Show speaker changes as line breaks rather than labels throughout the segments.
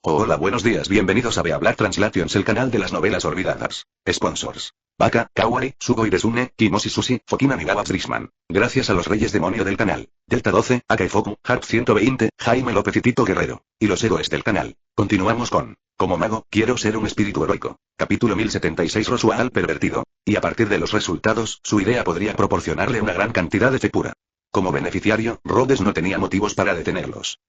Hola, buenos días, bienvenidos a Beablack Translations, el canal de las novelas olvidadas. Sponsors: Baka, Kawaii, Sugoi Desune, Kimoshi Sushi, Fokina Nigawa Brisman. Gracias a los reyes demonio del canal. Delta 12, Akai Foku, Harp 120, Jaime López y Tito Guerrero. Y los héroes del canal. Continuamos con Como mago, quiero ser un espíritu heroico. Capítulo 1076. Rosua al pervertido. Y a partir de los resultados, su idea podría proporcionarle una gran cantidad de fe pura. Como beneficiario, Rhodes no tenía motivos para detenerlos.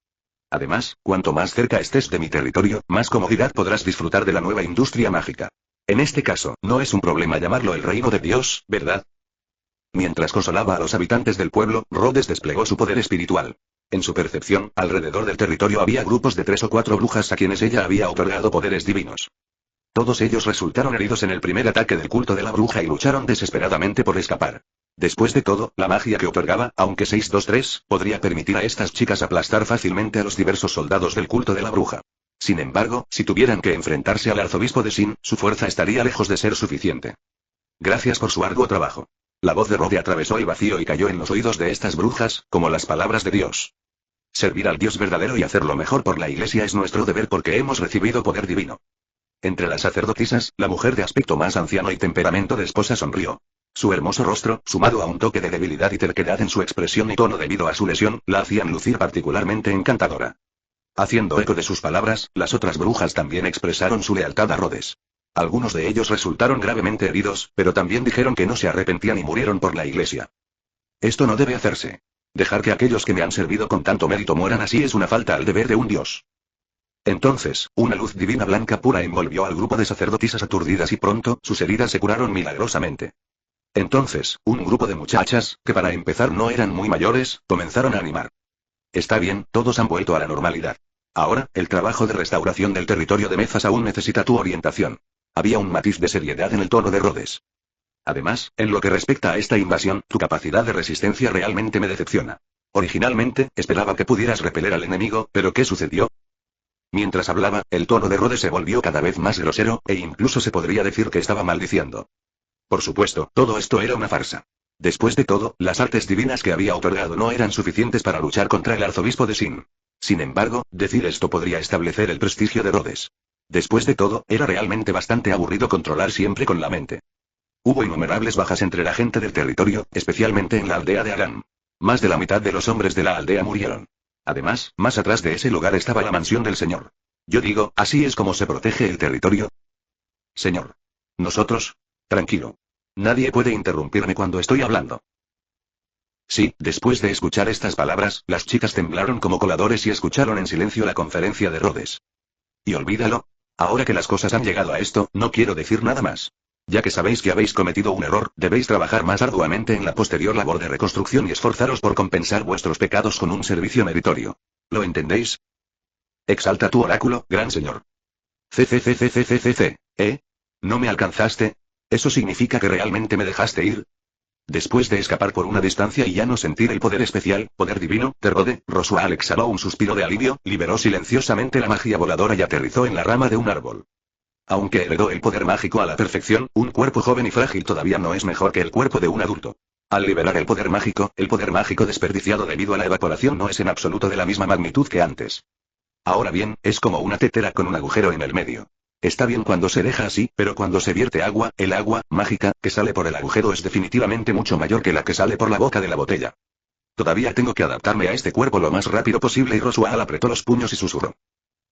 Además, cuanto más cerca estés de mi territorio, más comodidad podrás disfrutar de la nueva industria mágica. En este caso, no es un problema llamarlo el reino de Dios, ¿verdad? Mientras consolaba a los habitantes del pueblo, Rhodes desplegó su poder espiritual. En su percepción, alrededor del territorio había grupos de 3 o 4 brujas a quienes ella había otorgado poderes divinos. Todos ellos resultaron heridos en el primer ataque del culto de la bruja y lucharon desesperadamente por escapar. Después de todo, la magia que otorgaba, aunque 623, podría permitir a estas chicas aplastar fácilmente a los diversos soldados del culto de la bruja. Sin embargo, si tuvieran que enfrentarse al arzobispo de Sin, su fuerza estaría lejos de ser suficiente. Gracias por su arduo trabajo. La voz de Rode atravesó el vacío y cayó en los oídos de estas brujas, como las palabras de Dios. Servir al Dios verdadero y hacer lo mejor por la Iglesia es nuestro deber porque hemos recibido poder divino. Entre las sacerdotisas, la mujer de aspecto más anciano y temperamento de esposa sonrió. Su hermoso rostro, sumado a un toque de debilidad y terquedad en su expresión y tono debido a su lesión, la hacían lucir particularmente encantadora. Haciendo eco de sus palabras, las otras brujas también expresaron su lealtad a Rhodes. Algunos de ellos resultaron gravemente heridos, pero también dijeron que no se arrepentían y murieron por la Iglesia. Esto no debe hacerse. Dejar que aquellos que me han servido con tanto mérito mueran así es una falta al deber de un dios. Entonces, una luz divina blanca pura envolvió al grupo de sacerdotisas aturdidas y pronto, sus heridas se curaron milagrosamente. Entonces, un grupo de muchachas, que para empezar no eran muy mayores, comenzaron a animar. Está bien, todos han vuelto a la normalidad. Ahora, el trabajo de restauración del territorio de Mezas aún necesita tu orientación. Había un matiz de seriedad en el tono de Rhodes. Además, en lo que respecta a esta invasión, tu capacidad de resistencia realmente me decepciona. Originalmente, esperaba que pudieras repeler al enemigo, pero ¿qué sucedió? Mientras hablaba, el tono de Rhodes se volvió cada vez más grosero, e incluso se podría decir que estaba maldiciendo. Por supuesto, todo esto era una farsa. Después de todo, las artes divinas que había otorgado no eran suficientes para luchar contra el arzobispo de Sin. Sin embargo, decir esto podría establecer el prestigio de Rhodes. Después de todo, era realmente bastante aburrido controlar siempre con la mente. Hubo innumerables bajas entre la gente del territorio, especialmente en la aldea de Aram. Más de la mitad de los hombres de la aldea murieron. Además, más atrás de ese lugar estaba la mansión del señor. Yo digo, ¿así es como se protege el territorio? Señor. Nosotros. Tranquilo. Nadie puede interrumpirme cuando estoy hablando. Sí, después de escuchar estas palabras, las chicas temblaron como coladores y escucharon en silencio la conferencia de Rhodes. Y olvídalo. Ahora que las cosas han llegado a esto, no quiero decir nada más. Ya que sabéis que habéis cometido un error, debéis trabajar más arduamente en la posterior labor de reconstrucción y esforzaros por compensar vuestros pecados con un servicio meritorio. ¿Lo entendéis? Exalta tu oráculo, gran señor. ¿Eh? ¿No me alcanzaste? ¿Eso significa que realmente me dejaste ir? Después de escapar por una distancia y ya no sentir el poder especial, poder divino, de Rode, Roswell exhaló un suspiro de alivio, liberó silenciosamente la magia voladora y aterrizó en la rama de un árbol. Aunque heredó el poder mágico a la perfección, un cuerpo joven y frágil todavía no es mejor que el cuerpo de un adulto. Al liberar el poder mágico desperdiciado debido a la evaporación no es en absoluto de la misma magnitud que antes. Ahora bien, es como una tetera con un agujero en el medio. Está bien cuando se deja así, pero cuando se vierte agua, el agua, mágica, que sale por el agujero es definitivamente mucho mayor que la que sale por la boca de la botella. Todavía tengo que adaptarme a este cuerpo lo más rápido posible y Roswell apretó los puños y susurró.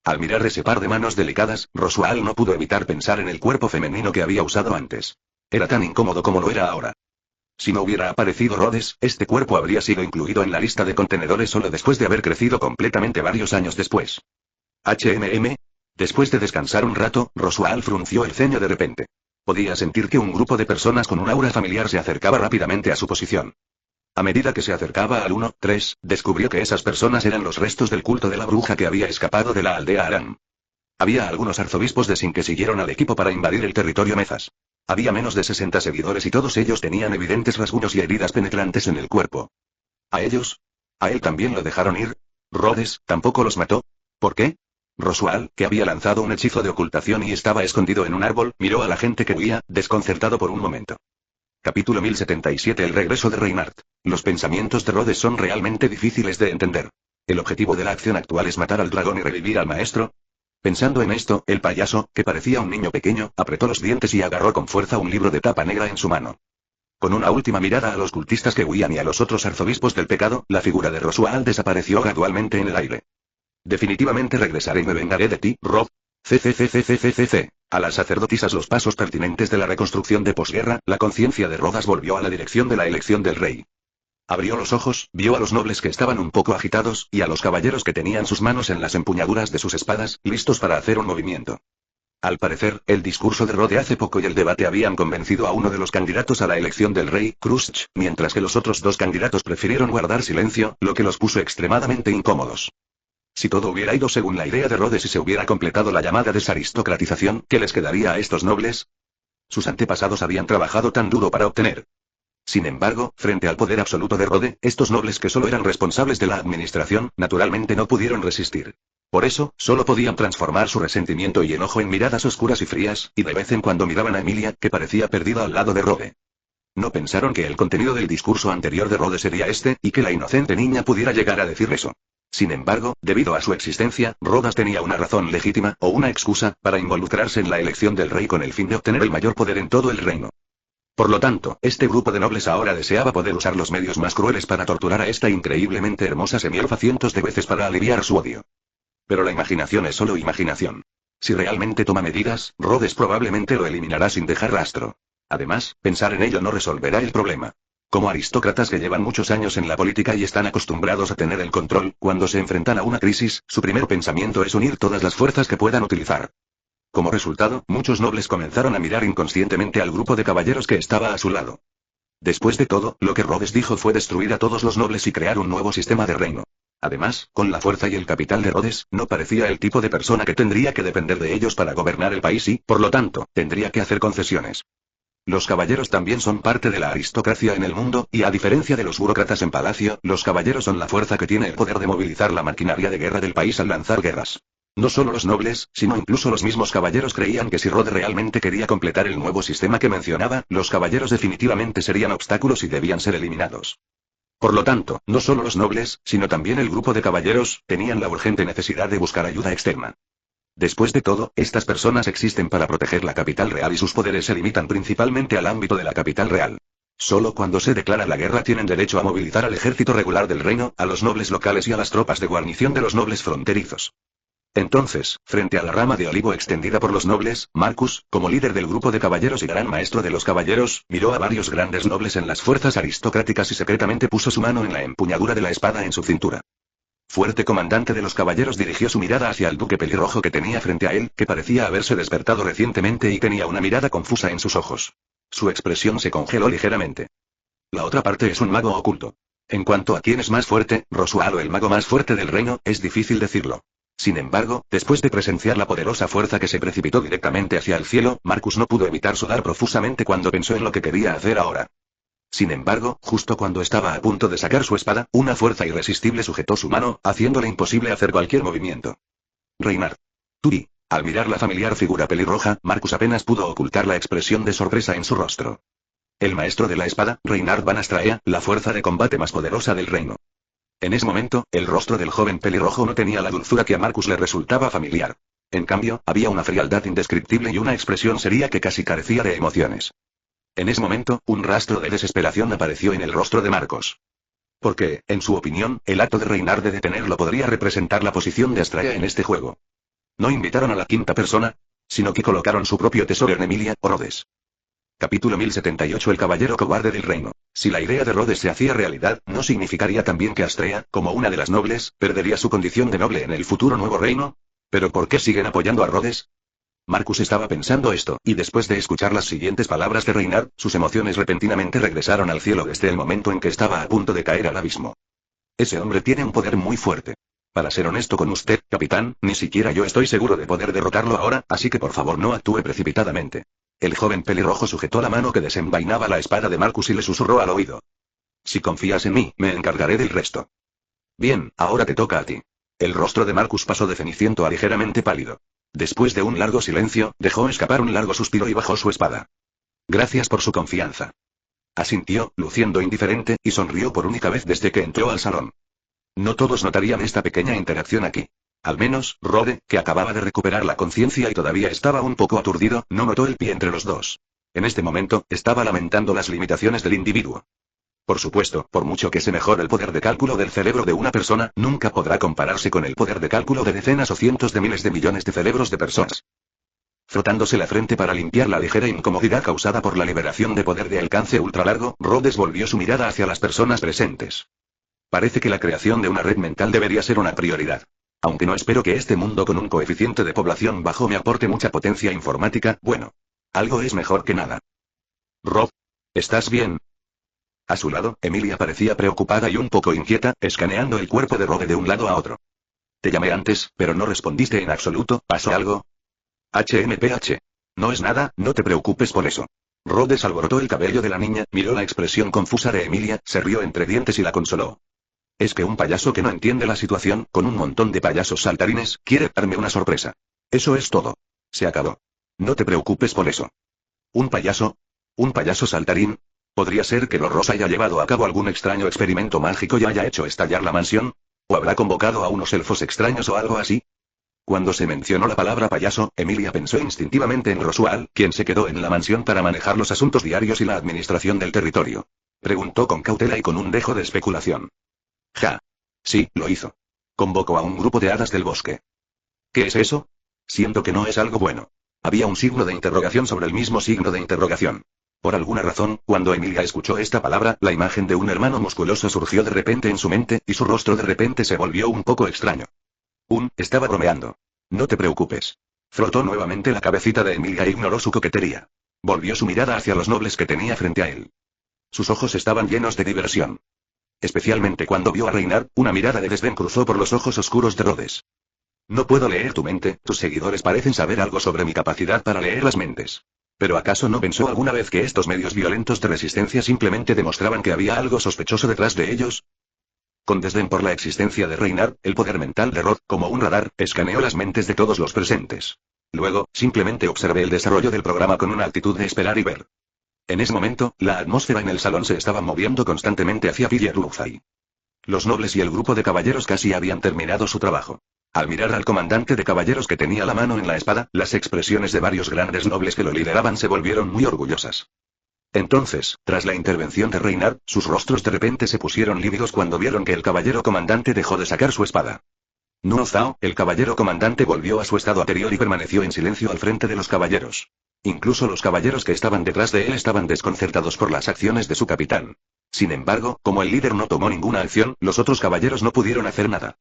Al mirar ese par de manos delicadas, Roswell no pudo evitar pensar en el cuerpo femenino que había usado antes. Era tan incómodo como lo era ahora. Si no hubiera aparecido Rhodes, este cuerpo habría sido incluido en la lista de contenedores solo después de haber crecido completamente varios años después. Después de descansar un rato, Roswell frunció el ceño de repente. Podía sentir que un grupo de personas con un aura familiar se acercaba rápidamente a su posición. A medida que se acercaba al 1-3, descubrió que esas personas eran los restos del culto de la bruja que había escapado de la aldea Aram. Había algunos arzobispos de Sin que siguieron al equipo para invadir el territorio Mezas. Había menos de 60 seguidores y todos ellos tenían evidentes rasguños y heridas penetrantes en el cuerpo. ¿A ellos? ¿A él también lo dejaron ir? ¿Rhodes tampoco los mató? ¿Por qué? Roswell, que había lanzado un hechizo de ocultación y estaba escondido en un árbol, miró a la gente que huía, desconcertado por un momento. Capítulo 1077. El regreso de Reinhardt. Los pensamientos de Rhodes son realmente difíciles de entender. ¿El objetivo de la acción actual es matar al dragón y revivir al maestro? Pensando en esto, el payaso, que parecía un niño pequeño, apretó los dientes y agarró con fuerza un libro de tapa negra en su mano. Con una última mirada a los cultistas que huían y a los otros arzobispos del pecado, la figura de Rosuald desapareció gradualmente en el aire. Definitivamente regresaré y me vengaré de ti, Rob. CCCCCCC. A las sacerdotisas los pasos pertinentes de la reconstrucción de posguerra, la conciencia de Rodas volvió a la dirección de la elección del rey. Abrió los ojos, vio a los nobles que estaban un poco agitados, y a los caballeros que tenían sus manos en las empuñaduras de sus espadas, listos para hacer un movimiento. Al parecer, el discurso de Rode hace poco y el debate habían convencido a uno de los candidatos a la elección del rey, Crush, mientras que los otros dos candidatos prefirieron guardar silencio, lo que los puso extremadamente incómodos. Si todo hubiera ido según la idea de Rhodes y se hubiera completado la llamada desaristocratización, ¿qué les quedaría a estos nobles? Sus antepasados habían trabajado tan duro para obtener. Sin embargo, frente al poder absoluto de Rode, estos nobles que solo eran responsables de la administración, naturalmente no pudieron resistir. Por eso, solo podían transformar su resentimiento y enojo en miradas oscuras y frías, y de vez en cuando miraban a Emilia, que parecía perdida al lado de Rode. No pensaron que el contenido del discurso anterior de Rode sería este, y que la inocente niña pudiera llegar a decir eso. Sin embargo, debido a su existencia, Rodas tenía una razón legítima, o una excusa, para involucrarse en la elección del rey con el fin de obtener el mayor poder en todo el reino. Por lo tanto, este grupo de nobles ahora deseaba poder usar los medios más crueles para torturar a esta increíblemente hermosa semielfa cientos de veces para aliviar su odio. Pero la imaginación es solo imaginación. Si realmente toma medidas, Rhodes probablemente lo eliminará sin dejar rastro. Además, pensar en ello no resolverá el problema. Como aristócratas que llevan muchos años en la política y están acostumbrados a tener el control, cuando se enfrentan a una crisis, su primer pensamiento es unir todas las fuerzas que puedan utilizar. Como resultado, muchos nobles comenzaron a mirar inconscientemente al grupo de caballeros que estaba a su lado. Después de todo, lo que Rhodes dijo fue destruir a todos los nobles y crear un nuevo sistema de reino. Además, con la fuerza y el capital de Rhodes, no parecía el tipo de persona que tendría que depender de ellos para gobernar el país y, por lo tanto, tendría que hacer concesiones. Los caballeros también son parte de la aristocracia en el mundo, y a diferencia de los burócratas en palacio, los caballeros son la fuerza que tiene el poder de movilizar la maquinaria de guerra del país al lanzar guerras. No solo los nobles, sino incluso los mismos caballeros creían que si Rode realmente quería completar el nuevo sistema que mencionaba, los caballeros definitivamente serían obstáculos y debían ser eliminados. Por lo tanto, no solo los nobles, sino también el grupo de caballeros, tenían la urgente necesidad de buscar ayuda externa. Después de todo, estas personas existen para proteger la capital real y sus poderes se limitan principalmente al ámbito de la capital real. Solo cuando se declara la guerra tienen derecho a movilizar al ejército regular del reino, a los nobles locales y a las tropas de guarnición de los nobles fronterizos. Entonces, frente a la rama de olivo extendida por los nobles, Marcus, como líder del grupo de caballeros y gran maestro de los caballeros, miró a varios grandes nobles en las fuerzas aristocráticas y secretamente puso su mano en la empuñadura de la espada en su cintura. Fuerte comandante de los caballeros dirigió su mirada hacia el duque pelirrojo que tenía frente a él, que parecía haberse despertado recientemente y tenía una mirada confusa en sus ojos. Su expresión se congeló ligeramente. La otra parte es un mago oculto. En cuanto a quién es más fuerte, Rosuald o el mago más fuerte del reino, es difícil decirlo. Sin embargo, después de presenciar la poderosa fuerza que se precipitó directamente hacia el cielo, Marcus no pudo evitar sudar profusamente cuando pensó en lo que quería hacer ahora. Sin embargo, justo cuando estaba a punto de sacar su espada, una fuerza irresistible sujetó su mano, haciéndole imposible hacer cualquier movimiento. Reynard. Turi. Al mirar la familiar figura pelirroja, Marcus apenas pudo ocultar la expresión de sorpresa en su rostro. El maestro de la espada, Reynard Van Astraea, la fuerza de combate más poderosa del reino. En ese momento, el rostro del joven pelirrojo no tenía la dulzura que a Marcus le resultaba familiar. En cambio, había una frialdad indescriptible y una expresión seria que casi carecía de emociones. En ese momento, un rastro de desesperación apareció en el rostro de Marcos. Porque, en su opinión, el acto de Reynard de detenerlo podría representar la posición de Astraea en este juego. No invitaron a la quinta persona, sino que colocaron su propio tesoro en Emilia, o Rhodes. Capítulo 1078 El caballero cobarde del reino. Si la idea de Rhodes se hacía realidad, ¿no significaría también que Astraea, como una de las nobles, perdería su condición de noble en el futuro nuevo reino? ¿Pero por qué siguen apoyando a Rhodes? Marcus estaba pensando esto, y después de escuchar las siguientes palabras de Reynard, sus emociones repentinamente regresaron al cielo desde el momento en que estaba a punto de caer al abismo. Ese hombre tiene un poder muy fuerte. Para ser honesto con usted, capitán, ni siquiera yo estoy seguro de poder derrotarlo ahora, así que por favor no actúe precipitadamente. El joven pelirrojo sujetó la mano que desenvainaba la espada de Marcus y le susurró al oído. Si confías en mí, me encargaré del resto. Bien, ahora te toca a ti. El rostro de Marcus pasó de ceniciento a ligeramente pálido. Después de un largo silencio, dejó escapar un largo suspiro y bajó su espada. Gracias por su confianza. Asintió, luciendo indiferente, y sonrió por única vez desde que entró al salón. No todos notarían esta pequeña interacción aquí. Al menos, Rode, que acababa de recuperar la conciencia y todavía estaba un poco aturdido, no notó el pie entre los dos. En este momento, estaba lamentando las limitaciones del individuo. Por supuesto, por mucho que se mejore el poder de cálculo del cerebro de una persona, nunca podrá compararse con el poder de cálculo de decenas o cientos de miles de millones de cerebros de personas. Frotándose la frente para limpiar la ligera incomodidad causada por la liberación de poder de alcance ultralargo, Rhodes volvió su mirada hacia las personas presentes. Parece que la creación de una red mental debería ser una prioridad. Aunque no espero que este mundo con un coeficiente de población bajo me aporte mucha potencia informática, bueno. Algo es mejor que nada. Rob, ¿estás bien? A su lado, Emilia parecía preocupada y un poco inquieta, escaneando el cuerpo de Rode de un lado a otro. Te llamé antes, pero no respondiste en absoluto, ¿pasó algo? HMPH. No es nada, no te preocupes por eso. Rhodes alborotó el cabello de la niña, miró la expresión confusa de Emilia, se rió entre dientes y la consoló. Es que un payaso que no entiende la situación, con un montón de payasos saltarines, quiere darme una sorpresa. Eso es todo. Se acabó. No te preocupes por eso. ¿Un payaso? ¿Un payaso saltarín? ¿Podría ser que Lorros haya llevado a cabo algún extraño experimento mágico y haya hecho estallar la mansión? ¿O habrá convocado a unos elfos extraños o algo así? Cuando se mencionó la palabra payaso, Emilia pensó instintivamente en Roswell, quien se quedó en la mansión para manejar los asuntos diarios y la administración del territorio. Preguntó con cautela y con un dejo de especulación. Ja. Sí, lo hizo. Convocó a un grupo de hadas del bosque. ¿Qué es eso? Siento que no es algo bueno. Había un signo de interrogación sobre el mismo signo de interrogación. Por alguna razón, cuando Emilia escuchó esta palabra, la imagen de un hermano musculoso surgió de repente en su mente, y su rostro de repente se volvió un poco extraño. Estaba bromeando. No te preocupes. Frotó nuevamente la cabecita de Emilia e ignoró su coquetería. Volvió su mirada hacia los nobles que tenía frente a él. Sus ojos estaban llenos de diversión. Especialmente cuando vio a Reinar, una mirada de desdén cruzó por los ojos oscuros de Rhodes. No puedo leer tu mente, tus seguidores parecen saber algo sobre mi capacidad para leer las mentes. ¿Pero acaso no pensó alguna vez que estos medios violentos de resistencia simplemente demostraban que había algo sospechoso detrás de ellos? Con desdén por la existencia de Reinar, el poder mental de Rod, como un radar, escaneó las mentes de todos los presentes. Luego, simplemente observé el desarrollo del programa con una actitud de esperar y ver. En ese momento, la atmósfera en el salón se estaba moviendo constantemente hacia Pillarlufay. Los nobles y el grupo de caballeros casi habían terminado su trabajo. Al mirar al comandante de caballeros que tenía la mano en la espada, las expresiones de varios grandes nobles que lo lideraban se volvieron muy orgullosas. Entonces, tras la intervención de Reinar, sus rostros de repente se pusieron lívidos cuando vieron que el caballero comandante dejó de sacar su espada. Nuo Zhao, el caballero comandante volvió a su estado anterior y permaneció en silencio al frente de los caballeros. Incluso los caballeros que estaban detrás de él estaban desconcertados por las acciones de su capitán. Sin embargo, como el líder no tomó ninguna acción, los otros caballeros no pudieron hacer nada.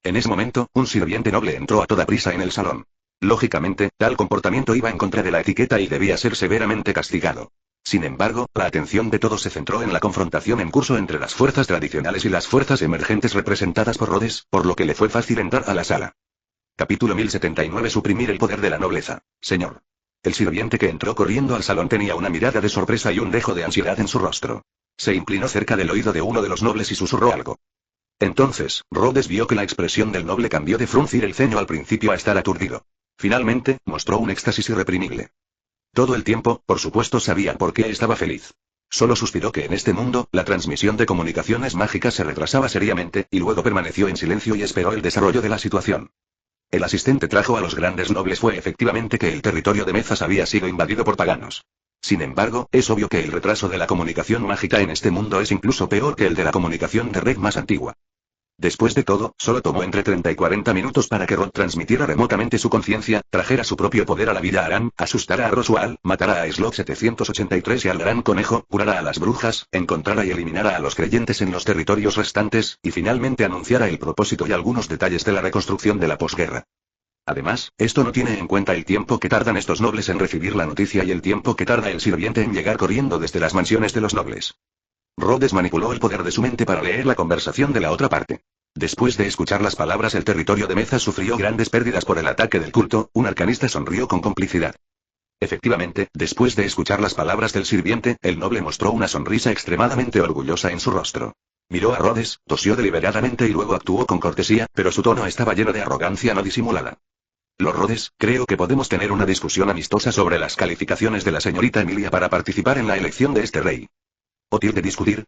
En ese momento, un sirviente noble entró a toda prisa en el salón. Lógicamente, tal comportamiento iba en contra de la etiqueta y debía ser severamente castigado. Sin embargo, la atención de todos se centró en la confrontación en curso entre las fuerzas tradicionales y las fuerzas emergentes representadas por Rhodes, por lo que le fue fácil entrar a la sala. Capítulo 1079. Suprimir el poder de la nobleza. Señor. El sirviente que entró corriendo al salón tenía una mirada de sorpresa y un dejo de ansiedad en su rostro. Se inclinó cerca del oído de uno de los nobles y susurró algo. Entonces, Rhodes vio que la expresión del noble cambió de fruncir el ceño al principio a estar aturdido. Finalmente, mostró un éxtasis irreprimible. Todo el tiempo, por supuesto, sabía por qué estaba feliz. Solo suspiró que en este mundo, la transmisión de comunicaciones mágicas se retrasaba seriamente, y luego permaneció en silencio y esperó el desarrollo de la situación. El asistente trajo a los grandes nobles fue efectivamente que el territorio de Mezas había sido invadido por paganos. Sin embargo, es obvio que el retraso de la comunicación mágica en este mundo es incluso peor que el de la comunicación de red más antigua. Después de todo, solo tomó entre 30 y 40 minutos para que Rod transmitiera remotamente su conciencia, trajera su propio poder a la vida a Aran, asustara a Roswell, matara a Slot 783 y al gran conejo, curara a las brujas, encontrara y eliminara a los creyentes en los territorios restantes, y finalmente anunciara el propósito y algunos detalles de la reconstrucción de la posguerra. Además, esto no tiene en cuenta el tiempo que tardan estos nobles en recibir la noticia y el tiempo que tarda el sirviente en llegar corriendo desde las mansiones de los nobles. Rhodes manipuló el poder de su mente para leer la conversación de la otra parte. Después de escuchar las palabras, el territorio de Mezas sufrió grandes pérdidas por el ataque del culto. Un arcanista sonrió con complicidad. Efectivamente, después de escuchar las palabras del sirviente, el noble mostró una sonrisa extremadamente orgullosa en su rostro. Miró a Rhodes, tosió deliberadamente y luego actuó con cortesía, pero su tono estaba lleno de arrogancia no disimulada. Lord Rhodes, creo que podemos tener una discusión amistosa sobre las calificaciones de la señorita Emilia para participar en la elección de este rey. ¿Útil de discutir?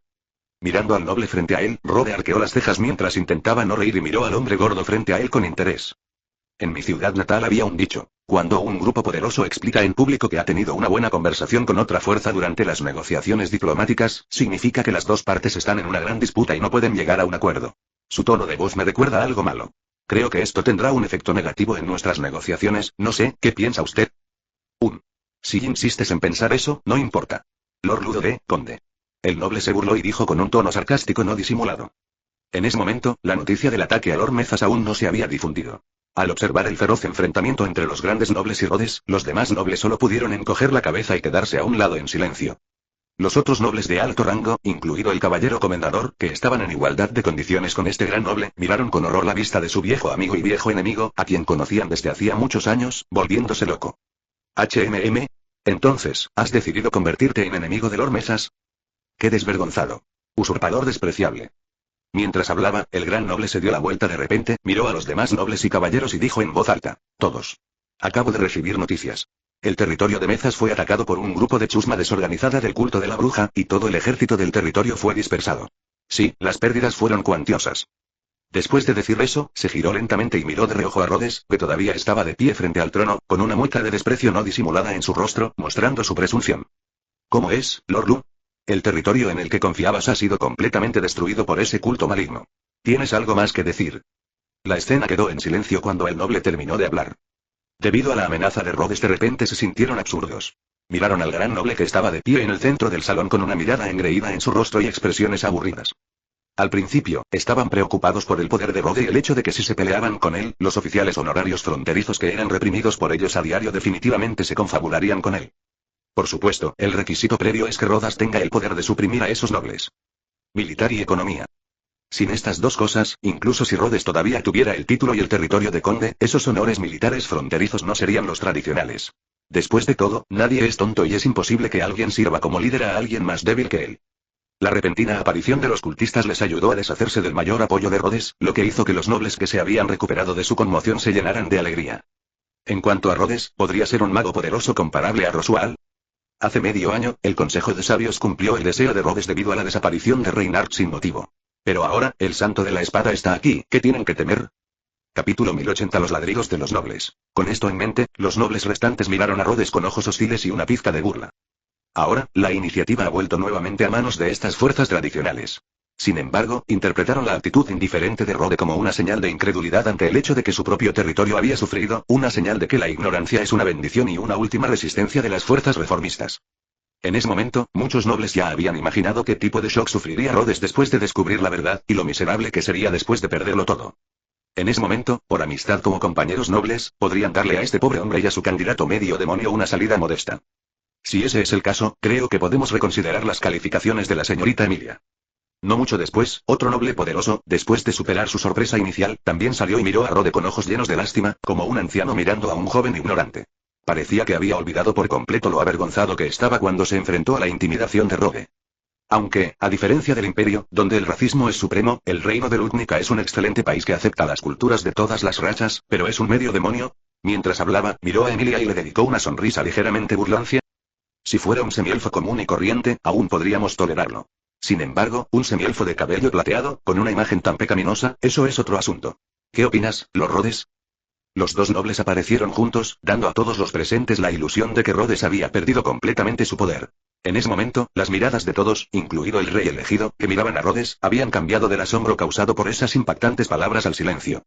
Mirando al noble frente a él, Rode arqueó las cejas mientras intentaba no reír y miró al hombre gordo frente a él con interés. En mi ciudad natal había un dicho: cuando un grupo poderoso explica en público que ha tenido una buena conversación con otra fuerza durante las negociaciones diplomáticas, significa que las dos partes están en una gran disputa y no pueden llegar a un acuerdo. Su tono de voz me recuerda a algo malo. Creo que esto tendrá un efecto negativo en nuestras negociaciones, no sé, ¿qué piensa usted? Si insistes en pensar eso, no importa. Lord Ludo D, conde. El noble se burló y dijo con un tono sarcástico no disimulado. En ese momento, la noticia del ataque a Lord Mezas aún no se había difundido. Al observar el feroz enfrentamiento entre los grandes nobles y Rhodes, los demás nobles solo pudieron encoger la cabeza y quedarse a un lado en silencio. Los otros nobles de alto rango, incluido el caballero comendador, que estaban en igualdad de condiciones con este gran noble, miraron con horror la vista de su viejo amigo y viejo enemigo, a quien conocían desde hacía muchos años, volviéndose loco. Entonces, ¿has decidido convertirte en enemigo de Lord Mesas? ¡Qué desvergonzado! Usurpador despreciable. Mientras hablaba, el gran noble se dio la vuelta de repente, miró a los demás nobles y caballeros y dijo en voz alta: todos. Acabo de recibir noticias. El territorio de Mezas fue atacado por un grupo de chusma desorganizada del culto de la bruja, y todo el ejército del territorio fue dispersado. Sí, las pérdidas fueron cuantiosas. Después de decir eso, se giró lentamente y miró de reojo a Rhodes, que todavía estaba de pie frente al trono, con una mueca de desprecio no disimulada en su rostro, mostrando su presunción. ¿Cómo es, Lord Lu? El territorio en el que confiabas ha sido completamente destruido por ese culto maligno. ¿Tienes algo más que decir? La escena quedó en silencio cuando el noble terminó de hablar. Debido a la amenaza de Rhodes, de repente se sintieron absurdos. Miraron al gran noble que estaba de pie en el centro del salón con una mirada engreída en su rostro y expresiones aburridas. Al principio, estaban preocupados por el poder de Rhodes y el hecho de que si se peleaban con él, los oficiales honorarios fronterizos que eran reprimidos por ellos a diario definitivamente se confabularían con él. Por supuesto, el requisito previo es que Rhodes tenga el poder de suprimir a esos nobles. Militar y economía. Sin estas dos cosas, incluso si Rhodes todavía tuviera el título y el territorio de conde, esos honores militares fronterizos no serían los tradicionales. Después de todo, nadie es tonto y es imposible que alguien sirva como líder a alguien más débil que él. La repentina aparición de los cultistas les ayudó a deshacerse del mayor apoyo de Rhodes, lo que hizo que los nobles que se habían recuperado de su conmoción se llenaran de alegría. En cuanto a Rhodes, ¿podría ser un mago poderoso comparable a Roswal? Hace medio año, el Consejo de Sabios cumplió el deseo de Rhodes debido a la desaparición de Reynard sin motivo. Pero ahora, el santo de la espada está aquí, ¿qué tienen que temer? Capítulo 1080. Los ladridos de los nobles. Con esto en mente, los nobles restantes miraron a Rhodes con ojos hostiles y una pizca de burla. Ahora, la iniciativa ha vuelto nuevamente a manos de estas fuerzas tradicionales. Sin embargo, interpretaron la actitud indiferente de Rhodes como una señal de incredulidad ante el hecho de que su propio territorio había sufrido, una señal de que la ignorancia es una bendición y una última resistencia de las fuerzas reformistas. En ese momento, muchos nobles ya habían imaginado qué tipo de shock sufriría Rhodes después de descubrir la verdad, y lo miserable que sería después de perderlo todo. En ese momento, por amistad como compañeros nobles, podrían darle a este pobre hombre y a su candidato medio demonio una salida modesta. Si ese es el caso, creo que podemos reconsiderar las calificaciones de la señorita Emilia. No mucho después, otro noble poderoso, después de superar su sorpresa inicial, también salió y miró a Rhodes con ojos llenos de lástima, como un anciano mirando a un joven ignorante. Parecía que había olvidado por completo lo avergonzado que estaba cuando se enfrentó a la intimidación de Rhodes. Aunque, a diferencia del imperio, donde el racismo es supremo, el reino de Lutnica es un excelente país que acepta las culturas de todas las razas, pero es un medio demonio. Mientras hablaba, miró a Emilia y le dedicó una sonrisa ligeramente burlancia. Si fuera un semielfo común y corriente, aún podríamos tolerarlo. Sin embargo, un semielfo de cabello plateado, con una imagen tan pecaminosa, eso es otro asunto. ¿Qué opinas, Lord Rhodes? Los dos nobles aparecieron juntos, dando a todos los presentes la ilusión de que Rhodes había perdido completamente su poder. En ese momento, las miradas de todos, incluido el rey elegido, que miraban a Rhodes, habían cambiado del asombro causado por esas impactantes palabras al silencio.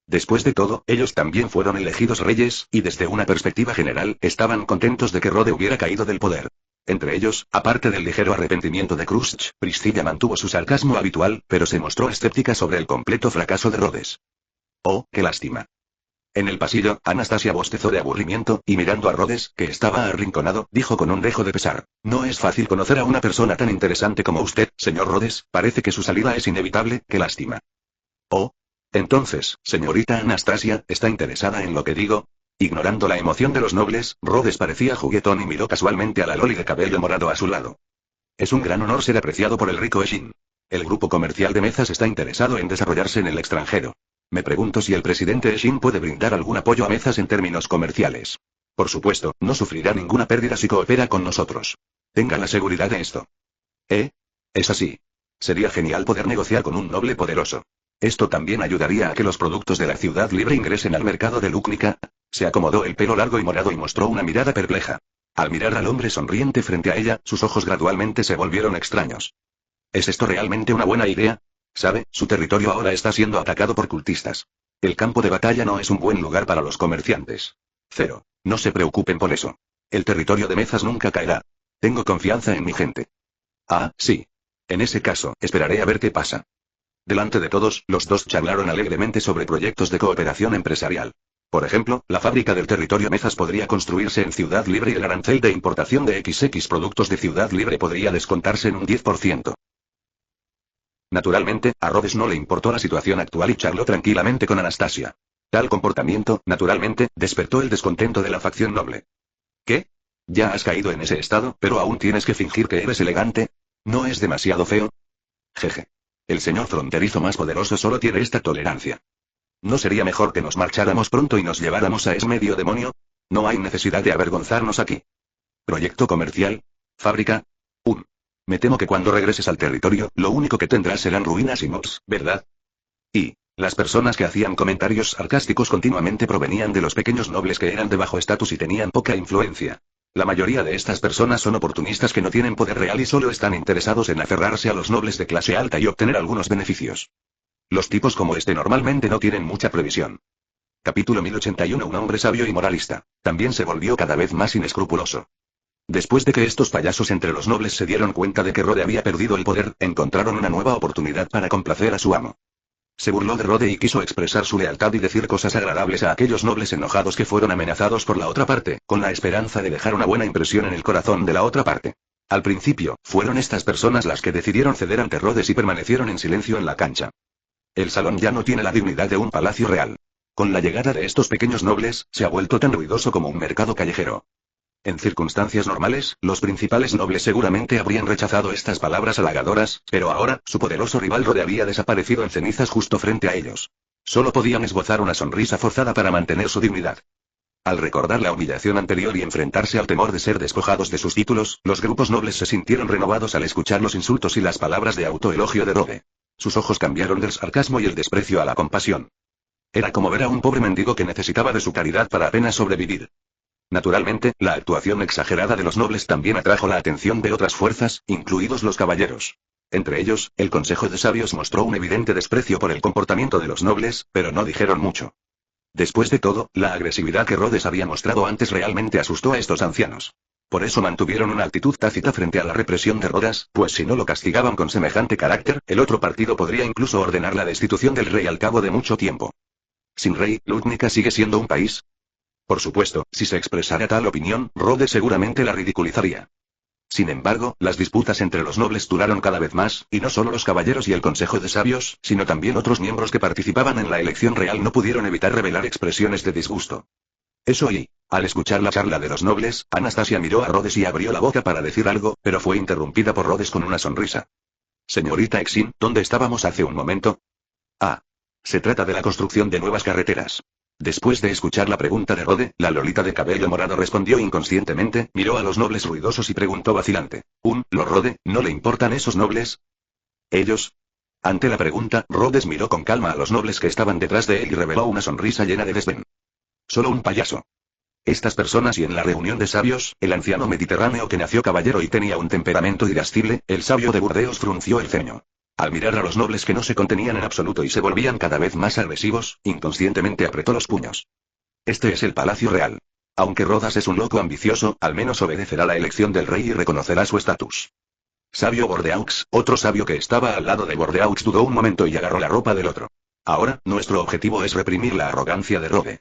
Después de todo, ellos también fueron elegidos reyes, y desde una perspectiva general, estaban contentos de que Rhodes hubiera caído del poder. Entre ellos, aparte del ligero arrepentimiento de Crush, Priscilla mantuvo su sarcasmo habitual, pero se mostró escéptica sobre el completo fracaso de Rhodes. Oh, qué lástima. En el pasillo, Anastasia bostezó de aburrimiento, y mirando a Rhodes, que estaba arrinconado, dijo con un dejo de pesar: no es fácil conocer a una persona tan interesante como usted, señor Rhodes, parece que su salida es inevitable, qué lástima. Oh. Entonces, señorita Anastasia, ¿está interesada en lo que digo? Ignorando la emoción de los nobles, Rhodes parecía juguetón y miró casualmente a la loli de cabello morado a su lado. Es un gran honor ser apreciado por el rico Eshin. El grupo comercial de Mezas está interesado en desarrollarse en el extranjero. Me pregunto si el presidente Eshin puede brindar algún apoyo a Mezas en términos comerciales. Por supuesto, no sufrirá ninguna pérdida si coopera con nosotros. Tenga la seguridad de esto. ¿Es así? Sería genial poder negociar con un noble poderoso. Esto también ayudaría a que los productos de la ciudad libre ingresen al mercado de Lúcnica. Se acomodó el pelo largo y morado y mostró una mirada perpleja. Al mirar al hombre sonriente frente a ella, sus ojos gradualmente se volvieron extraños. ¿Es esto realmente una buena idea? ¿Sabe? Su territorio ahora está siendo atacado por cultistas. El campo de batalla no es un buen lugar para los comerciantes. Cero. No se preocupen por eso. El territorio de Mezas nunca caerá. Tengo confianza en mi gente. Ah, sí. En ese caso, esperaré a ver qué pasa. Delante de todos, los dos charlaron alegremente sobre proyectos de cooperación empresarial. Por ejemplo, la fábrica del territorio Mezas podría construirse en Ciudad Libre y el arancel de importación de XX productos de Ciudad Libre podría descontarse en un 10%. Naturalmente, a Rhodes no le importó la situación actual y charló tranquilamente con Anastasia. Tal comportamiento, naturalmente, despertó el descontento de la facción noble. ¿Qué? Ya has caído en ese estado, pero aún tienes que fingir que eres elegante. ¿No es demasiado feo? Jeje. El señor fronterizo más poderoso solo tiene esta tolerancia. ¿No sería mejor que nos marcháramos pronto y nos lleváramos a ese medio demonio? No hay necesidad de avergonzarnos aquí. ¿Proyecto comercial? ¿Fábrica? Me temo que cuando regreses al territorio, lo único que tendrás serán ruinas y mobs, ¿verdad? Y las personas que hacían comentarios sarcásticos continuamente provenían de los pequeños nobles que eran de bajo estatus y tenían poca influencia. La mayoría de estas personas son oportunistas que no tienen poder real y solo están interesados en aferrarse a los nobles de clase alta y obtener algunos beneficios. Los tipos como este normalmente no tienen mucha previsión. Capítulo 1081. Un hombre sabio y moralista. También se volvió cada vez más inescrupuloso. Después de que estos payasos entre los nobles se dieron cuenta de que Rode había perdido el poder, encontraron una nueva oportunidad para complacer a su amo. Se burló de Rode y quiso expresar su lealtad y decir cosas agradables a aquellos nobles enojados que fueron amenazados por la otra parte, con la esperanza de dejar una buena impresión en el corazón de la otra parte. Al principio, fueron estas personas las que decidieron ceder ante Rhodes y permanecieron en silencio en la cancha. El salón ya no tiene la dignidad de un palacio real. Con la llegada de estos pequeños nobles, se ha vuelto tan ruidoso como un mercado callejero. En circunstancias normales, los principales nobles seguramente habrían rechazado estas palabras halagadoras, pero ahora, su poderoso rival Rode había desaparecido en cenizas justo frente a ellos. Solo podían esbozar una sonrisa forzada para mantener su dignidad. Al recordar la humillación anterior y enfrentarse al temor de ser despojados de sus títulos, los grupos nobles se sintieron renovados al escuchar los insultos y las palabras de autoelogio de Rode. Sus ojos cambiaron del sarcasmo y el desprecio a la compasión. Era como ver a un pobre mendigo que necesitaba de su caridad para apenas sobrevivir. Naturalmente, la actuación exagerada de los nobles también atrajo la atención de otras fuerzas, incluidos los caballeros. Entre ellos, el Consejo de Sabios mostró un evidente desprecio por el comportamiento de los nobles, pero no dijeron mucho. Después de todo, la agresividad que Rhodes había mostrado antes realmente asustó a estos ancianos. Por eso mantuvieron una actitud tácita frente a la represión de Rhodes, pues si no lo castigaban con semejante carácter, el otro partido podría incluso ordenar la destitución del rey al cabo de mucho tiempo. Sin rey, Lúcnica sigue siendo un país. Por supuesto, si se expresara tal opinión, Rhodes seguramente la ridiculizaría. Sin embargo, las disputas entre los nobles duraron cada vez más, y no solo los caballeros y el Consejo de Sabios, sino también otros miembros que participaban en la elección real no pudieron evitar revelar expresiones de disgusto. Eso y, al escuchar la charla de los nobles, Anastasia miró a Rhodes y abrió la boca para decir algo, pero fue interrumpida por Rhodes con una sonrisa. Señorita Exin, ¿dónde estábamos hace un momento? Ah. Se trata de la construcción de nuevas carreteras. Después de escuchar la pregunta de Rode, la lolita de cabello morado respondió inconscientemente, miró a los nobles ruidosos y preguntó vacilante. ¿Lord Rode, no le importan esos nobles? ¿Ellos? Ante la pregunta, Rhodes miró con calma a los nobles que estaban detrás de él y reveló una sonrisa llena de desdén. Solo un payaso. Estas personas y en la reunión de sabios, el anciano mediterráneo que nació caballero y tenía un temperamento irascible, el sabio de Burdeos frunció el ceño. Al mirar a los nobles que no se contenían en absoluto y se volvían cada vez más agresivos, inconscientemente apretó los puños. Este es el Palacio Real. Aunque Rodas es un loco ambicioso, al menos obedecerá la elección del rey y reconocerá su estatus. Sabio Bordeaux, otro sabio que estaba al lado de Bordeaux dudó un momento y agarró la ropa del otro. Ahora, nuestro objetivo es reprimir la arrogancia de Rode.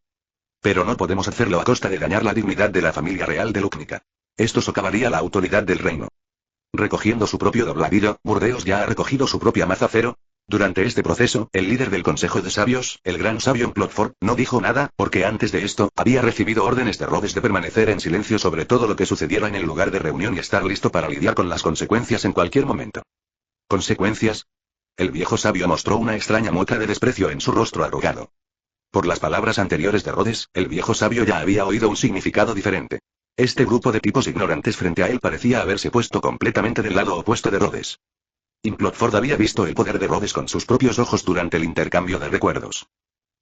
Pero no podemos hacerlo a costa de dañar la dignidad de la familia real de Lúcnica. Esto socavaría la autoridad del reino. Recogiendo su propio dobladillo, Burdeos ya ha recogido su propia maza cero. Durante este proceso, el líder del Consejo de Sabios, el gran sabio Plotford, no dijo nada, porque antes de esto, había recibido órdenes de Rhodes de permanecer en silencio sobre todo lo que sucediera en el lugar de reunión y estar listo para lidiar con las consecuencias en cualquier momento. ¿Consecuencias? El viejo sabio mostró una extraña mueca de desprecio en su rostro arrugado. Por las palabras anteriores de Rhodes, el viejo sabio ya había oído un significado diferente. Este grupo de tipos ignorantes frente a él parecía haberse puesto completamente del lado opuesto de Rhodes. Implotford había visto el poder de Rhodes con sus propios ojos durante el intercambio de recuerdos.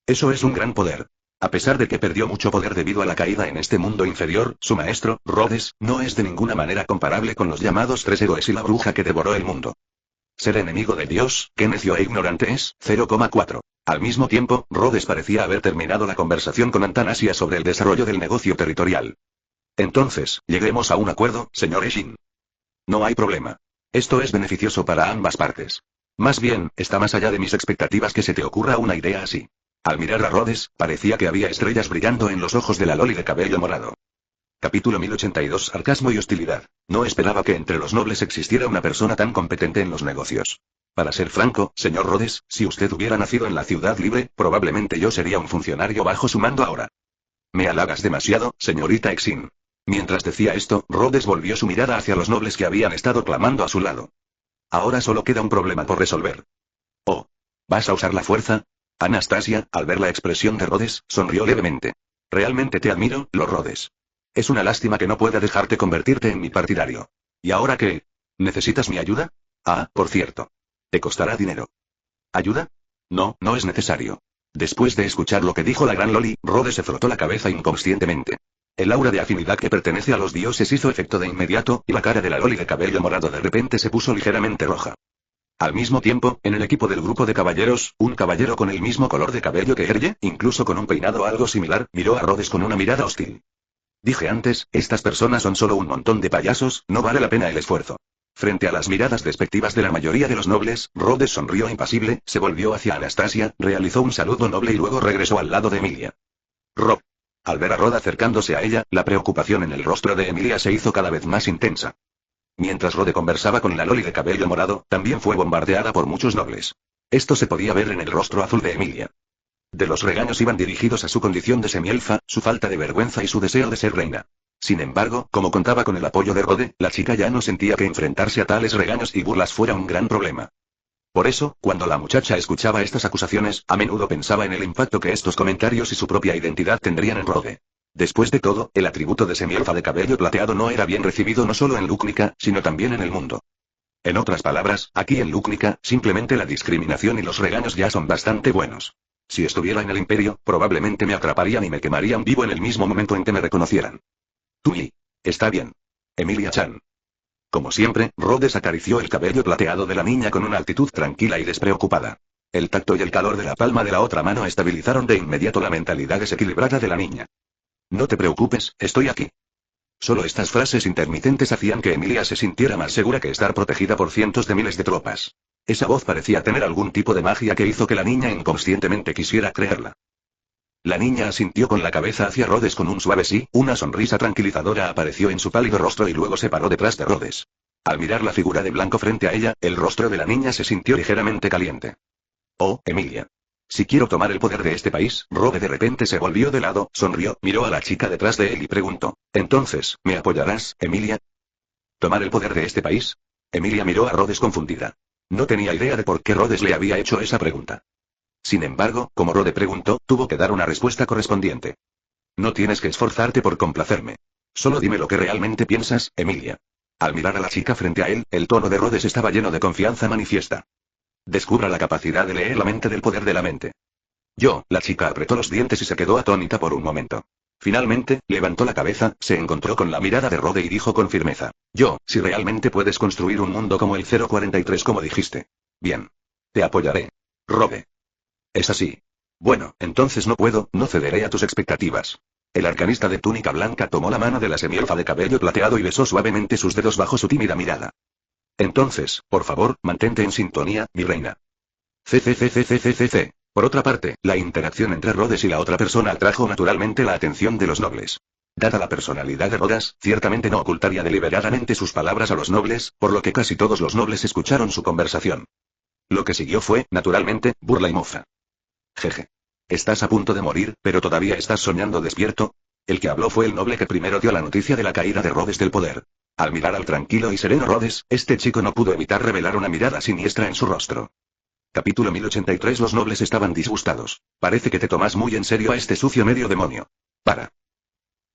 Eso es un gran poder. A pesar de que perdió mucho poder debido a la caída en este mundo inferior, su maestro, Rhodes, no es de ninguna manera comparable con los llamados tres héroes y la bruja que devoró el mundo. Ser enemigo de Dios, qué necio e ignorante es, 0,4. Al mismo tiempo, Rhodes parecía haber terminado la conversación con Antanasia sobre el desarrollo del negocio territorial. Entonces, lleguemos a un acuerdo, señor Eshin. No hay problema. Esto es beneficioso para ambas partes. Más bien, está más allá de mis expectativas que se te ocurra una idea así. Al mirar a Rhodes, parecía que había estrellas brillando en los ojos de la Loli de cabello morado. Capítulo 1082 Sarcasmo y hostilidad. No esperaba que entre los nobles existiera una persona tan competente en los negocios. Para ser franco, señor Rhodes, si usted hubiera nacido en la ciudad libre, probablemente yo sería un funcionario bajo su mando ahora. Me halagas demasiado, señorita Exin. Mientras decía esto, Rhodes volvió su mirada hacia los nobles que habían estado clamando a su lado. Ahora solo queda un problema por resolver. Oh. ¿Vas a usar la fuerza? Anastasia, al ver la expresión de Rhodes, sonrió levemente. Realmente te admiro, Lord Rhodes. Es una lástima que no pueda dejarte convertirte en mi partidario. ¿Y ahora qué? ¿Necesitas mi ayuda? Ah, por cierto. Te costará dinero. ¿Ayuda? No, no es necesario. Después de escuchar lo que dijo la gran Loli, Rhodes se frotó la cabeza inconscientemente. El aura de afinidad que pertenece a los dioses hizo efecto de inmediato, y la cara de la Loli de cabello morado de repente se puso ligeramente roja. Al mismo tiempo, en el equipo del grupo de caballeros, un caballero con el mismo color de cabello que Erye, incluso con un peinado algo similar, miró a Rhodes con una mirada hostil. Dije antes, estas personas son solo un montón de payasos, no vale la pena el esfuerzo. Frente a las miradas despectivas de la mayoría de los nobles, Rhodes sonrió impasible, se volvió hacia Anastasia, realizó un saludo noble y luego regresó al lado de Emilia. Rob. Al ver a Rod acercándose a ella, la preocupación en el rostro de Emilia se hizo cada vez más intensa. Mientras Rode conversaba con la Loli de cabello morado, también fue bombardeada por muchos nobles. Esto se podía ver en el rostro azul de Emilia. De los regaños iban dirigidos a su condición de semielfa, su falta de vergüenza y su deseo de ser reina. Sin embargo, como contaba con el apoyo de Rode, la chica ya no sentía que enfrentarse a tales regaños y burlas fuera un gran problema. Por eso, cuando la muchacha escuchaba estas acusaciones, a menudo pensaba en el impacto que estos comentarios y su propia identidad tendrían en Rode. Después de todo, el atributo de semielfa de cabello plateado no era bien recibido no solo en Lúcnica, sino también en el mundo. En otras palabras, aquí en Lúcnica, simplemente la discriminación y los regaños ya son bastante buenos. Si estuviera en el Imperio, probablemente me atraparían y me quemarían vivo en el mismo momento en que me reconocieran. Tui. Está bien. Emilia-chan. Como siempre, Rhodes acarició el cabello plateado de la niña con una actitud tranquila y despreocupada. El tacto y el calor de la palma de la otra mano estabilizaron de inmediato la mentalidad desequilibrada de la niña. No te preocupes, estoy aquí. Solo estas frases intermitentes hacían que Emilia se sintiera más segura que estar protegida por cientos de miles de tropas. Esa voz parecía tener algún tipo de magia que hizo que la niña inconscientemente quisiera creerla. La niña asintió con la cabeza hacia Rhodes con un suave sí, una sonrisa tranquilizadora apareció en su pálido rostro y luego se paró detrás de Rhodes. Al mirar la figura de blanco frente a ella, el rostro de la niña se sintió ligeramente caliente. Oh, Emilia. Si quiero tomar el poder de este país, Rhodes de repente se volvió de lado, sonrió, miró a la chica detrás de él y preguntó, ¿entonces, me apoyarás, Emilia? ¿Tomar el poder de este país? Emilia miró a Rhodes confundida. No tenía idea de por qué Rhodes le había hecho esa pregunta. Sin embargo, como Rhodes preguntó, tuvo que dar una respuesta correspondiente. No tienes que esforzarte por complacerme. Solo dime lo que realmente piensas, Emilia. Al mirar a la chica frente a él, el tono de Rhodes estaba lleno de confianza manifiesta. Descubra la capacidad de leer la mente del poder de la mente. La chica apretó los dientes y se quedó atónita por un momento. Finalmente, levantó la cabeza, se encontró con la mirada de Rhodes y dijo con firmeza. Si realmente puedes construir un mundo como el 043 como dijiste. Bien. Te apoyaré. Rhodes. Es así. Bueno, entonces no cederé a tus expectativas. El arcanista de túnica blanca tomó la mano de la semielfa de cabello plateado y besó suavemente sus dedos bajo su tímida mirada. Entonces, por favor, mantente en sintonía, mi reina. CCCCCCCC. Por otra parte, la interacción entre Rhodes y la otra persona atrajo naturalmente la atención de los nobles. Dada la personalidad de Rhodes, ciertamente no ocultaría deliberadamente sus palabras a los nobles, por lo que casi todos los nobles escucharon su conversación. Lo que siguió fue, naturalmente, burla y mofa. Jeje. Estás a punto de morir, pero todavía estás soñando despierto. El que habló fue el noble que primero dio la noticia de la caída de Rhodes del poder. Al mirar al tranquilo y sereno Rhodes, este chico no pudo evitar revelar una mirada siniestra en su rostro. Capítulo 1083 Los nobles estaban disgustados. Parece que te tomas muy en serio a este sucio medio demonio. Para.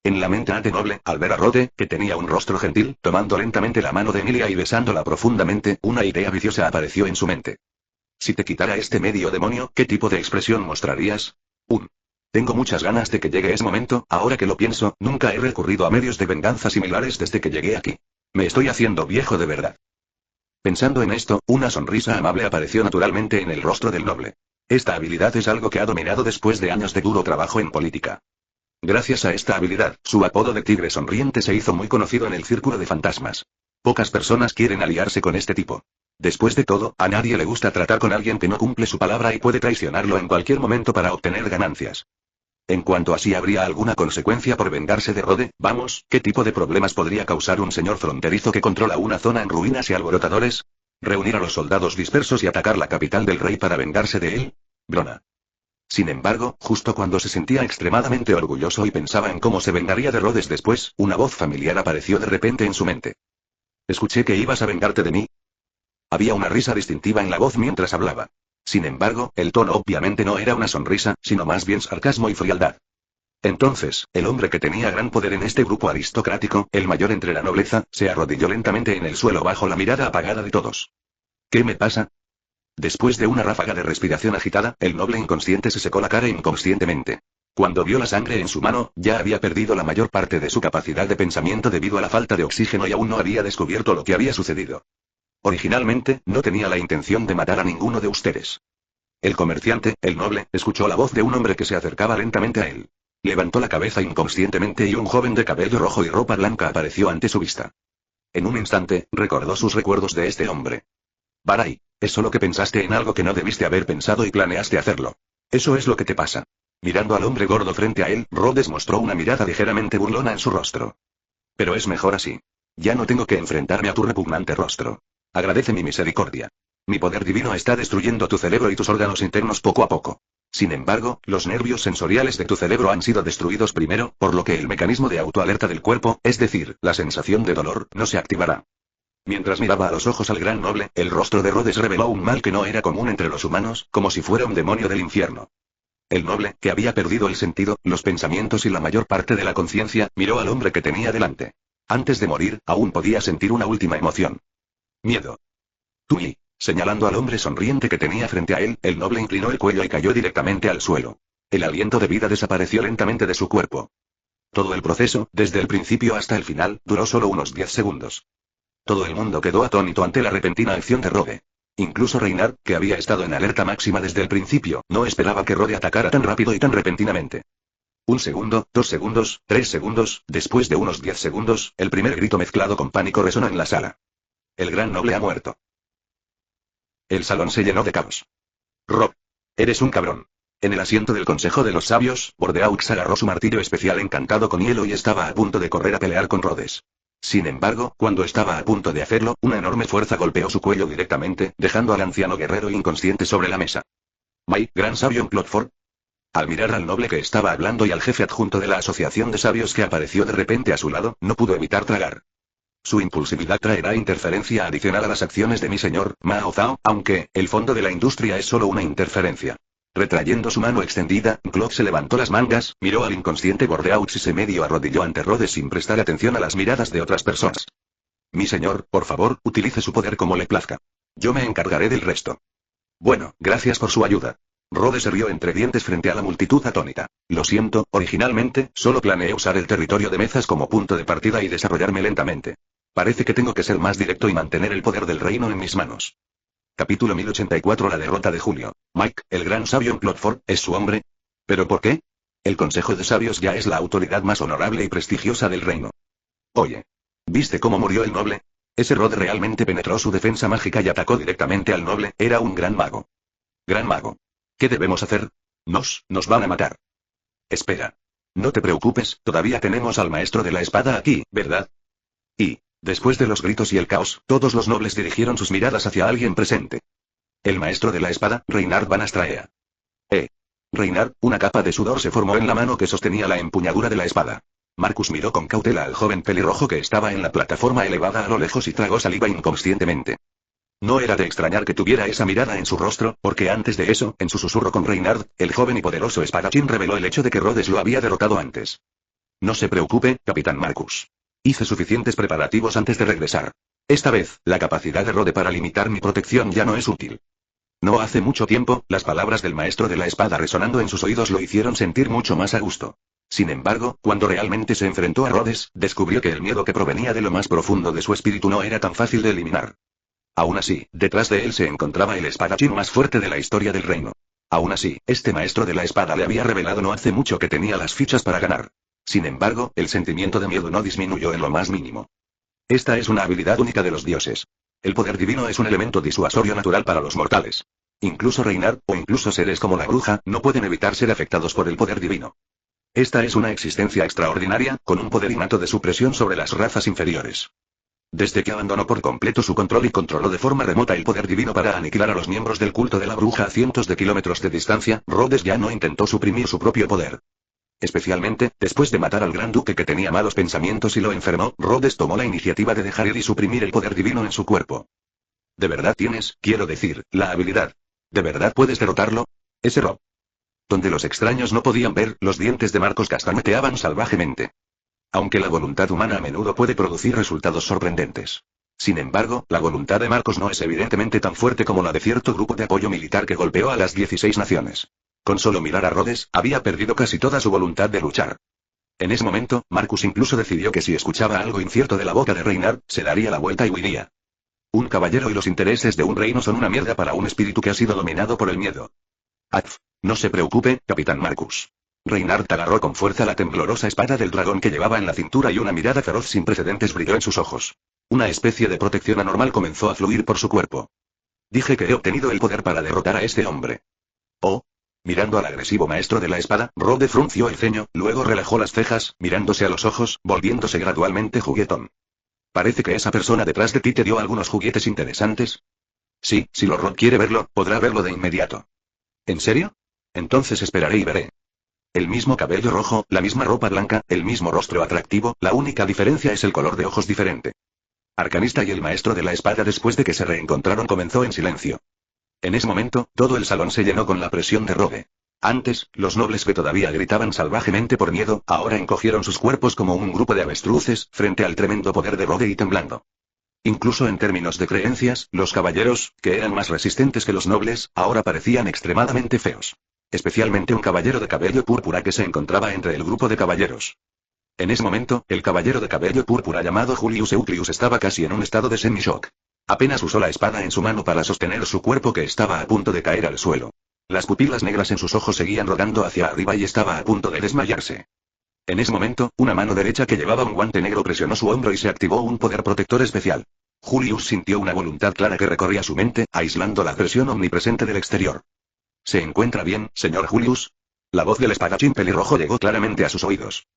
En la mente de Noble, al ver a Rode, que tenía un rostro gentil, tomando lentamente la mano de Emilia y besándola profundamente, una idea viciosa apareció en su mente. Si te quitara este medio demonio, ¿qué tipo de expresión mostrarías? Tengo muchas ganas de que llegue ese momento, ahora que lo pienso, nunca he recurrido a medios de venganza similares desde que llegué aquí. Me estoy haciendo viejo de verdad. Pensando en esto, una sonrisa amable apareció naturalmente en el rostro del noble. Esta habilidad es algo que ha dominado después de años de duro trabajo en política. Gracias a esta habilidad, su apodo de Tigre Sonriente se hizo muy conocido en el círculo de fantasmas. Pocas personas quieren aliarse con este tipo. Después de todo, a nadie le gusta tratar con alguien que no cumple su palabra y puede traicionarlo en cualquier momento para obtener ganancias. En cuanto a si habría alguna consecuencia por vengarse de Rode, vamos, ¿qué tipo de problemas podría causar un señor fronterizo que controla una zona en ruinas y alborotadores? ¿Reunir a los soldados dispersos y atacar la capital del rey para vengarse de él? Broma. Sin embargo, justo cuando se sentía extremadamente orgulloso y pensaba en cómo se vengaría de Rhodes después, una voz familiar apareció de repente en su mente. Escuché que ibas a vengarte de mí. Había una risa distintiva en la voz mientras hablaba. Sin embargo, el tono obviamente no era una sonrisa, sino más bien sarcasmo y frialdad. Entonces, el hombre que tenía gran poder en este grupo aristocrático, el mayor entre la nobleza, se arrodilló lentamente en el suelo bajo la mirada apagada de todos. ¿Qué me pasa? Después de una ráfaga de respiración agitada, el noble inconsciente se secó la cara inconscientemente. Cuando vio la sangre en su mano, ya había perdido la mayor parte de su capacidad de pensamiento debido a la falta de oxígeno y aún no había descubierto lo que había sucedido. Originalmente, no tenía la intención de matar a ninguno de ustedes. El comerciante, el noble, escuchó la voz de un hombre que se acercaba lentamente a él. Levantó la cabeza inconscientemente y un joven de cabello rojo y ropa blanca apareció ante su vista. En un instante, recordó sus recuerdos de este hombre. Barai, es solo que pensaste en algo que no debiste haber pensado y planeaste hacerlo. Eso es lo que te pasa. Mirando al hombre gordo frente a él, Rhodes mostró una mirada ligeramente burlona en su rostro. Pero es mejor así. Ya no tengo que enfrentarme a tu repugnante rostro. Agradece mi misericordia. Mi poder divino está destruyendo tu cerebro y tus órganos internos poco a poco. Sin embargo, los nervios sensoriales de tu cerebro han sido destruidos primero, por lo que el mecanismo de autoalerta del cuerpo, es decir, la sensación de dolor, no se activará. Mientras miraba a los ojos al gran noble, el rostro de Rhodes reveló un mal que no era común entre los humanos, como si fuera un demonio del infierno. El noble, que había perdido el sentido, los pensamientos y la mayor parte de la conciencia, miró al hombre que tenía delante. Antes de morir, aún podía sentir una última emoción. Miedo. Tui. Señalando al hombre sonriente que tenía frente a él, el noble inclinó el cuello y cayó directamente al suelo. El aliento de vida desapareció lentamente de su cuerpo. Todo el proceso, desde el principio hasta el final, duró solo unos 10 segundos. Todo el mundo quedó atónito ante la repentina acción de Rode. Incluso Reynard, que había estado en alerta máxima desde el principio, no esperaba que Rode atacara tan rápido y tan repentinamente. 1 segundo, 2 segundos, 3 segundos, después de unos 10 segundos, el primer grito mezclado con pánico resonó en la sala. El gran noble ha muerto. El salón se llenó de caos. Rob. Eres un cabrón. En el asiento del Consejo de los Sabios, Bordeaux agarró su martillo especial encantado con hielo y estaba a punto de correr a pelear con Rhodes. Sin embargo, cuando estaba a punto de hacerlo, una enorme fuerza golpeó su cuello directamente, dejando al anciano guerrero inconsciente sobre la mesa. Mai, gran sabio en Clotford. Al mirar al noble que estaba hablando y al jefe adjunto de la asociación de sabios que apareció de repente a su lado, no pudo evitar tragar. Su impulsividad traerá interferencia adicional a las acciones de mi señor, Mao Zhao, aunque, el fondo de la industria es solo una interferencia. Retrayendo su mano extendida, Claude se levantó las mangas, miró al inconsciente Bordeaux y se medio arrodilló ante Rhodes sin prestar atención a las miradas de otras personas. Mi señor, por favor, utilice su poder como le plazca. Yo me encargaré del resto. Bueno, gracias por su ayuda. Rhodes se rió entre dientes frente a la multitud atónita. Lo siento, originalmente, solo planeé usar el territorio de Mezas como punto de partida y desarrollarme lentamente. Parece que tengo que ser más directo y mantener el poder del reino en mis manos. Capítulo 1084. La derrota de Julio. Mike, el gran sabio en Clotford, ¿es su hombre? ¿Pero por qué? El Consejo de Sabios ya es la autoridad más honorable y prestigiosa del reino. Oye. ¿Viste cómo murió el noble? Ese Rod realmente penetró su defensa mágica y atacó directamente al noble, era un gran mago. Gran mago. ¿Qué debemos hacer? Nos van a matar. Espera. No te preocupes, todavía tenemos al maestro de la espada aquí, ¿verdad? Y, después de los gritos y el caos, todos los nobles dirigieron sus miradas hacia alguien presente. El maestro de la espada, Reynard Van Astraea. Reynard, una capa de sudor se formó en la mano que sostenía la empuñadura de la espada. Marcus miró con cautela al joven pelirrojo que estaba en la plataforma elevada a lo lejos y tragó saliva inconscientemente. No era de extrañar que tuviera esa mirada en su rostro, porque antes de eso, en su susurro con Reynard, el joven y poderoso espadachín reveló el hecho de que Rhodes lo había derrotado antes. No se preocupe, Capitán Marcus. Hice suficientes preparativos antes de regresar. Esta vez, la capacidad de Rode para limitar mi protección ya no es útil. No hace mucho tiempo, las palabras del maestro de la espada resonando en sus oídos lo hicieron sentir mucho más a gusto. Sin embargo, cuando realmente se enfrentó a Rhodes, descubrió que el miedo que provenía de lo más profundo de su espíritu no era tan fácil de eliminar. Aún así, detrás de él se encontraba el espadachín más fuerte de la historia del reino. Aún así, este maestro de la espada le había revelado no hace mucho que tenía las fichas para ganar. Sin embargo, el sentimiento de miedo no disminuyó en lo más mínimo. Esta es una habilidad única de los dioses. El poder divino es un elemento disuasorio natural para los mortales. Incluso Reinhard, o incluso seres como la bruja, no pueden evitar ser afectados por el poder divino. Esta es una existencia extraordinaria, con un poder innato de supresión sobre las razas inferiores. Desde que abandonó por completo su control y controló de forma remota el poder divino para aniquilar a los miembros del culto de la bruja a cientos de kilómetros de distancia, Rhodes ya no intentó suprimir su propio poder. Especialmente, después de matar al gran duque que tenía malos pensamientos y lo enfermó, Rhodes tomó la iniciativa de dejar ir y suprimir el poder divino en su cuerpo. ¿De verdad tienes, quiero decir, la habilidad? ¿De verdad puedes derrotarlo? Ese Rob. Donde los extraños no podían ver, los dientes de Marcos castañeteaban salvajemente. Aunque la voluntad humana a menudo puede producir resultados sorprendentes. Sin embargo, la voluntad de Marcos no es evidentemente tan fuerte como la de cierto grupo de apoyo militar que golpeó a las 16 naciones. Con solo mirar a Rhodes, había perdido casi toda su voluntad de luchar. En ese momento, Marcus incluso decidió que si escuchaba algo incierto de la boca de Reinhard, se daría la vuelta y huiría. Un caballero y los intereses de un reino son una mierda para un espíritu que ha sido dominado por el miedo. Atf. No se preocupe, Capitán Marcus. Reinhard agarró con fuerza la temblorosa espada del dragón que llevaba en la cintura y una mirada feroz sin precedentes brilló en sus ojos. Una especie de protección anormal comenzó a fluir por su cuerpo. Dije que he obtenido el poder para derrotar a este hombre. Oh. Mirando al agresivo maestro de la espada, Rhodes frunció el ceño, luego relajó las cejas, mirándose a los ojos, volviéndose gradualmente juguetón. Parece que esa persona detrás de ti te dio algunos juguetes interesantes. Sí, si Lord quiere verlo, podrá verlo de inmediato. ¿En serio? Entonces esperaré y veré. El mismo cabello rojo, la misma ropa blanca, el mismo rostro atractivo, la única diferencia es el color de ojos diferente. Arcanista y el maestro de la espada después de que se reencontraron comenzó en silencio. En ese momento, todo el salón se llenó con la presión de Rhodes. Antes, los nobles que todavía gritaban salvajemente por miedo, ahora encogieron sus cuerpos como un grupo de avestruces, frente al tremendo poder de Rhodes y temblando. Incluso en términos de creencias, los caballeros, que eran más resistentes que los nobles, ahora parecían extremadamente feos. Especialmente un caballero de cabello púrpura que se encontraba entre el grupo de caballeros. En ese momento, el caballero de cabello púrpura llamado Julius Euclius estaba casi en un estado de semi-shock. Apenas usó la espada en su mano para sostener su cuerpo que estaba a punto de caer al suelo. Las pupilas negras en sus ojos seguían rodando hacia arriba y estaba a punto de desmayarse. En ese momento, una mano derecha que llevaba un guante negro presionó su hombro y se activó un poder protector especial. Julius sintió una voluntad clara que recorría su mente, aislando la presión omnipresente del exterior. ¿Se encuentra bien, señor Julius? La voz del espadachín pelirrojo llegó claramente a sus oídos.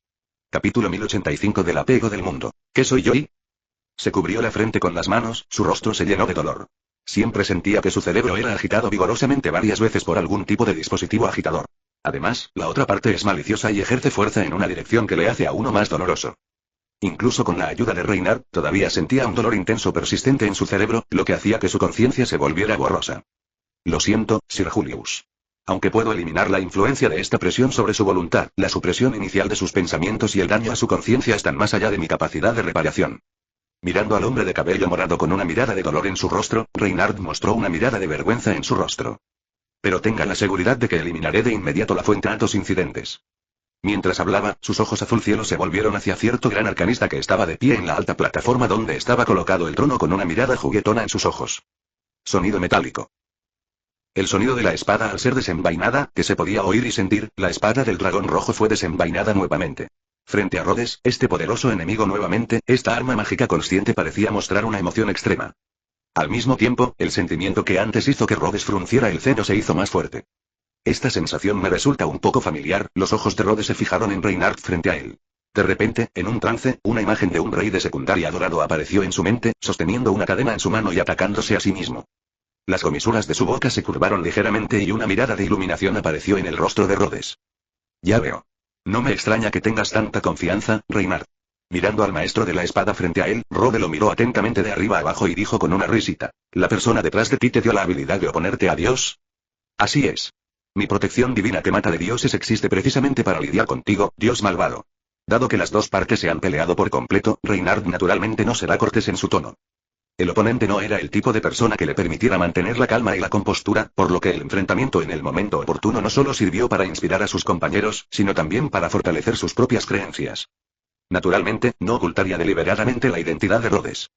Capítulo 1085 del apego del mundo. ¿Qué soy yo? Se cubrió la frente con las manos, su rostro se llenó de dolor. Siempre sentía que su cerebro era agitado vigorosamente varias veces por algún tipo de dispositivo agitador. Además, la otra parte es maliciosa y ejerce fuerza en una dirección que le hace a uno más doloroso. Incluso con la ayuda de Reinhard, todavía sentía un dolor intenso persistente en su cerebro, lo que hacía que su conciencia se volviera borrosa. Lo siento, Sir Julius. Aunque puedo eliminar la influencia de esta presión sobre su voluntad, la supresión inicial de sus pensamientos y el daño a su conciencia están más allá de mi capacidad de reparación. Mirando al hombre de cabello morado con una mirada de dolor en su rostro, Reinhard mostró una mirada de vergüenza en su rostro. Pero tenga la seguridad de que eliminaré de inmediato la fuente a estos incidentes. Mientras hablaba, sus ojos azul cielo se volvieron hacia cierto gran arcanista que estaba de pie en la alta plataforma donde estaba colocado el trono con una mirada juguetona en sus ojos. Sonido metálico. El sonido de la espada al ser desenvainada, que se podía oír y sentir, la espada del dragón rojo fue desenvainada nuevamente. Frente a Rhodes, este poderoso enemigo nuevamente, esta arma mágica consciente parecía mostrar una emoción extrema. Al mismo tiempo, el sentimiento que antes hizo que Rhodes frunciera el ceño se hizo más fuerte. Esta sensación me resulta un poco familiar, los ojos de Rhodes se fijaron en Reinhard frente a él. De repente, en un trance, una imagen de un rey de secundaria dorado apareció en su mente, sosteniendo una cadena en su mano y atacándose a sí mismo. Las comisuras de su boca se curvaron ligeramente y una mirada de iluminación apareció en el rostro de Rhodes. Ya veo. No me extraña que tengas tanta confianza, Reinhard. Mirando al maestro de la espada frente a él, Rhodes lo miró atentamente de arriba abajo y dijo con una risita: ¿La persona detrás de ti te dio la habilidad de oponerte a Dios? Así es. Mi protección divina que mata de dioses existe precisamente para lidiar contigo, Dios malvado. Dado que las dos partes se han peleado por completo, Reinhardt naturalmente no será cortés en su tono. El oponente no era el tipo de persona que le permitiera mantener la calma y la compostura, por lo que el enfrentamiento en el momento oportuno no solo sirvió para inspirar a sus compañeros, sino también para fortalecer sus propias creencias. Naturalmente, no ocultaría deliberadamente la identidad de Rhodes.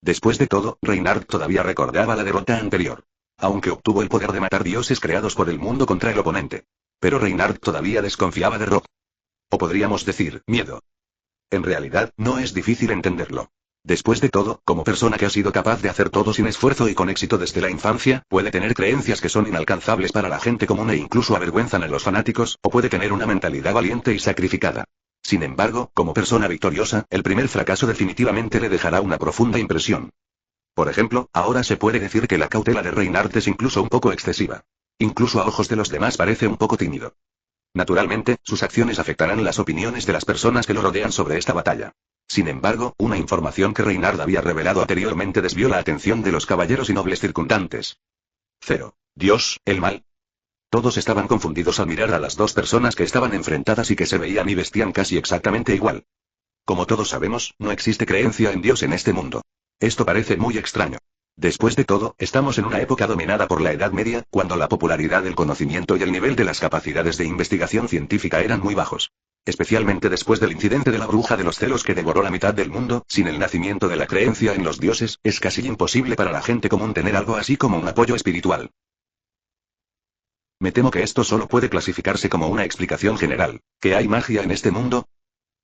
Después de todo, Reinhardt todavía recordaba la derrota anterior. Aunque obtuvo el poder de matar dioses creados por el mundo contra el oponente. Pero Reinhardt todavía desconfiaba de Rhodes. O podríamos decir, miedo. En realidad, no es difícil entenderlo. Después de todo, como persona que ha sido capaz de hacer todo sin esfuerzo y con éxito desde la infancia, puede tener creencias que son inalcanzables para la gente común e incluso avergüenzan a los fanáticos, o puede tener una mentalidad valiente y sacrificada. Sin embargo, como persona victoriosa, el primer fracaso definitivamente le dejará una profunda impresión. Por ejemplo, ahora se puede decir que la cautela de Reinhardt es incluso un poco excesiva. Incluso a ojos de los demás parece un poco tímido. Naturalmente, sus acciones afectarán las opiniones de las personas que lo rodean sobre esta batalla. Sin embargo, una información que Reinhardt había revelado anteriormente desvió la atención de los caballeros y nobles circundantes. 0. Dios, el mal. Todos estaban confundidos al mirar a las dos personas que estaban enfrentadas y que se veían y vestían casi exactamente igual. Como todos sabemos, no existe creencia en Dios en este mundo. Esto parece muy extraño. Después de todo, estamos en una época dominada por la Edad Media, cuando la popularidad del conocimiento y el nivel de las capacidades de investigación científica eran muy bajos. Especialmente después del incidente de la bruja de los celos que devoró la mitad del mundo, sin el nacimiento de la creencia en los dioses, es casi imposible para la gente común tener algo así como un apoyo espiritual. Me temo que esto solo puede clasificarse como una explicación general. ¿Que hay magia en este mundo?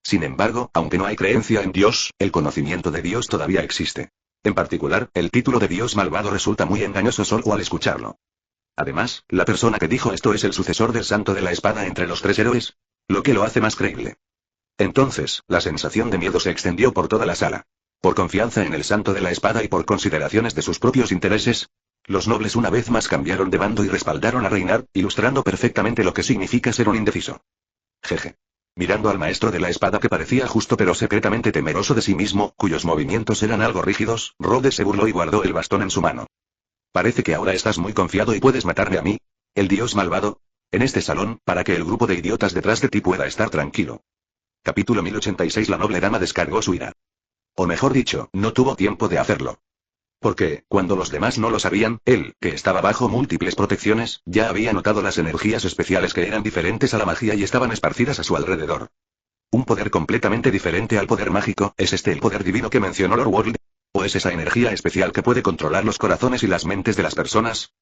Sin embargo, aunque no hay creencia en Dios, el conocimiento de Dios todavía existe. En particular, el título de Dios malvado resulta muy engañoso solo al escucharlo. Además, la persona que dijo esto es el sucesor del Santo de la Espada entre los tres héroes, lo que lo hace más creíble. Entonces, la sensación de miedo se extendió por toda la sala. Por confianza en el Santo de la Espada y por consideraciones de sus propios intereses, los nobles una vez más cambiaron de bando y respaldaron a Reinhardt, ilustrando perfectamente lo que significa ser un indeciso. Jeje. Mirando al maestro de la espada que parecía justo pero secretamente temeroso de sí mismo, cuyos movimientos eran algo rígidos, Rhodes se burló y guardó el bastón en su mano. Parece que ahora estás muy confiado y puedes matarme a mí, el dios malvado, en este salón, para que el grupo de idiotas detrás de ti pueda estar tranquilo. Capítulo 1086. La noble dama descargó su ira. O mejor dicho, no tuvo tiempo de hacerlo. Porque, cuando los demás no lo sabían, él, que estaba bajo múltiples protecciones, ya había notado las energías especiales que eran diferentes a la magia y estaban esparcidas a su alrededor. Un poder completamente diferente al poder mágico, ¿es este el poder divino que mencionó Lord World? ¿O es esa energía especial que puede controlar los corazones y las mentes de las personas?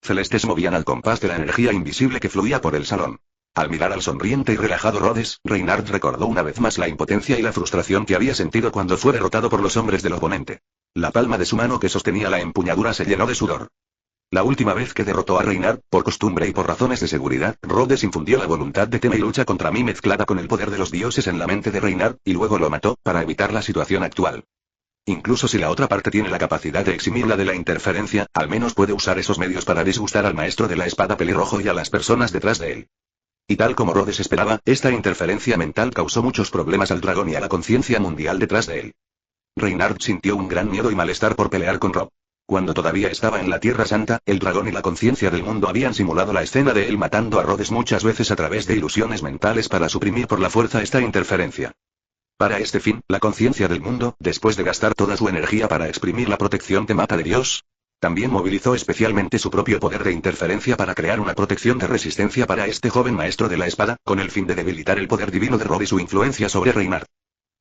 Celestes movían al compás de la energía invisible que fluía por el salón. Al mirar al sonriente y relajado Rhodes, Reinhardt recordó una vez más la impotencia y la frustración que había sentido cuando fue derrotado por los hombres del oponente. La palma de su mano que sostenía la empuñadura se llenó de sudor. La última vez que derrotó a Reinhardt, por costumbre y por razones de seguridad, Rhodes infundió la voluntad de tema y lucha contra mí mezclada con el poder de los dioses en la mente de Reinhardt, y luego lo mató, para evitar la situación actual. Incluso si la otra parte tiene la capacidad de eximirla de la interferencia, al menos puede usar esos medios para disgustar al maestro de la espada pelirrojo y a las personas detrás de él. Y tal como Rhodes esperaba, esta interferencia mental causó muchos problemas al dragón y a la conciencia mundial detrás de él. Reinhardt sintió un gran miedo y malestar por pelear con Rob. Cuando todavía estaba en la Tierra Santa, el dragón y la conciencia del mundo habían simulado la escena de él matando a Rhodes muchas veces a través de ilusiones mentales para suprimir por la fuerza esta interferencia. Para este fin, la conciencia del mundo, después de gastar toda su energía para exprimir la protección de mapa de Dios, también movilizó especialmente su propio poder de interferencia para crear una protección de resistencia para este joven maestro de la espada, con el fin de debilitar el poder divino de Rob y su influencia sobre Reinhardt.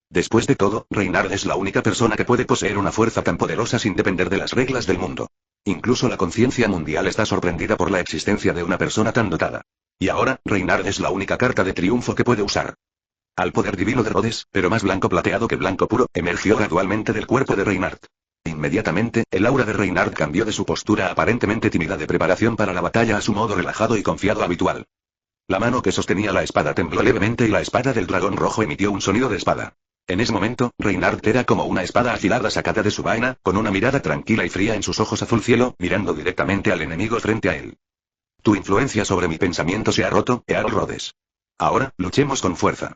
Después de todo, Reinhardt es la única persona que puede poseer una fuerza tan poderosa sin depender de las reglas del mundo. Incluso la conciencia mundial está sorprendida por la existencia de una persona tan dotada. Y ahora, Reinhardt es la única carta de triunfo que puede usar. Al poder divino de Rhodes, pero más blanco plateado que blanco puro, emergió gradualmente del cuerpo de Reinhardt. Inmediatamente, el aura de Reinhardt cambió de su postura aparentemente tímida de preparación para la batalla a su modo relajado y confiado habitual. La mano que sostenía la espada tembló levemente y la espada del dragón rojo emitió un sonido de espada. En ese momento, Reinhardt era como una espada afilada sacada de su vaina, con una mirada tranquila y fría en sus ojos azul cielo, mirando directamente al enemigo frente a él. Tu influencia sobre mi pensamiento se ha roto, Earl Rhodes. Ahora, luchemos con fuerza.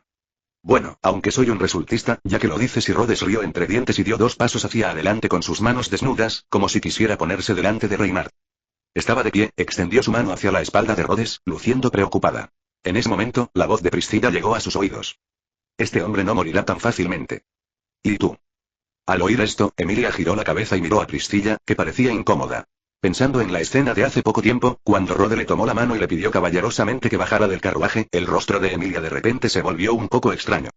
Bueno, aunque soy un resultista, ya que lo dices, y Rhodes rió entre dientes y dio 2 pasos hacia adelante con sus manos desnudas, como si quisiera ponerse delante de Reinhardt. Estaba de pie, extendió su mano hacia la espalda de Rhodes, luciendo preocupada. En ese momento, la voz de Priscilla llegó a sus oídos. Este hombre no morirá tan fácilmente. ¿Y tú? Al oír esto, Emilia giró la cabeza y miró a Priscilla, que parecía incómoda. Pensando en la escena de hace poco tiempo, cuando Rode le tomó la mano y le pidió caballerosamente que bajara del carruaje, el rostro de Emilia de repente se volvió un poco extraño.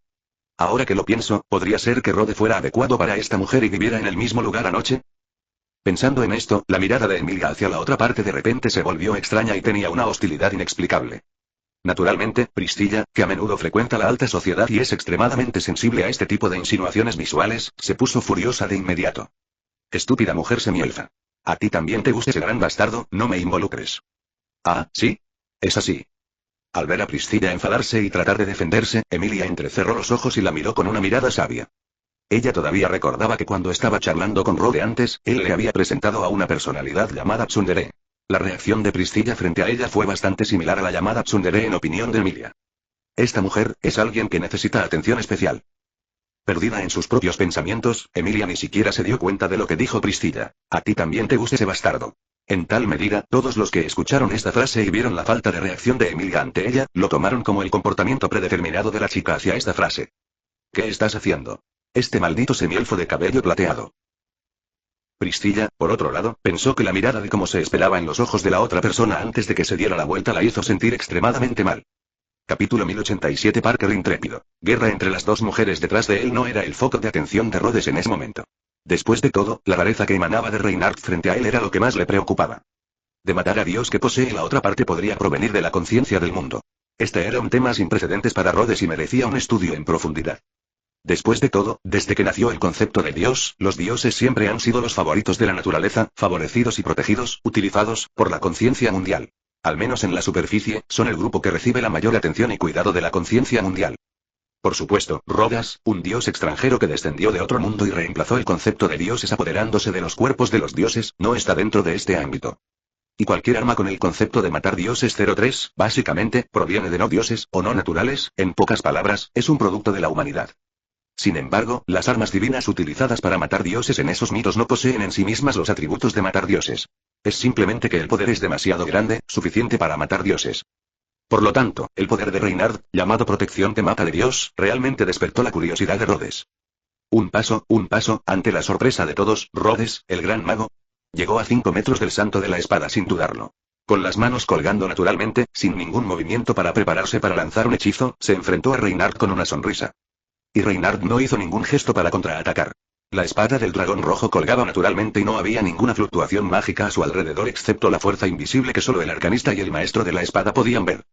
Ahora que lo pienso, ¿podría ser que Rode fuera adecuado para esta mujer y viviera en el mismo lugar anoche? Pensando en esto, la mirada de Emilia hacia la otra parte de repente se volvió extraña y tenía una hostilidad inexplicable. Naturalmente, Priscilla, que a menudo frecuenta la alta sociedad y es extremadamente sensible a este tipo de insinuaciones visuales, se puso furiosa de inmediato. Estúpida mujer semielfa. A ti también te gusta ese gran bastardo, no me involucres. Ah, ¿sí? Es así. Al ver a Priscilla enfadarse y tratar de defenderse, Emilia entrecerró los ojos y la miró con una mirada sabia. Ella todavía recordaba que cuando estaba charlando con Rode antes, él le había presentado a una personalidad llamada Tsundere. La reacción de Priscilla frente a ella fue bastante similar a la llamada Tsundere en opinión de Emilia. Esta mujer, es alguien que necesita atención especial. Perdida en sus propios pensamientos, Emilia ni siquiera se dio cuenta de lo que dijo Priscilla. A ti también te gusta ese bastardo. En tal medida, todos los que escucharon esta frase y vieron la falta de reacción de Emilia ante ella, lo tomaron como el comportamiento predeterminado de la chica hacia esta frase. ¿Qué estás haciendo? Este maldito semielfo de cabello plateado. Priscilla, por otro lado, pensó que la mirada de como se esperaba en los ojos de la otra persona antes de que se diera la vuelta la hizo sentir extremadamente mal. Capítulo 1087 Parker intrépido. Guerra entre las dos mujeres detrás de él no era el foco de atención de Rhodes en ese momento. Después de todo, la rareza que emanaba de Reinhardt frente a él era lo que más le preocupaba. De matar a Dios que posee la otra parte podría provenir de la conciencia del mundo. Este era un tema sin precedentes para Rhodes y merecía un estudio en profundidad. Después de todo, desde que nació el concepto de Dios, los dioses siempre han sido los favoritos de la naturaleza, favorecidos y protegidos, utilizados, por la conciencia mundial. Al menos en la superficie, son el grupo que recibe la mayor atención y cuidado de la conciencia mundial. Por supuesto, Rodas, un dios extranjero que descendió de otro mundo y reemplazó el concepto de dioses apoderándose de los cuerpos de los dioses, no está dentro de este ámbito. Y cualquier arma con el concepto de matar dioses 03, básicamente, proviene de no dioses, o no naturales, en pocas palabras, es un producto de la humanidad. Sin embargo, las armas divinas utilizadas para matar dioses en esos mitos no poseen en sí mismas los atributos de matar dioses. Es simplemente que el poder es demasiado grande, suficiente para matar dioses. Por lo tanto, el poder de Reinhardt, llamado protección de mapa de Dios, realmente despertó la curiosidad de Rhodes. Un paso, ante la sorpresa de todos, Rhodes, el gran mago, llegó a 5 metros del santo de la espada sin dudarlo. Con las manos colgando naturalmente, sin ningún movimiento para prepararse para lanzar un hechizo, se enfrentó a Reinhardt con una sonrisa. Y Reinhardt no hizo ningún gesto para contraatacar. La espada del dragón rojo colgaba naturalmente y no había ninguna fluctuación mágica a su alrededor excepto la fuerza invisible que solo el arcanista y el maestro de la espada podían ver.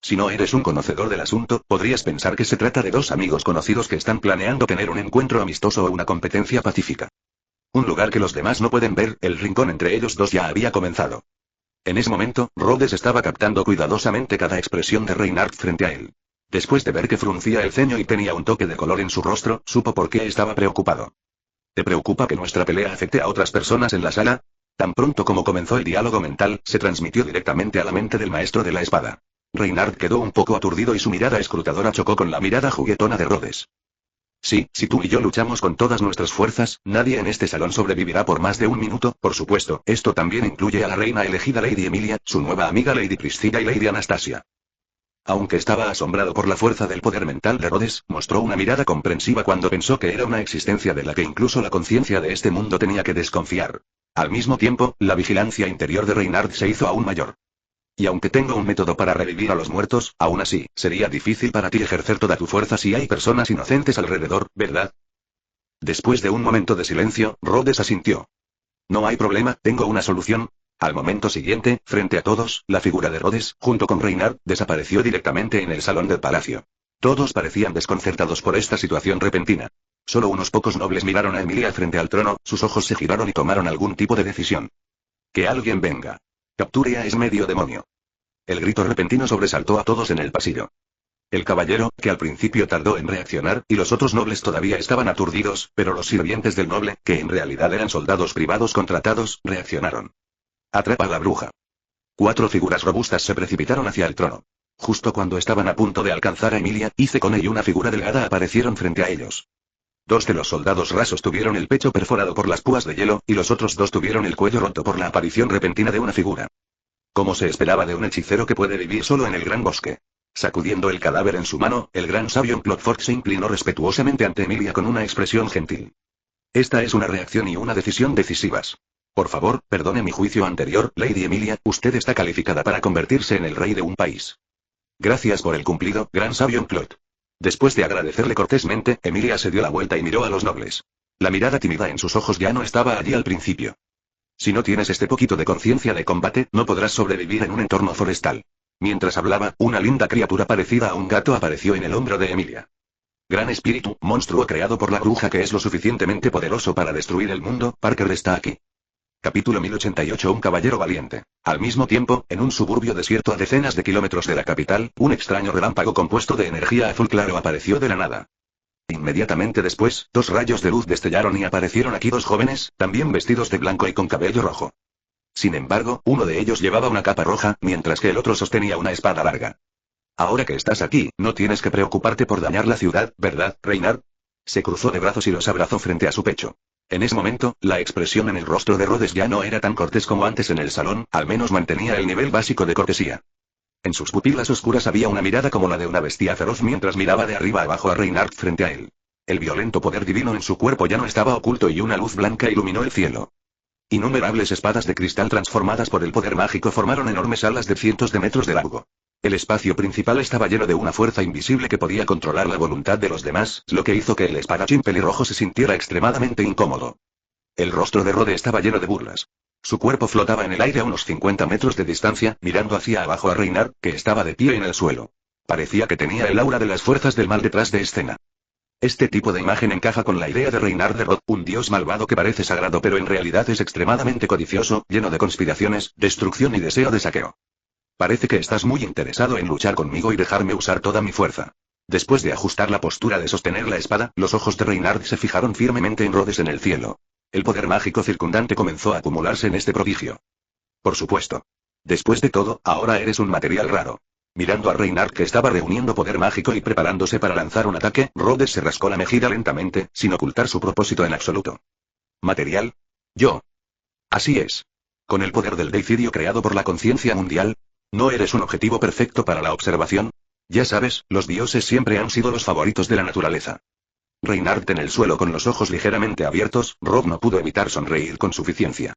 Si no eres un conocedor del asunto, podrías pensar que se trata de dos amigos conocidos que están planeando tener un encuentro amistoso o una competencia pacífica. Un lugar que los demás no pueden ver, el rincón entre ellos dos ya había comenzado. En ese momento, Rhodes estaba captando cuidadosamente cada expresión de Reinhardt frente a él. Después de ver que fruncía el ceño y tenía un toque de color en su rostro, supo por qué estaba preocupado. ¿Te preocupa que nuestra pelea afecte a otras personas en la sala? Tan pronto como comenzó el diálogo mental, se transmitió directamente a la mente del maestro de la espada. Reinhardt quedó un poco aturdido y su mirada escrutadora chocó con la mirada juguetona de Rhodes. Sí, si tú y yo luchamos con todas nuestras fuerzas, nadie en este salón sobrevivirá por más de un minuto, por supuesto, esto también incluye a la reina elegida Lady Emilia, su nueva amiga Lady Priscilla y Lady Anastasia. Aunque estaba asombrado por la fuerza del poder mental de Rhodes, mostró una mirada comprensiva cuando pensó que era una existencia de la que incluso la conciencia de este mundo tenía que desconfiar. Al mismo tiempo, la vigilancia interior de Reinhardt se hizo aún mayor. Y aunque tengo un método para revivir a los muertos, aún así, sería difícil para ti ejercer toda tu fuerza si hay personas inocentes alrededor, ¿verdad? Después de un momento de silencio, Rhodes asintió. No hay problema, tengo una solución. Al momento siguiente, frente a todos, la figura de Rhodes, junto con Reinhardt, desapareció directamente en el salón del palacio. Todos parecían desconcertados por esta situación repentina. Solo unos pocos nobles miraron a Emilia frente al trono, sus ojos se giraron y tomaron algún tipo de decisión. Que alguien venga. Capture a ese medio demonio. El grito repentino sobresaltó a todos en el pasillo. El caballero, que al principio tardó en reaccionar, y los otros nobles todavía estaban aturdidos, pero los sirvientes del noble, que en realidad eran soldados privados contratados, reaccionaron. Atrapa a la bruja. 4 figuras robustas se precipitaron hacia el trono. Justo cuando estaban a punto de alcanzar a Emilia, Izekone y una figura delgada aparecieron frente a ellos. 2 de los soldados rasos tuvieron el pecho perforado por las púas de hielo, y los otros 2 tuvieron el cuello roto por la aparición repentina de una figura. Como se esperaba de un hechicero que puede vivir solo en el gran bosque. Sacudiendo el cadáver en su mano, el gran sabio Clotford se inclinó respetuosamente ante Emilia con una expresión gentil. Esta es una reacción y una decisión decisivas. Por favor, perdone mi juicio anterior, Lady Emilia, usted está calificada para convertirse en el rey de un país. Gracias por el cumplido, gran sabio Clot. Después de agradecerle cortésmente, Emilia se dio la vuelta y miró a los nobles. La mirada tímida en sus ojos ya no estaba allí al principio. Si no tienes este poquito de conciencia de combate, no podrás sobrevivir en un entorno forestal. Mientras hablaba, una linda criatura parecida a un gato apareció en el hombro de Emilia. Gran espíritu, monstruo creado por la bruja que es lo suficientemente poderoso para destruir el mundo, Parker está aquí. Capítulo 1088. Un caballero valiente. Al mismo tiempo, en un suburbio desierto a decenas de kilómetros de la capital, un extraño relámpago compuesto de energía azul claro apareció de la nada. Inmediatamente después, dos rayos de luz destellaron y aparecieron aquí dos jóvenes, también vestidos de blanco y con cabello rojo. Sin embargo, uno de ellos llevaba una capa roja, mientras que el otro sostenía una espada larga. Ahora que estás aquí, no tienes que preocuparte por dañar la ciudad, ¿verdad, Reynard? Se cruzó de brazos y los abrazó frente a su pecho. En ese momento, la expresión en el rostro de Rhodes ya no era tan cortés como antes en el salón, al menos mantenía el nivel básico de cortesía. En sus pupilas oscuras había una mirada como la de una bestia feroz mientras miraba de arriba abajo a Reynard frente a él. El violento poder divino en su cuerpo ya no estaba oculto y una luz blanca iluminó el cielo. Innumerables espadas de cristal transformadas por el poder mágico formaron enormes alas de cientos de metros de largo. El espacio principal estaba lleno de una fuerza invisible que podía controlar la voluntad de los demás, lo que hizo que el espadachín pelirrojo se sintiera extremadamente incómodo. El rostro de Rhodes estaba lleno de burlas. Su cuerpo flotaba en el aire a unos 50 metros de distancia, mirando hacia abajo a Reynard, que estaba de pie en el suelo. Parecía que tenía el aura de las fuerzas del mal detrás de escena. Este tipo de imagen encaja con la idea de Reynard de Roth, un dios malvado que parece sagrado pero en realidad es extremadamente codicioso, lleno de conspiraciones, destrucción y deseo de saqueo. Parece que estás muy interesado en luchar conmigo y dejarme usar toda mi fuerza. Después de ajustar la postura de sostener la espada, los ojos de Reynard se fijaron firmemente en Rhodes en el cielo. El poder mágico circundante comenzó a acumularse en este prodigio. Por supuesto. Después de todo, ahora eres un material raro. Mirando a Reynard que estaba reuniendo poder mágico y preparándose para lanzar un ataque, Rhodes se rascó la mejilla lentamente, sin ocultar su propósito en absoluto. ¿Material? Yo. Así es. Con el poder del deicidio creado por la conciencia mundial, ¿no eres un objetivo perfecto para la observación? Ya sabes, los dioses siempre han sido los favoritos de la naturaleza. Reynard en el suelo con los ojos ligeramente abiertos, Rob no pudo evitar sonreír con suficiencia.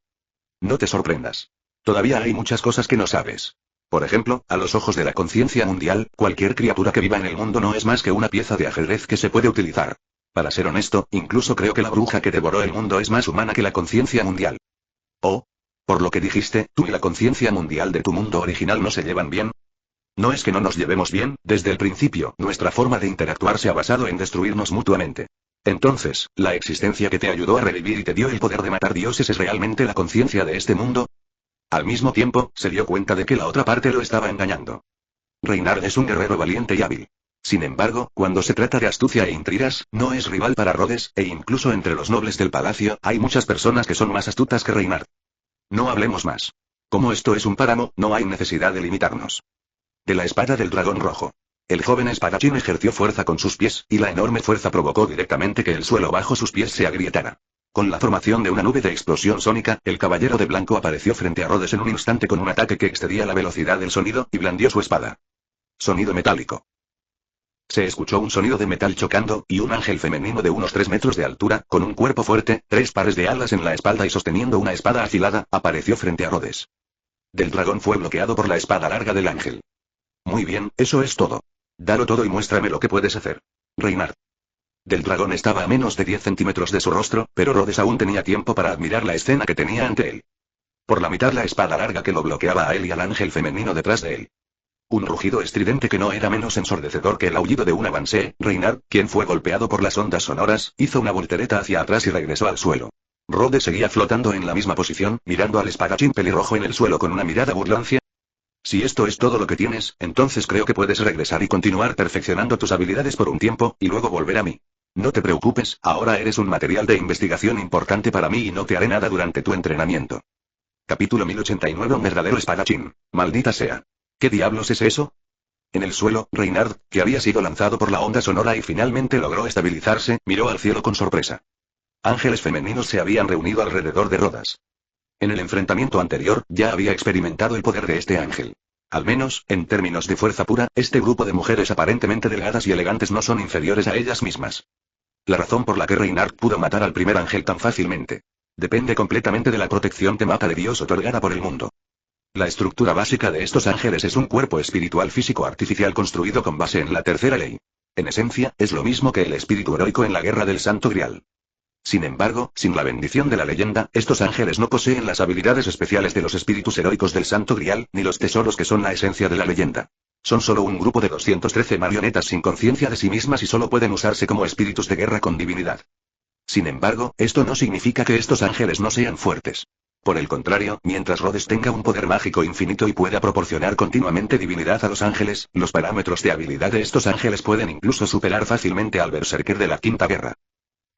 No te sorprendas. Todavía hay muchas cosas que no sabes. Por ejemplo, a los ojos de la conciencia mundial, cualquier criatura que viva en el mundo no es más que una pieza de ajedrez que se puede utilizar. Para ser honesto, incluso creo que la bruja que devoró el mundo es más humana que la conciencia mundial. Oh. Por lo que dijiste, tú y la conciencia mundial de tu mundo original no se llevan bien. No es que no nos llevemos bien, desde el principio, nuestra forma de interactuar se ha basado en destruirnos mutuamente. Entonces, ¿la existencia que te ayudó a revivir y te dio el poder de matar dioses es realmente la conciencia de este mundo? Al mismo tiempo, se dio cuenta de que la otra parte lo estaba engañando. Reynard es un guerrero valiente y hábil. Sin embargo, cuando se trata de astucia e intrigas, no es rival para Rhodes, e incluso entre los nobles del palacio, hay muchas personas que son más astutas que Reynard. No hablemos más. Como esto es un páramo, no hay necesidad de limitarnos. De la espada del dragón rojo. El joven espadachín ejerció fuerza con sus pies, y la enorme fuerza provocó directamente que el suelo bajo sus pies se agrietara. Con la formación de una nube de explosión sónica, el caballero de blanco apareció frente a Rhodes en un instante con un ataque que excedía la velocidad del sonido, y blandió su espada. Sonido metálico. Se escuchó un sonido de metal chocando, y un ángel femenino de unos 3 metros de altura, con un cuerpo fuerte, 3 pares de alas en la espalda y sosteniendo una espada afilada, apareció frente a Rhodes. Del dragón fue bloqueado por la espada larga del ángel. Muy bien, eso es todo. Dalo todo y muéstrame lo que puedes hacer. Reynard. Del dragón estaba a menos de 10 centímetros de su rostro, pero Rhodes aún tenía tiempo para admirar la escena que tenía ante él. Por la mitad la espada larga que lo bloqueaba a él y al ángel femenino detrás de él. Un rugido estridente que no era menos ensordecedor que el aullido de un avancé. Reynard, quien fue golpeado por las ondas sonoras, hizo una voltereta hacia atrás y regresó al suelo. Rhodes seguía flotando en la misma posición, mirando al espadachín pelirrojo en el suelo con una mirada burlancia. Si esto es todo lo que tienes, entonces creo que puedes regresar y continuar perfeccionando tus habilidades por un tiempo, y luego volver a mí. No te preocupes, ahora eres un material de investigación importante para mí y no te haré nada durante tu entrenamiento. Capítulo 1089. Un verdadero espadachín. Maldita sea. ¿Qué diablos es eso? En el suelo, Reynard, que había sido lanzado por la onda sonora y finalmente logró estabilizarse, miró al cielo con sorpresa. Ángeles femeninos se habían reunido alrededor de Rhodes. En el enfrentamiento anterior, ya había experimentado el poder de este ángel. Al menos, en términos de fuerza pura, este grupo de mujeres aparentemente delgadas y elegantes no son inferiores a ellas mismas. La razón por la que Reinhardt pudo matar al primer ángel tan fácilmente depende completamente de la protección temata de Dios otorgada por el mundo. La estructura básica de estos ángeles es un cuerpo espiritual físico artificial construido con base en la tercera ley. En esencia, es lo mismo que el espíritu heroico en la guerra del Santo Grial. Sin embargo, sin la bendición de la leyenda, estos ángeles no poseen las habilidades especiales de los espíritus heroicos del Santo Grial, ni los tesoros que son la esencia de la leyenda. Son solo un grupo de 213 marionetas sin conciencia de sí mismas y solo pueden usarse como espíritus de guerra con divinidad. Sin embargo, esto no significa que estos ángeles no sean fuertes. Por el contrario, mientras Rhodes tenga un poder mágico infinito y pueda proporcionar continuamente divinidad a los ángeles, los parámetros de habilidad de estos ángeles pueden incluso superar fácilmente al Berserker de la Quinta Guerra.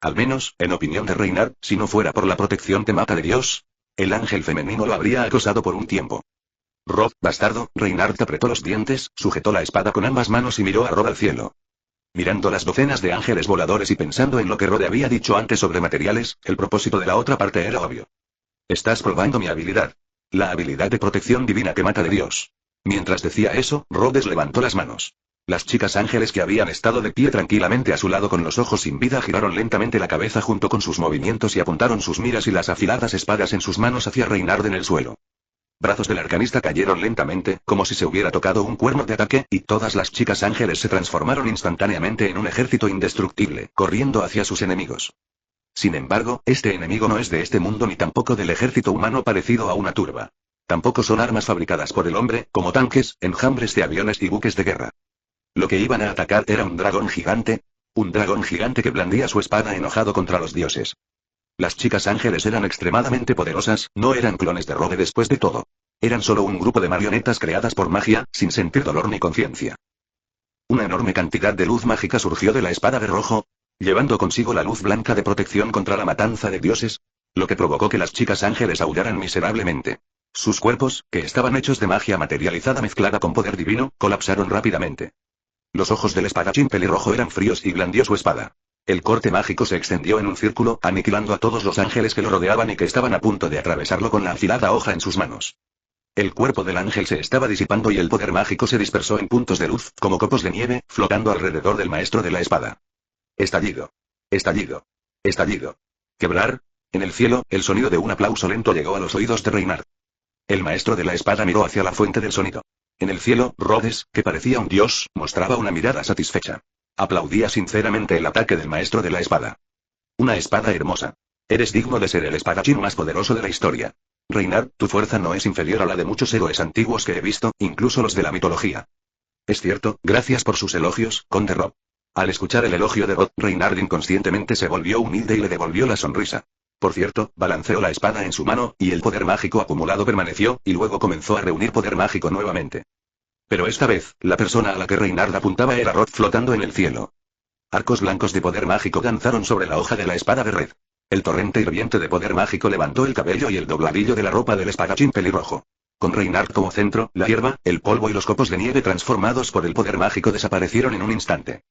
Al menos, en opinión de Reinhardt, si no fuera por la protección temata de Dios, el ángel femenino lo habría acosado por un tiempo. Rod, bastardo, Reinhardt apretó los dientes, sujetó la espada con ambas manos y miró a Rod al cielo. Mirando las docenas de ángeles voladores y pensando en lo que Rod había dicho antes sobre materiales, el propósito de la otra parte era obvio. Estás probando mi habilidad. La habilidad de protección divina que mata de Dios. Mientras decía eso, Rhodes levantó las manos. Las chicas ángeles que habían estado de pie tranquilamente a su lado con los ojos sin vida giraron lentamente la cabeza junto con sus movimientos y apuntaron sus miras y las afiladas espadas en sus manos hacia Reinhardt en el suelo. Brazos del arcanista cayeron lentamente, como si se hubiera tocado un cuerno de ataque, y todas las chicas ángeles se transformaron instantáneamente en un ejército indestructible, corriendo hacia sus enemigos. Sin embargo, este enemigo no es de este mundo ni tampoco del ejército humano parecido a una turba. Tampoco son armas fabricadas por el hombre, como tanques, enjambres de aviones y buques de guerra. Lo que iban a atacar era un dragón gigante que blandía su espada enojado contra los dioses. Las chicas ángeles eran extremadamente poderosas, no eran clones de Rode después de todo. Eran solo un grupo de marionetas creadas por magia, sin sentir dolor ni conciencia. Una enorme cantidad de luz mágica surgió de la espada de rojo, llevando consigo la luz blanca de protección contra la matanza de dioses, lo que provocó que las chicas ángeles aullaran miserablemente. Sus cuerpos, que estaban hechos de magia materializada mezclada con poder divino, colapsaron rápidamente. Los ojos del espadachín pelirrojo eran fríos y blandió su espada. El corte mágico se extendió en un círculo, aniquilando a todos los ángeles que lo rodeaban y que estaban a punto de atravesarlo con la afilada hoja en sus manos. El cuerpo del ángel se estaba disipando y el poder mágico se dispersó en puntos de luz, como copos de nieve, flotando alrededor del maestro de la espada. Estallido. Estallido. Estallido. Quebrar. En el cielo, el sonido de un aplauso lento llegó a los oídos de Reinhardt. El maestro de la espada miró hacia la fuente del sonido. En el cielo, Rhodes, que parecía un dios, mostraba una mirada satisfecha. Aplaudía sinceramente el ataque del maestro de la espada. Una espada hermosa. Eres digno de ser el espadachín más poderoso de la historia. Reinhardt, tu fuerza no es inferior a la de muchos héroes antiguos que he visto, incluso los de la mitología. Es cierto, gracias por sus elogios, conde Rob. Al escuchar el elogio de Rod, Reinhardt inconscientemente se volvió humilde y le devolvió la sonrisa. Por cierto, balanceó la espada en su mano, y el poder mágico acumulado permaneció, y luego comenzó a reunir poder mágico nuevamente. Pero esta vez, la persona a la que Reinhardt apuntaba era Rod flotando en el cielo. Arcos blancos de poder mágico danzaron sobre la hoja de la espada de Red. El torrente hirviente de poder mágico levantó el cabello y el dobladillo de la ropa del espadachín pelirrojo. Con Reinhardt como centro, la hierba, el polvo y los copos de nieve transformados por el poder mágico desaparecieron en un instante.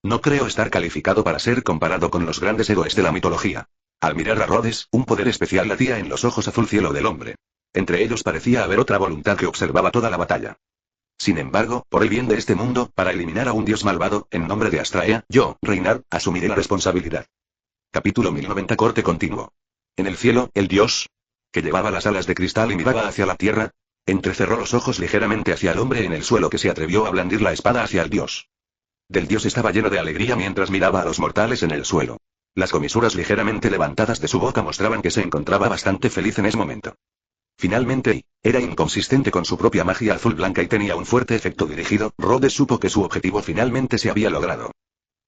No creo estar calificado para ser comparado con los grandes héroes de la mitología. Al mirar a Rhodes, un poder especial latía en los ojos azul cielo del hombre. Entre ellos parecía haber otra voluntad que observaba toda la batalla. Sin embargo, por el bien de este mundo, para eliminar a un dios malvado, en nombre de Astraea, yo, Reinhardt, asumiré la responsabilidad. Capítulo 1090 Corte continuo. En el cielo, el dios, que llevaba las alas de cristal y miraba hacia la tierra, entrecerró los ojos ligeramente hacia el hombre en el suelo que se atrevió a blandir la espada hacia el dios. Del dios estaba lleno de alegría mientras miraba a los mortales en el suelo. Las comisuras ligeramente levantadas de su boca mostraban que se encontraba bastante feliz en ese momento. Finalmente, era inconsistente con su propia magia azul blanca y tenía un fuerte efecto dirigido. Rhodes supo que su objetivo finalmente se había logrado.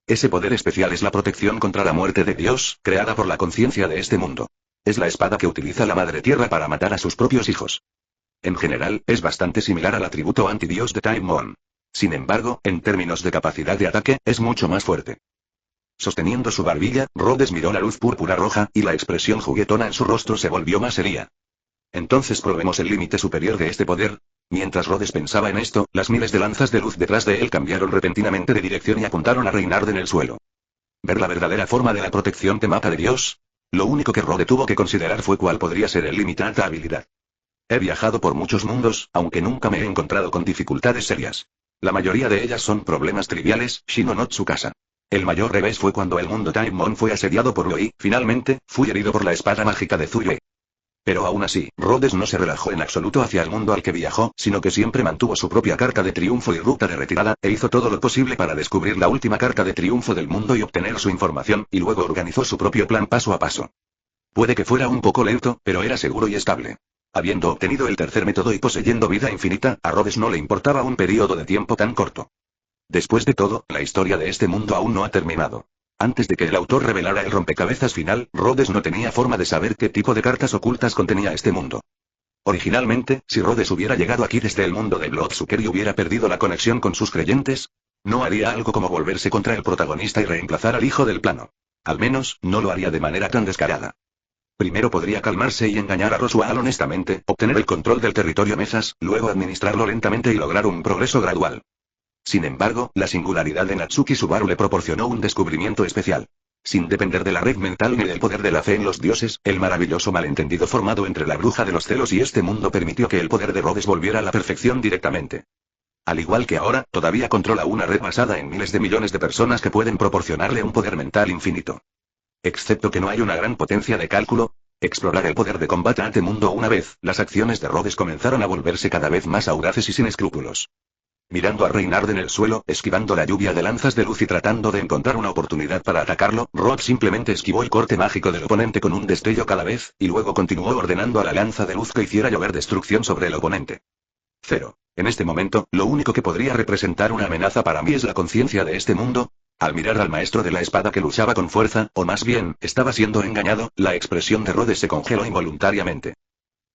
Ese poder especial es la protección contra la muerte de Dios, creada por la conciencia de este mundo. Es la espada que utiliza la Madre Tierra para matar a sus propios hijos. En general, es bastante similar al atributo antidios de Time Moon. Sin embargo, en términos de capacidad de ataque, es mucho más fuerte. Sosteniendo su barbilla, Rhodes miró la luz púrpura roja, y la expresión juguetona en su rostro se volvió más seria. Entonces probemos el límite superior de este poder. Mientras Rhodes pensaba en esto, las miles de lanzas de luz detrás de él cambiaron repentinamente de dirección y apuntaron a Reinhardt en el suelo. ¿Ver la verdadera forma de la protección temata de Dios? Lo único que Rhodes tuvo que considerar fue cuál podría ser el límite a esta habilidad. He viajado por muchos mundos, aunque nunca me he encontrado con dificultades serias. La mayoría de ellas son problemas triviales, Shino no Tsukasa. El mayor revés fue cuando el mundo Taemon fue asediado por Lo y, finalmente, fui herido por la espada mágica de Zuyue. Pero aún así, Rhodes no se relajó en absoluto hacia el mundo al que viajó, sino que siempre mantuvo su propia carta de triunfo y ruta de retirada, e hizo todo lo posible para descubrir la última carta de triunfo del mundo y obtener su información, y luego organizó su propio plan paso a paso. Puede que fuera un poco lento, pero era seguro y estable. Habiendo obtenido el tercer método y poseyendo vida infinita, a Rhodes no le importaba un periodo de tiempo tan corto. Después de todo, la historia de este mundo aún no ha terminado. Antes de que el autor revelara el rompecabezas final, Rhodes no tenía forma de saber qué tipo de cartas ocultas contenía este mundo. Originalmente, si Rhodes hubiera llegado aquí desde el mundo de Bloodsucker y hubiera perdido la conexión con sus creyentes, no haría algo como volverse contra el protagonista y reemplazar al hijo del plano. Al menos, no lo haría de manera tan descarada. Primero podría calmarse y engañar a Roswell honestamente, obtener el control del territorio Mesas, luego administrarlo lentamente y lograr un progreso gradual. Sin embargo, la singularidad de Natsuki Subaru le proporcionó un descubrimiento especial. Sin depender de la red mental ni del poder de la fe en los dioses, el maravilloso malentendido formado entre la bruja de los celos y este mundo permitió que el poder de Rhodes volviera a la perfección directamente. Al igual que ahora, todavía controla una red basada en miles de millones de personas que pueden proporcionarle un poder mental infinito. Excepto que no hay una gran potencia de cálculo, explorar el poder de combate ante mundo una vez, las acciones de Rhodes comenzaron a volverse cada vez más audaces y sin escrúpulos. Mirando a Reynard en el suelo, esquivando la lluvia de lanzas de luz y tratando de encontrar una oportunidad para atacarlo, Rhodes simplemente esquivó el corte mágico del oponente con un destello cada vez, y luego continuó ordenando a la lanza de luz que hiciera llover destrucción sobre el oponente. 0. En este momento, lo único que podría representar una amenaza para mí es la conciencia de este mundo. Al mirar al maestro de la espada que luchaba con fuerza, o más bien, estaba siendo engañado, la expresión de Rhodes se congeló involuntariamente.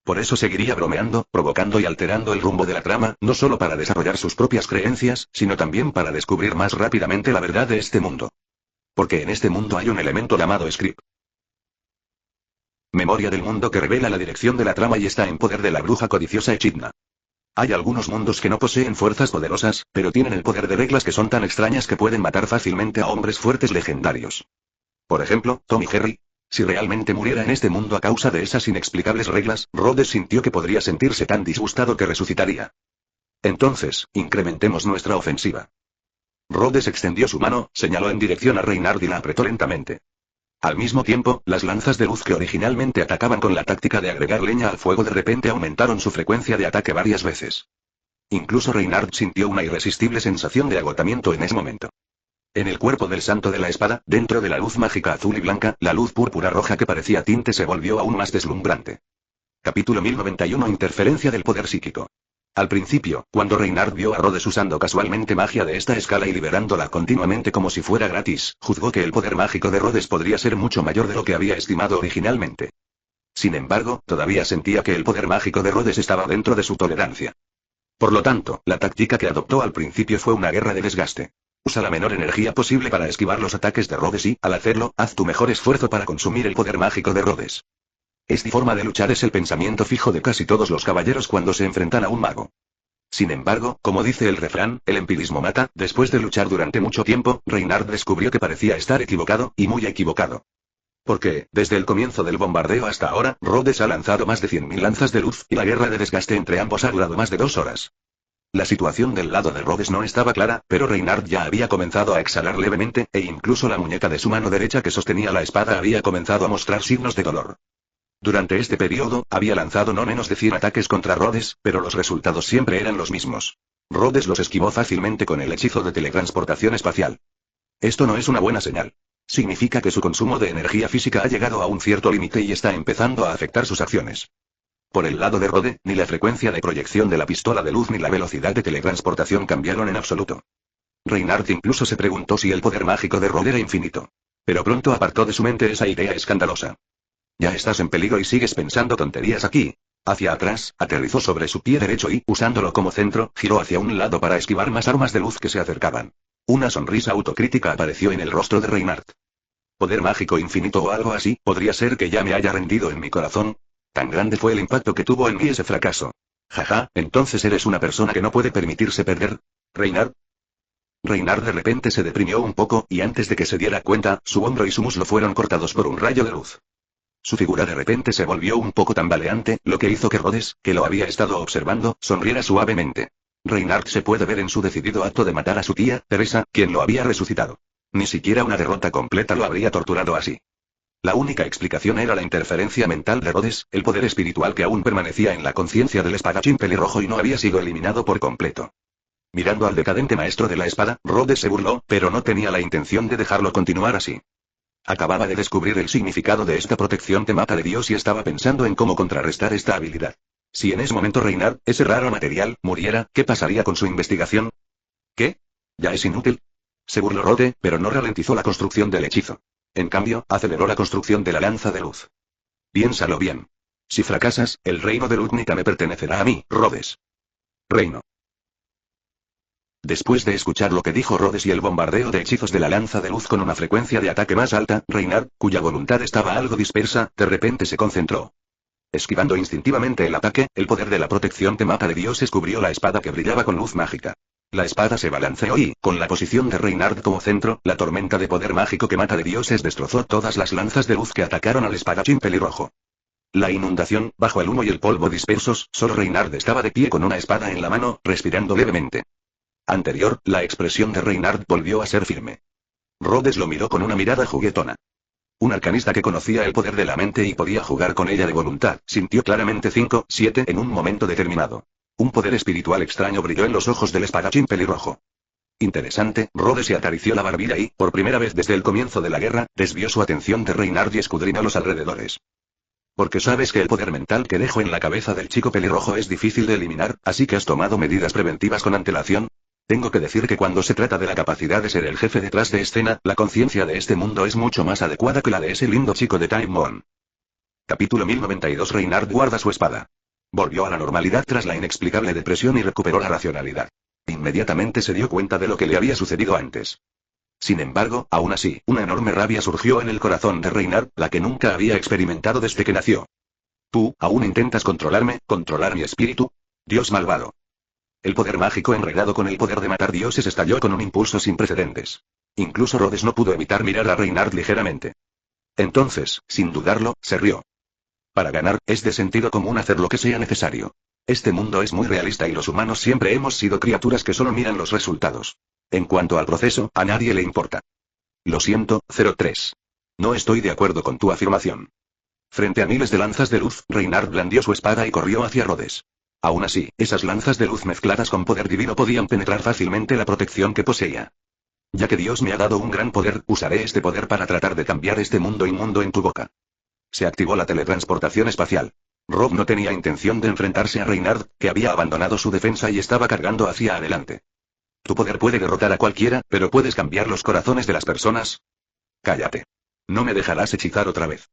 Por eso seguiría bromeando, provocando y alterando el rumbo de la trama, no solo para desarrollar sus propias creencias, sino también para descubrir más rápidamente la verdad de este mundo. Porque en este mundo hay un elemento llamado script. Memoria del mundo que revela la dirección de la trama y está en poder de la bruja codiciosa Echidna. Hay algunos mundos que no poseen fuerzas poderosas, pero tienen el poder de reglas que son tan extrañas que pueden matar fácilmente a hombres fuertes legendarios. Por ejemplo, Tom y Jerry. Si realmente muriera en este mundo a causa de esas inexplicables reglas, Rhodes sintió que podría sentirse tan disgustado que resucitaría. Entonces, incrementemos nuestra ofensiva. Rhodes extendió su mano, señaló en dirección a Reynard y la apretó lentamente. Al mismo tiempo, las lanzas de luz que originalmente atacaban con la táctica de agregar leña al fuego de repente aumentaron su frecuencia de ataque varias veces. Incluso Reynard sintió una irresistible sensación de agotamiento en ese momento. En el cuerpo del santo de la espada, dentro de la luz mágica azul y blanca, la luz púrpura roja que parecía tinte se volvió aún más deslumbrante. Capítulo 1091 Interferencia del poder psíquico. Al principio, cuando Reynard vio a Rhodes usando casualmente magia de esta escala y liberándola continuamente como si fuera gratis, juzgó que el poder mágico de Rhodes podría ser mucho mayor de lo que había estimado originalmente. Sin embargo, todavía sentía que el poder mágico de Rhodes estaba dentro de su tolerancia. Por lo tanto, la táctica que adoptó al principio fue una guerra de desgaste. Usa la menor energía posible para esquivar los ataques de Rhodes y, al hacerlo, haz tu mejor esfuerzo para consumir el poder mágico de Rhodes. Esta forma de luchar es el pensamiento fijo de casi todos los caballeros cuando se enfrentan a un mago. Sin embargo, como dice el refrán, el empirismo mata. Después de luchar durante mucho tiempo, Reynard descubrió que parecía estar equivocado, y muy equivocado. Porque, desde el comienzo del bombardeo hasta ahora, Rhodes ha lanzado más de 100.000 lanzas de luz, y la guerra de desgaste entre ambos ha durado más de 2 horas. La situación del lado de Rhodes no estaba clara, pero Reynard ya había comenzado a exhalar levemente, e incluso la muñeca de su mano derecha que sostenía la espada había comenzado a mostrar signos de dolor. Durante este periodo, había lanzado no menos de 100 ataques contra Rhodes, pero los resultados siempre eran los mismos. Rhodes los esquivó fácilmente con el hechizo de teletransportación espacial. Esto no es una buena señal. Significa que su consumo de energía física ha llegado a un cierto límite y está empezando a afectar sus acciones. Por el lado de Rhodes, ni la frecuencia de proyección de la pistola de luz ni la velocidad de teletransportación cambiaron en absoluto. Reynard incluso se preguntó si el poder mágico de Rhodes era infinito. Pero pronto apartó de su mente esa idea escandalosa. Ya estás en peligro y sigues pensando tonterías aquí. Hacia atrás, aterrizó sobre su pie derecho y, usándolo como centro, giró hacia un lado para esquivar más armas de luz que se acercaban. Una sonrisa autocrítica apareció en el rostro de Reynard. Poder mágico infinito o algo así, podría ser que ya me haya rendido en mi corazón. Tan grande fue el impacto que tuvo en mí ese fracaso. Jaja, entonces eres una persona que no puede permitirse perder. ¿Reynard? Reynard de repente se deprimió un poco, y antes de que se diera cuenta, su hombro y su muslo fueron cortados por un rayo de luz. Su figura de repente se volvió un poco tambaleante, lo que hizo que Rhodes, que lo había estado observando, sonriera suavemente. Reynard se puede ver en su decidido acto de matar a su tía, Teresa, quien lo había resucitado. Ni siquiera una derrota completa lo habría torturado así. La única explicación era la interferencia mental de Rhodes, el poder espiritual que aún permanecía en la conciencia del espadachín pelirrojo y no había sido eliminado por completo. Mirando al decadente maestro de la espada, Rhodes se burló, pero no tenía la intención de dejarlo continuar así. Acababa de descubrir el significado de esta protección de mata de Dios y estaba pensando en cómo contrarrestar esta habilidad. Si en ese momento Reynard, ese raro material, muriera, ¿qué pasaría con su investigación? ¿Qué? ¿Ya es inútil? Se burló Rhodes, pero no ralentizó la construcción del hechizo. En cambio, aceleró la construcción de la lanza de luz. Piénsalo bien. Si fracasas, el reino de Lutnica me pertenecerá a mí, Rhodes. Reino. Después de escuchar lo que dijo Rhodes y el bombardeo de hechizos de la lanza de luz con una frecuencia de ataque más alta, Reynard, cuya voluntad estaba algo dispersa, de repente se concentró. Esquivando instintivamente el ataque, el poder de la protección de mata de dioses cubrió la espada que brillaba con luz mágica. La espada se balanceó y, con la posición de Reynard como centro, la tormenta de poder mágico que mata de dioses destrozó todas las lanzas de luz que atacaron al espadachín pelirrojo. La inundación, bajo el humo y el polvo dispersos, solo Reynard estaba de pie con una espada en la mano, respirando levemente. Anterior, la expresión de Reynard volvió a ser firme. Rhodes lo miró con una mirada juguetona. Un arcanista que conocía el poder de la mente y podía jugar con ella de voluntad, sintió claramente 5-7 en un momento determinado. Un poder espiritual extraño brilló en los ojos del espadachín pelirrojo. Interesante, Rhodes se acarició la barbilla y, por primera vez desde el comienzo de la guerra, desvió su atención de Reynard y escudriñó los alrededores. Porque sabes que el poder mental que dejo en la cabeza del chico pelirrojo es difícil de eliminar, así que has tomado medidas preventivas con antelación. Tengo que decir que cuando se trata de la capacidad de ser el jefe detrás de escena, la conciencia de este mundo es mucho más adecuada que la de ese lindo chico de Time Moon. Capítulo 1092. Reynard guarda su espada. Volvió a la normalidad tras la inexplicable depresión y recuperó la racionalidad. Inmediatamente se dio cuenta de lo que le había sucedido antes. Sin embargo, aún así, una enorme rabia surgió en el corazón de Reynard, la que nunca había experimentado desde que nació. ¿Tú, aún intentas controlarme, controlar mi espíritu? Dios malvado. El poder mágico enredado con el poder de matar dioses estalló con un impulso sin precedentes. Incluso Rhodes no pudo evitar mirar a Reynard ligeramente. Entonces, sin dudarlo, se rió. Para ganar, es de sentido común hacer lo que sea necesario. Este mundo es muy realista y los humanos siempre hemos sido criaturas que solo miran los resultados. En cuanto al proceso, a nadie le importa. Lo siento, 03. No estoy de acuerdo con tu afirmación. Frente a miles de lanzas de luz, Reynard blandió su espada y corrió hacia Rhodes. Aún así, esas lanzas de luz mezcladas con poder divino podían penetrar fácilmente la protección que poseía. Ya que Dios me ha dado un gran poder, usaré este poder para tratar de cambiar este mundo inmundo en tu boca. Se activó la teletransportación espacial. Rob no tenía intención de enfrentarse a Reynard, que había abandonado su defensa y estaba cargando hacia adelante. Tu poder puede derrotar a cualquiera, pero ¿puedes cambiar los corazones de las personas? Cállate. No me dejarás hechizar otra vez.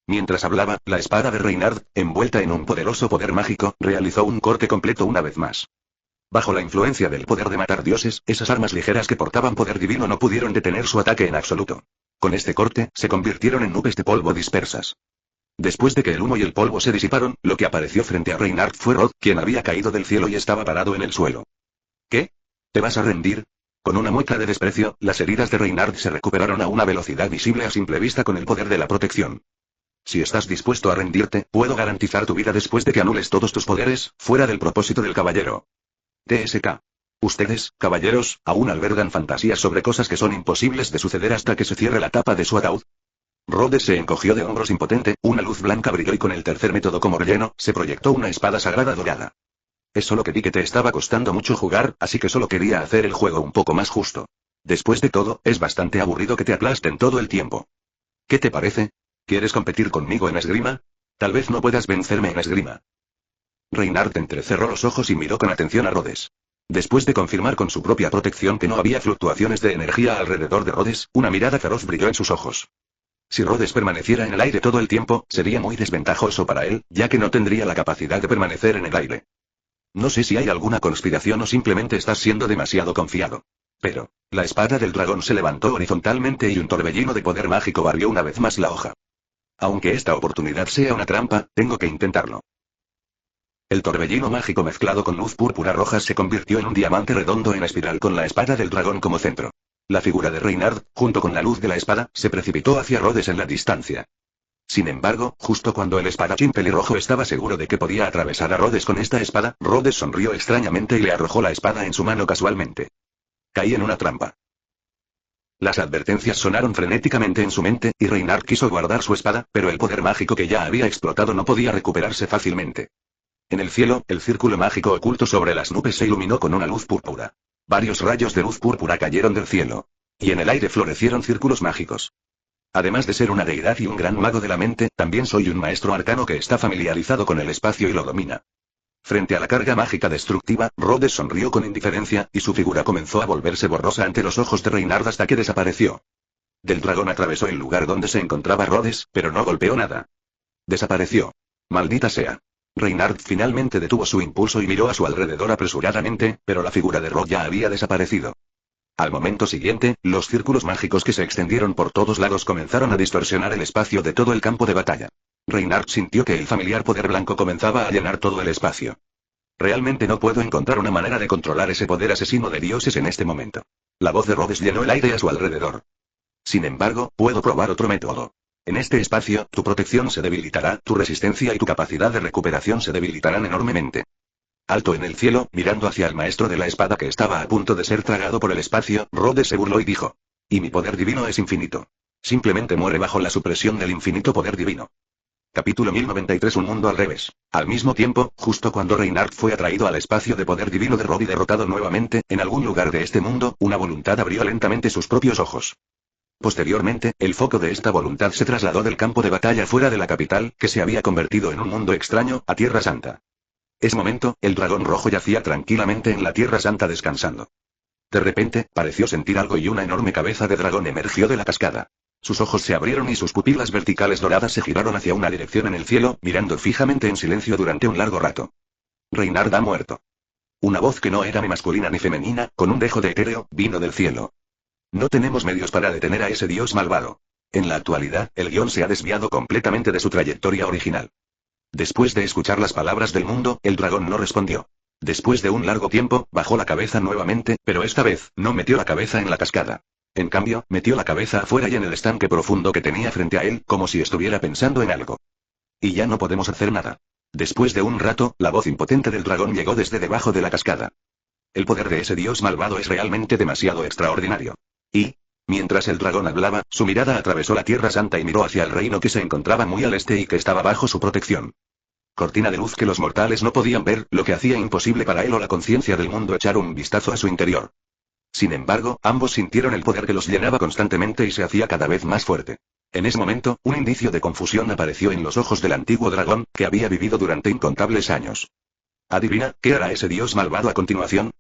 Mientras hablaba, la espada de Reynard, envuelta en un poderoso poder mágico, realizó un corte completo una vez más. Bajo la influencia del poder de matar dioses, esas armas ligeras que portaban poder divino no pudieron detener su ataque en absoluto. Con este corte, se convirtieron en nubes de polvo dispersas. Después de que el humo y el polvo se disiparon, lo que apareció frente a Reynard fue Rod, quien había caído del cielo y estaba parado en el suelo. ¿Qué? ¿Te vas a rendir? Con una mueca de desprecio, las heridas de Reynard se recuperaron a una velocidad visible a simple vista con el poder de la protección. Si estás dispuesto a rendirte, puedo garantizar tu vida después de que anules todos tus poderes, fuera del propósito del caballero. TSK. Ustedes, caballeros, aún albergan fantasías sobre cosas que son imposibles de suceder hasta que se cierre la tapa de su ataúd. Rhodes se encogió de hombros impotente, una luz blanca brilló y con el tercer método como relleno, se proyectó una espada sagrada dorada. Es solo que vi que te estaba costando mucho jugar, así que solo quería hacer el juego un poco más justo. Después de todo, es bastante aburrido que te aplasten todo el tiempo. ¿Qué te parece? ¿Quieres competir conmigo en esgrima? Tal vez no puedas vencerme en esgrima. Reynard entrecerró los ojos y miró con atención a Rhodes. Después de confirmar con su propia protección que no había fluctuaciones de energía alrededor de Rhodes, una mirada feroz brilló en sus ojos. Si Rhodes permaneciera en el aire todo el tiempo, sería muy desventajoso para él, ya que no tendría la capacidad de permanecer en el aire. No sé si hay alguna conspiración o simplemente estás siendo demasiado confiado. Pero, la espada del dragón se levantó horizontalmente y un torbellino de poder mágico barrió una vez más la hoja. Aunque esta oportunidad sea una trampa, tengo que intentarlo. El torbellino mágico mezclado con luz púrpura roja se convirtió en un diamante redondo en espiral con la espada del dragón como centro. La figura de Reynard, junto con la luz de la espada, se precipitó hacia Rhodes en la distancia. Sin embargo, justo cuando el espadachín pelirrojo estaba seguro de que podía atravesar a Rhodes con esta espada, Rhodes sonrió extrañamente y le arrojó la espada en su mano casualmente. Caí en una trampa. Las advertencias sonaron frenéticamente en su mente, y Reinhardt quiso guardar su espada, pero el poder mágico que ya había explotado no podía recuperarse fácilmente. En el cielo, el círculo mágico oculto sobre las nubes se iluminó con una luz púrpura. Varios rayos de luz púrpura cayeron del cielo. Y en el aire florecieron círculos mágicos. Además de ser una deidad y un gran mago de la mente, también soy un maestro arcano que está familiarizado con el espacio y lo domina. Frente a la carga mágica destructiva, Rhodes sonrió con indiferencia, y su figura comenzó a volverse borrosa ante los ojos de Reinhardt hasta que desapareció. Del dragón atravesó el lugar donde se encontraba Rhodes, pero no golpeó nada. Desapareció. Maldita sea. Reinhardt finalmente detuvo su impulso y miró a su alrededor apresuradamente, pero la figura de Rhodes ya había desaparecido. Al momento siguiente, los círculos mágicos que se extendieron por todos lados comenzaron a distorsionar el espacio de todo el campo de batalla. Reinhardt sintió que el familiar poder blanco comenzaba a llenar todo el espacio. Realmente no puedo encontrar una manera de controlar ese poder asesino de dioses en este momento. La voz de Rhodes llenó el aire a su alrededor. Sin embargo, puedo probar otro método. En este espacio, tu protección se debilitará, tu resistencia y tu capacidad de recuperación se debilitarán enormemente. Alto en el cielo, mirando hacia el maestro de la espada que estaba a punto de ser tragado por el espacio, Rhodes se burló y dijo: "Y mi poder divino es infinito. Simplemente muere bajo la supresión del infinito poder divino". Capítulo 1093. Un mundo al revés. Al mismo tiempo, justo cuando Reinhardt fue atraído al espacio de poder divino de Rhodes y derrotado nuevamente, en algún lugar de este mundo, una voluntad abrió lentamente sus propios ojos. Posteriormente, el foco de esta voluntad se trasladó del campo de batalla fuera de la capital, que se había convertido en un mundo extraño, a Tierra Santa. Ese momento, el dragón rojo yacía tranquilamente en la Tierra Santa descansando. De repente, pareció sentir algo y una enorme cabeza de dragón emergió de la cascada. Sus ojos se abrieron y sus pupilas verticales doradas se giraron hacia una dirección en el cielo, mirando fijamente en silencio durante un largo rato. Reinhardt ha muerto. Una voz que no era ni masculina ni femenina, con un dejo de etéreo, vino del cielo. No tenemos medios para detener a ese dios malvado. En la actualidad, el guión se ha desviado completamente de su trayectoria original. Después de escuchar las palabras del mundo, el dragón no respondió. Después de un largo tiempo, bajó la cabeza nuevamente, pero esta vez, no metió la cabeza en la cascada. En cambio, metió la cabeza afuera y en el estanque profundo que tenía frente a él, como si estuviera pensando en algo. Y ya no podemos hacer nada. Después de un rato, la voz impotente del dragón llegó desde debajo de la cascada. El poder de ese dios malvado es realmente demasiado extraordinario. Y, mientras el dragón hablaba, su mirada atravesó la Tierra Santa y miró hacia el reino que se encontraba muy al este y que estaba bajo su protección. Cortina de luz que los mortales no podían ver, lo que hacía imposible para él o la conciencia del mundo echar un vistazo a su interior. Sin embargo, ambos sintieron el poder que los llenaba constantemente y se hacía cada vez más fuerte. En ese momento, un indicio de confusión apareció en los ojos del antiguo dragón, que había vivido durante incontables años. ¿Adivina, qué hará ese dios malvado a continuación?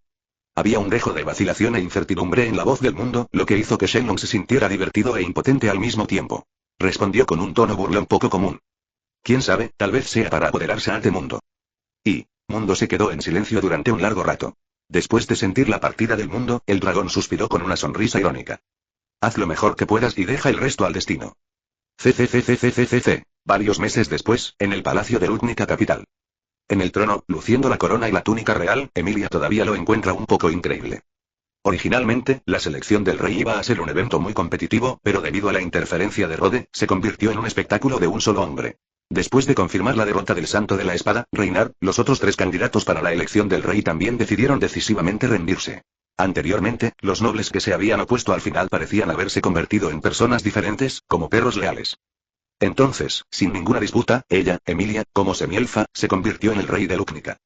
Había un dejo de vacilación e incertidumbre en la voz del mundo, lo que hizo que Shenlong se sintiera divertido e impotente al mismo tiempo. Respondió con un tono burlón poco común. Quién sabe, tal vez sea para apoderarse ante mundo. Y, mundo se quedó en silencio durante un largo rato. Después de sentir la partida del mundo, el dragón suspiró con una sonrisa irónica. Haz lo mejor que puedas y deja el resto al destino. CCCCCCC. Varios meses después, en el palacio de Única capital. En el trono, luciendo la corona y la túnica real, Emilia todavía lo encuentra un poco increíble. Originalmente, la selección del rey iba a ser un evento muy competitivo, pero debido a la interferencia de Rhodes, se convirtió en un espectáculo de un solo hombre. Después de confirmar la derrota del Santo de la Espada, Reinhardt, los otros tres candidatos para la elección del rey también decidieron decisivamente rendirse. Anteriormente, los nobles que se habían opuesto al final parecían haberse convertido en personas diferentes, como perros leales. Entonces, sin ninguna disputa, ella, Emilia, como semielfa, se convirtió en el rey de Lúcnica.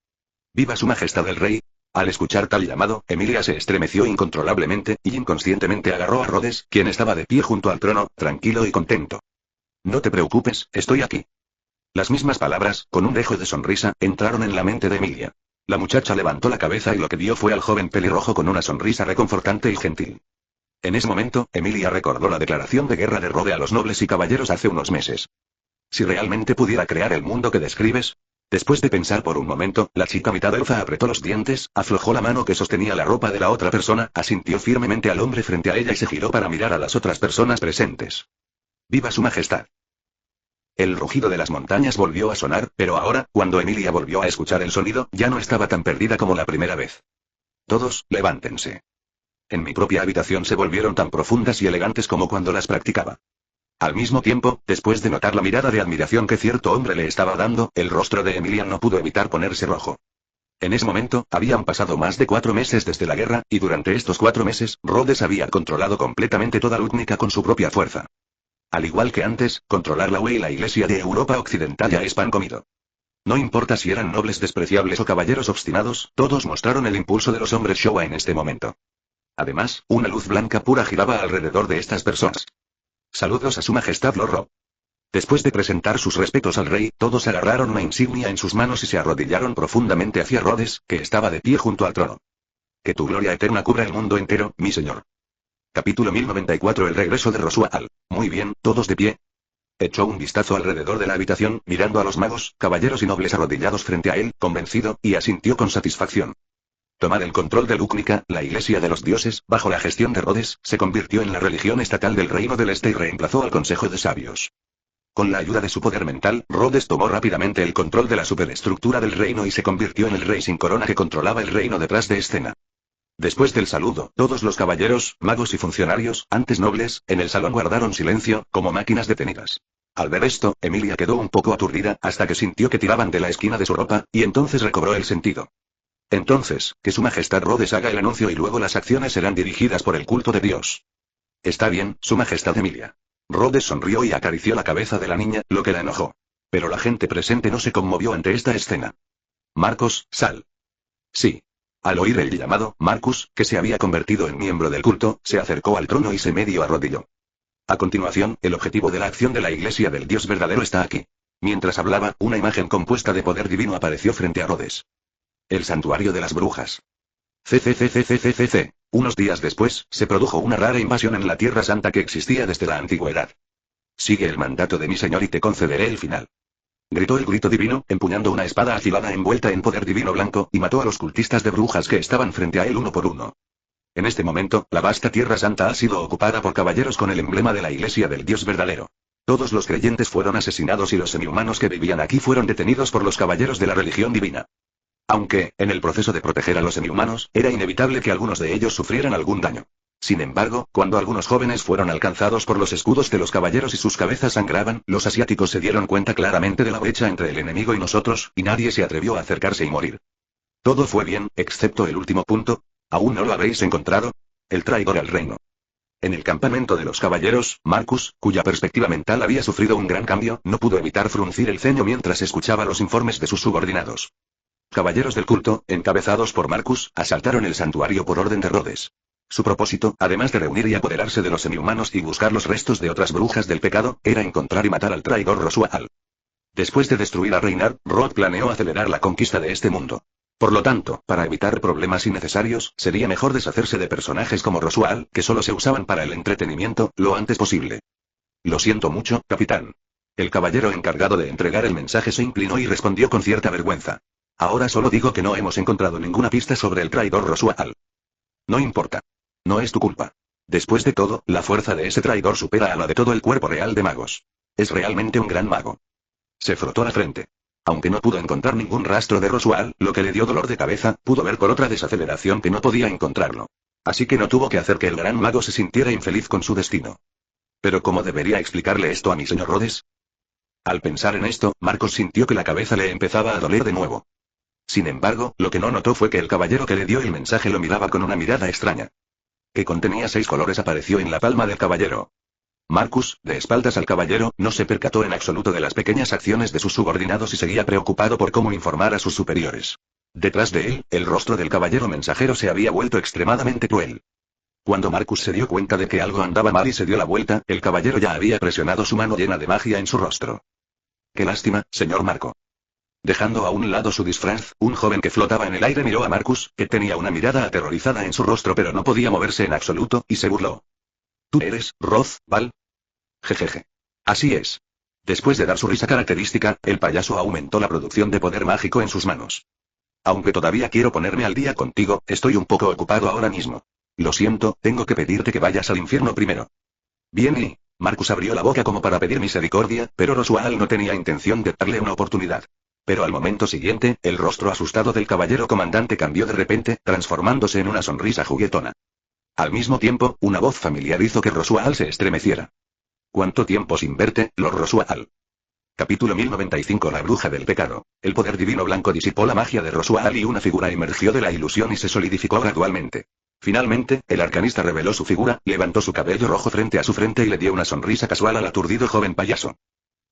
¡Viva su majestad el rey! Al escuchar tal llamado, Emilia se estremeció incontrolablemente, y inconscientemente agarró a Rhodes, quien estaba de pie junto al trono, tranquilo y contento. No te preocupes, estoy aquí. Las mismas palabras, con un dejo de sonrisa, entraron en la mente de Emilia. La muchacha levantó la cabeza y lo que vio fue al joven pelirrojo con una sonrisa reconfortante y gentil. En ese momento, Emilia recordó la declaración de guerra de Rhodes a los nobles y caballeros hace unos meses. Si realmente pudiera crear el mundo que describes. Después de pensar por un momento, la chica mitad elfa apretó los dientes, aflojó la mano que sostenía la ropa de la otra persona, asintió firmemente al hombre frente a ella y se giró para mirar a las otras personas presentes. ¡Viva su majestad! El rugido de las montañas volvió a sonar, pero ahora, cuando Emilia volvió a escuchar el sonido, ya no estaba tan perdida como la primera vez. Todos, levántense. En mi propia habitación se volvieron tan profundas y elegantes como cuando las practicaba. Al mismo tiempo, después de notar la mirada de admiración que cierto hombre le estaba dando, el rostro de Emilia no pudo evitar ponerse rojo. En ese momento, habían pasado más de 4 meses desde la guerra, y durante estos 4 meses, Rhodes había controlado completamente toda Lutnica con su propia fuerza. Al igual que antes, controlar la UE y la Iglesia de Europa Occidental ya es pan comido. No importa si eran nobles despreciables o caballeros obstinados, todos mostraron el impulso de los hombres Showa en este momento. Además, una luz blanca pura giraba alrededor de estas personas. Saludos a su majestad Lord. Después de presentar sus respetos al rey, todos agarraron una insignia en sus manos y se arrodillaron profundamente hacia Rhodes, que estaba de pie junto al trono. Que tu gloria eterna cubra el mundo entero, mi señor. Capítulo 1094. El regreso de Roswaal. Muy bien, todos de pie. Echó un vistazo alrededor de la habitación, mirando a los magos, caballeros y nobles arrodillados frente a él, convencido, y asintió con satisfacción. Tomar el control de Lutnica, la iglesia de los dioses, bajo la gestión de Rhodes, se convirtió en la religión estatal del Reino del Este y reemplazó al Consejo de Sabios. Con la ayuda de su poder mental, Rhodes tomó rápidamente el control de la superestructura del reino y se convirtió en el rey sin corona que controlaba el reino detrás de escena. Después del saludo, todos los caballeros, magos y funcionarios, antes nobles, en el salón guardaron silencio, como máquinas detenidas. Al ver esto, Emilia quedó un poco aturdida, hasta que sintió que tiraban de la esquina de su ropa, y entonces recobró el sentido. Entonces, que su majestad Rhodes haga el anuncio y luego las acciones serán dirigidas por el culto de Dios. Está bien, su majestad Emilia. Rhodes sonrió y acarició la cabeza de la niña, lo que la enojó. Pero la gente presente no se conmovió ante esta escena. Marcos, sal. Sí. Al oír el llamado, Marcus, que se había convertido en miembro del culto, se acercó al trono y se medio arrodilló. A continuación, el objetivo de la acción de la iglesia del Dios verdadero está aquí. Mientras hablaba, una imagen compuesta de poder divino apareció frente a Rhodes. El santuario de las brujas. CCCCCCC. Unos días después, se produjo una rara invasión en la Tierra Santa que existía desde la antigüedad. Sigue el mandato de mi señor y te concederé el final. Gritó el grito divino, empuñando una espada afilada envuelta en poder divino blanco, y mató a los cultistas de brujas que estaban frente a él uno por uno. En este momento, la vasta Tierra Santa ha sido ocupada por caballeros con el emblema de la Iglesia del Dios verdadero. Todos los creyentes fueron asesinados y los semihumanos que vivían aquí fueron detenidos por los caballeros de la religión divina. Aunque, en el proceso de proteger a los semihumanos, era inevitable que algunos de ellos sufrieran algún daño. Sin embargo, cuando algunos jóvenes fueron alcanzados por los escudos de los caballeros y sus cabezas sangraban, los asiáticos se dieron cuenta claramente de la brecha entre el enemigo y nosotros, y nadie se atrevió a acercarse y morir. Todo fue bien, excepto el último punto. ¿Aún no lo habéis encontrado? El traidor al reino. En el campamento de los caballeros, Marcus, cuya perspectiva mental había sufrido un gran cambio, no pudo evitar fruncir el ceño mientras escuchaba los informes de sus subordinados. Caballeros del culto, encabezados por Marcus, asaltaron el santuario por orden de Rhodes. Su propósito, además de reunir y apoderarse de los semihumanos y buscar los restos de otras brujas del pecado, era encontrar y matar al traidor Roswaal. Después de destruir a Reynard, Rod planeó acelerar la conquista de este mundo. Por lo tanto, para evitar problemas innecesarios, sería mejor deshacerse de personajes como Roswaal, que solo se usaban para el entretenimiento, lo antes posible. Lo siento mucho, capitán. El caballero encargado de entregar el mensaje se inclinó y respondió con cierta vergüenza. Ahora solo digo que no hemos encontrado ninguna pista sobre el traidor Roswaal. No importa. No es tu culpa. Después de todo, la fuerza de ese traidor supera a la de todo el cuerpo real de magos. Es realmente un gran mago. Se frotó la frente. Aunque no pudo encontrar ningún rastro de Roswaal, lo que le dio dolor de cabeza, pudo ver por otra desaceleración que no podía encontrarlo. Así que no tuvo que hacer que el gran mago se sintiera infeliz con su destino. Pero ¿cómo debería explicarle esto a mi señor Rhodes? Al pensar en esto, Marcos sintió que la cabeza le empezaba a doler de nuevo. Sin embargo, lo que no notó fue que el caballero que le dio el mensaje lo miraba con una mirada extraña. Que contenía 6 colores apareció en la palma del caballero. Marcus, de espaldas al caballero, no se percató en absoluto de las pequeñas acciones de sus subordinados y seguía preocupado por cómo informar a sus superiores. Detrás de él, el rostro del caballero mensajero se había vuelto extremadamente cruel. Cuando Marcus se dio cuenta de que algo andaba mal y se dio la vuelta, el caballero ya había presionado su mano llena de magia en su rostro. Qué lástima, señor Marco. Dejando a un lado su disfraz, un joven que flotaba en el aire miró a Marcus, que tenía una mirada aterrorizada en su rostro pero no podía moverse en absoluto, y se burló. ¿Tú eres, Val? Jejeje. Así es. Después de dar su risa característica, el payaso aumentó la producción de poder mágico en sus manos. Aunque todavía quiero ponerme al día contigo, estoy un poco ocupado ahora mismo. Lo siento, tengo que pedirte que vayas al infierno primero. Bien y... Marcus abrió la boca como para pedir misericordia, pero Roswaal no tenía intención de darle una oportunidad. Pero al momento siguiente, el rostro asustado del caballero comandante cambió de repente, transformándose en una sonrisa juguetona. Al mismo tiempo, una voz familiar hizo que Roswaal se estremeciera. ¿Cuánto tiempo sin verte, Lord Roswaal? Capítulo 1095. La bruja del pecado. El poder divino blanco disipó la magia de Roswaal y una figura emergió de la ilusión y se solidificó gradualmente. Finalmente, el arcanista reveló su figura, levantó su cabello rojo frente a su frente y le dio una sonrisa casual al aturdido joven payaso.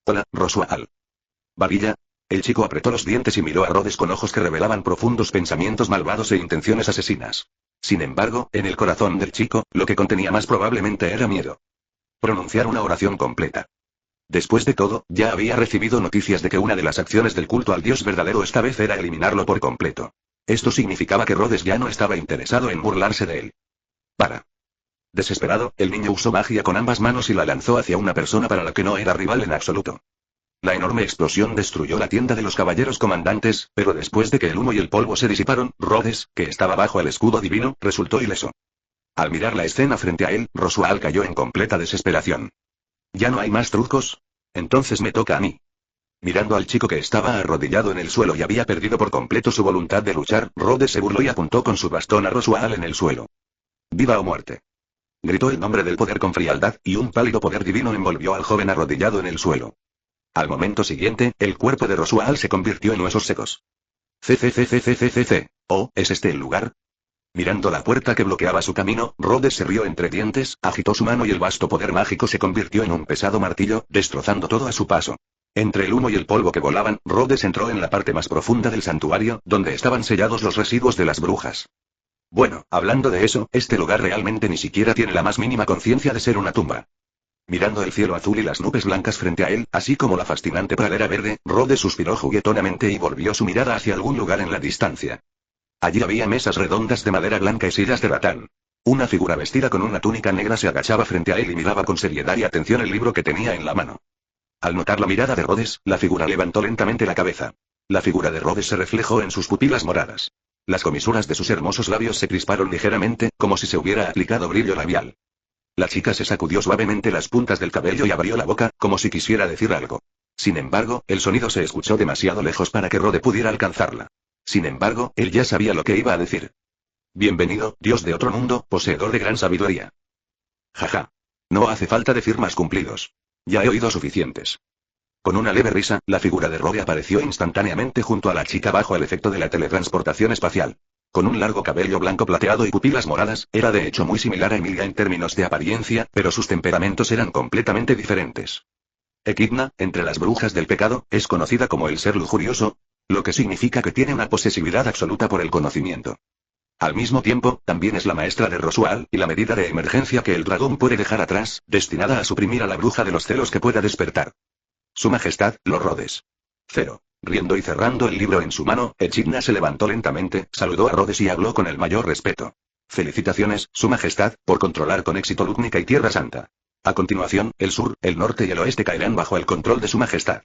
Hola, Roswaal. Babilla. El chico apretó los dientes y miró a Rhodes con ojos que revelaban profundos pensamientos malvados e intenciones asesinas. Sin embargo, en el corazón del chico, lo que contenía más probablemente era miedo. Pronunciar una oración completa. Después de todo, ya había recibido noticias de que una de las acciones del culto al Dios verdadero esta vez era eliminarlo por completo. Esto significaba que Rhodes ya no estaba interesado en burlarse de él. Para. Desesperado, el niño usó magia con ambas manos y la lanzó hacia una persona para la que no era rival en absoluto. La enorme explosión destruyó la tienda de los caballeros comandantes, pero después de que el humo y el polvo se disiparon, Rhodes, que estaba bajo el escudo divino, resultó ileso. Al mirar la escena frente a él, Roswaal cayó en completa desesperación. ¿Ya no hay más trucos? Entonces me toca a mí. Mirando al chico que estaba arrodillado en el suelo y había perdido por completo su voluntad de luchar, Rhodes se burló y apuntó con su bastón a Roswaal en el suelo. ¡Viva o muerte! Gritó el nombre del poder con frialdad, y un pálido poder divino envolvió al joven arrodillado en el suelo. Al momento siguiente, el cuerpo de Roswaal se convirtió en huesos secos. ¿Oh, es este el lugar? Mirando la puerta que bloqueaba su camino, Rhodes se rió entre dientes, agitó su mano y el vasto poder mágico se convirtió en un pesado martillo, destrozando todo a su paso. Entre el humo y el polvo que volaban, Rhodes entró en la parte más profunda del santuario, donde estaban sellados los residuos de las brujas. Bueno, hablando de eso, este lugar realmente ni siquiera tiene la más mínima conciencia de ser una tumba. Mirando el cielo azul y las nubes blancas frente a él, así como la fascinante pradera verde, Rhodes suspiró juguetonamente y volvió su mirada hacia algún lugar en la distancia. Allí había mesas redondas de madera blanca y sillas de ratán. Una figura vestida con una túnica negra se agachaba frente a él y miraba con seriedad y atención el libro que tenía en la mano. Al notar la mirada de Rhodes, la figura levantó lentamente la cabeza. La figura de Rhodes se reflejó en sus pupilas moradas. Las comisuras de sus hermosos labios se crisparon ligeramente, como si se hubiera aplicado brillo labial. La chica se sacudió suavemente las puntas del cabello y abrió la boca, como si quisiera decir algo. Sin embargo, el sonido se escuchó demasiado lejos para que Rhodes pudiera alcanzarla. Sin embargo, él ya sabía lo que iba a decir. Bienvenido, Dios de otro mundo, poseedor de gran sabiduría. Jaja. No hace falta decir más cumplidos. Ya he oído suficientes. Con una leve risa, la figura de Rhodes apareció instantáneamente junto a la chica bajo el efecto de la teletransportación espacial. Con un largo cabello blanco plateado y pupilas moradas, era de hecho muy similar a Emilia en términos de apariencia, pero sus temperamentos eran completamente diferentes. Equidna, entre las brujas del pecado, es conocida como el ser lujurioso, lo que significa que tiene una posesividad absoluta por el conocimiento. Al mismo tiempo, también es la maestra de Roswaal, y la medida de emergencia que el dragón puede dejar atrás, destinada a suprimir a la bruja de los celos que pueda despertar. Su Majestad, Lord Rhodes. 0. Riendo y cerrando el libro en su mano, Echidna se levantó lentamente, saludó a Rhodes y habló con el mayor respeto. Felicitaciones, Su Majestad, por controlar con éxito Lútnica y Tierra Santa. A continuación, el sur, el norte y el oeste caerán bajo el control de Su Majestad.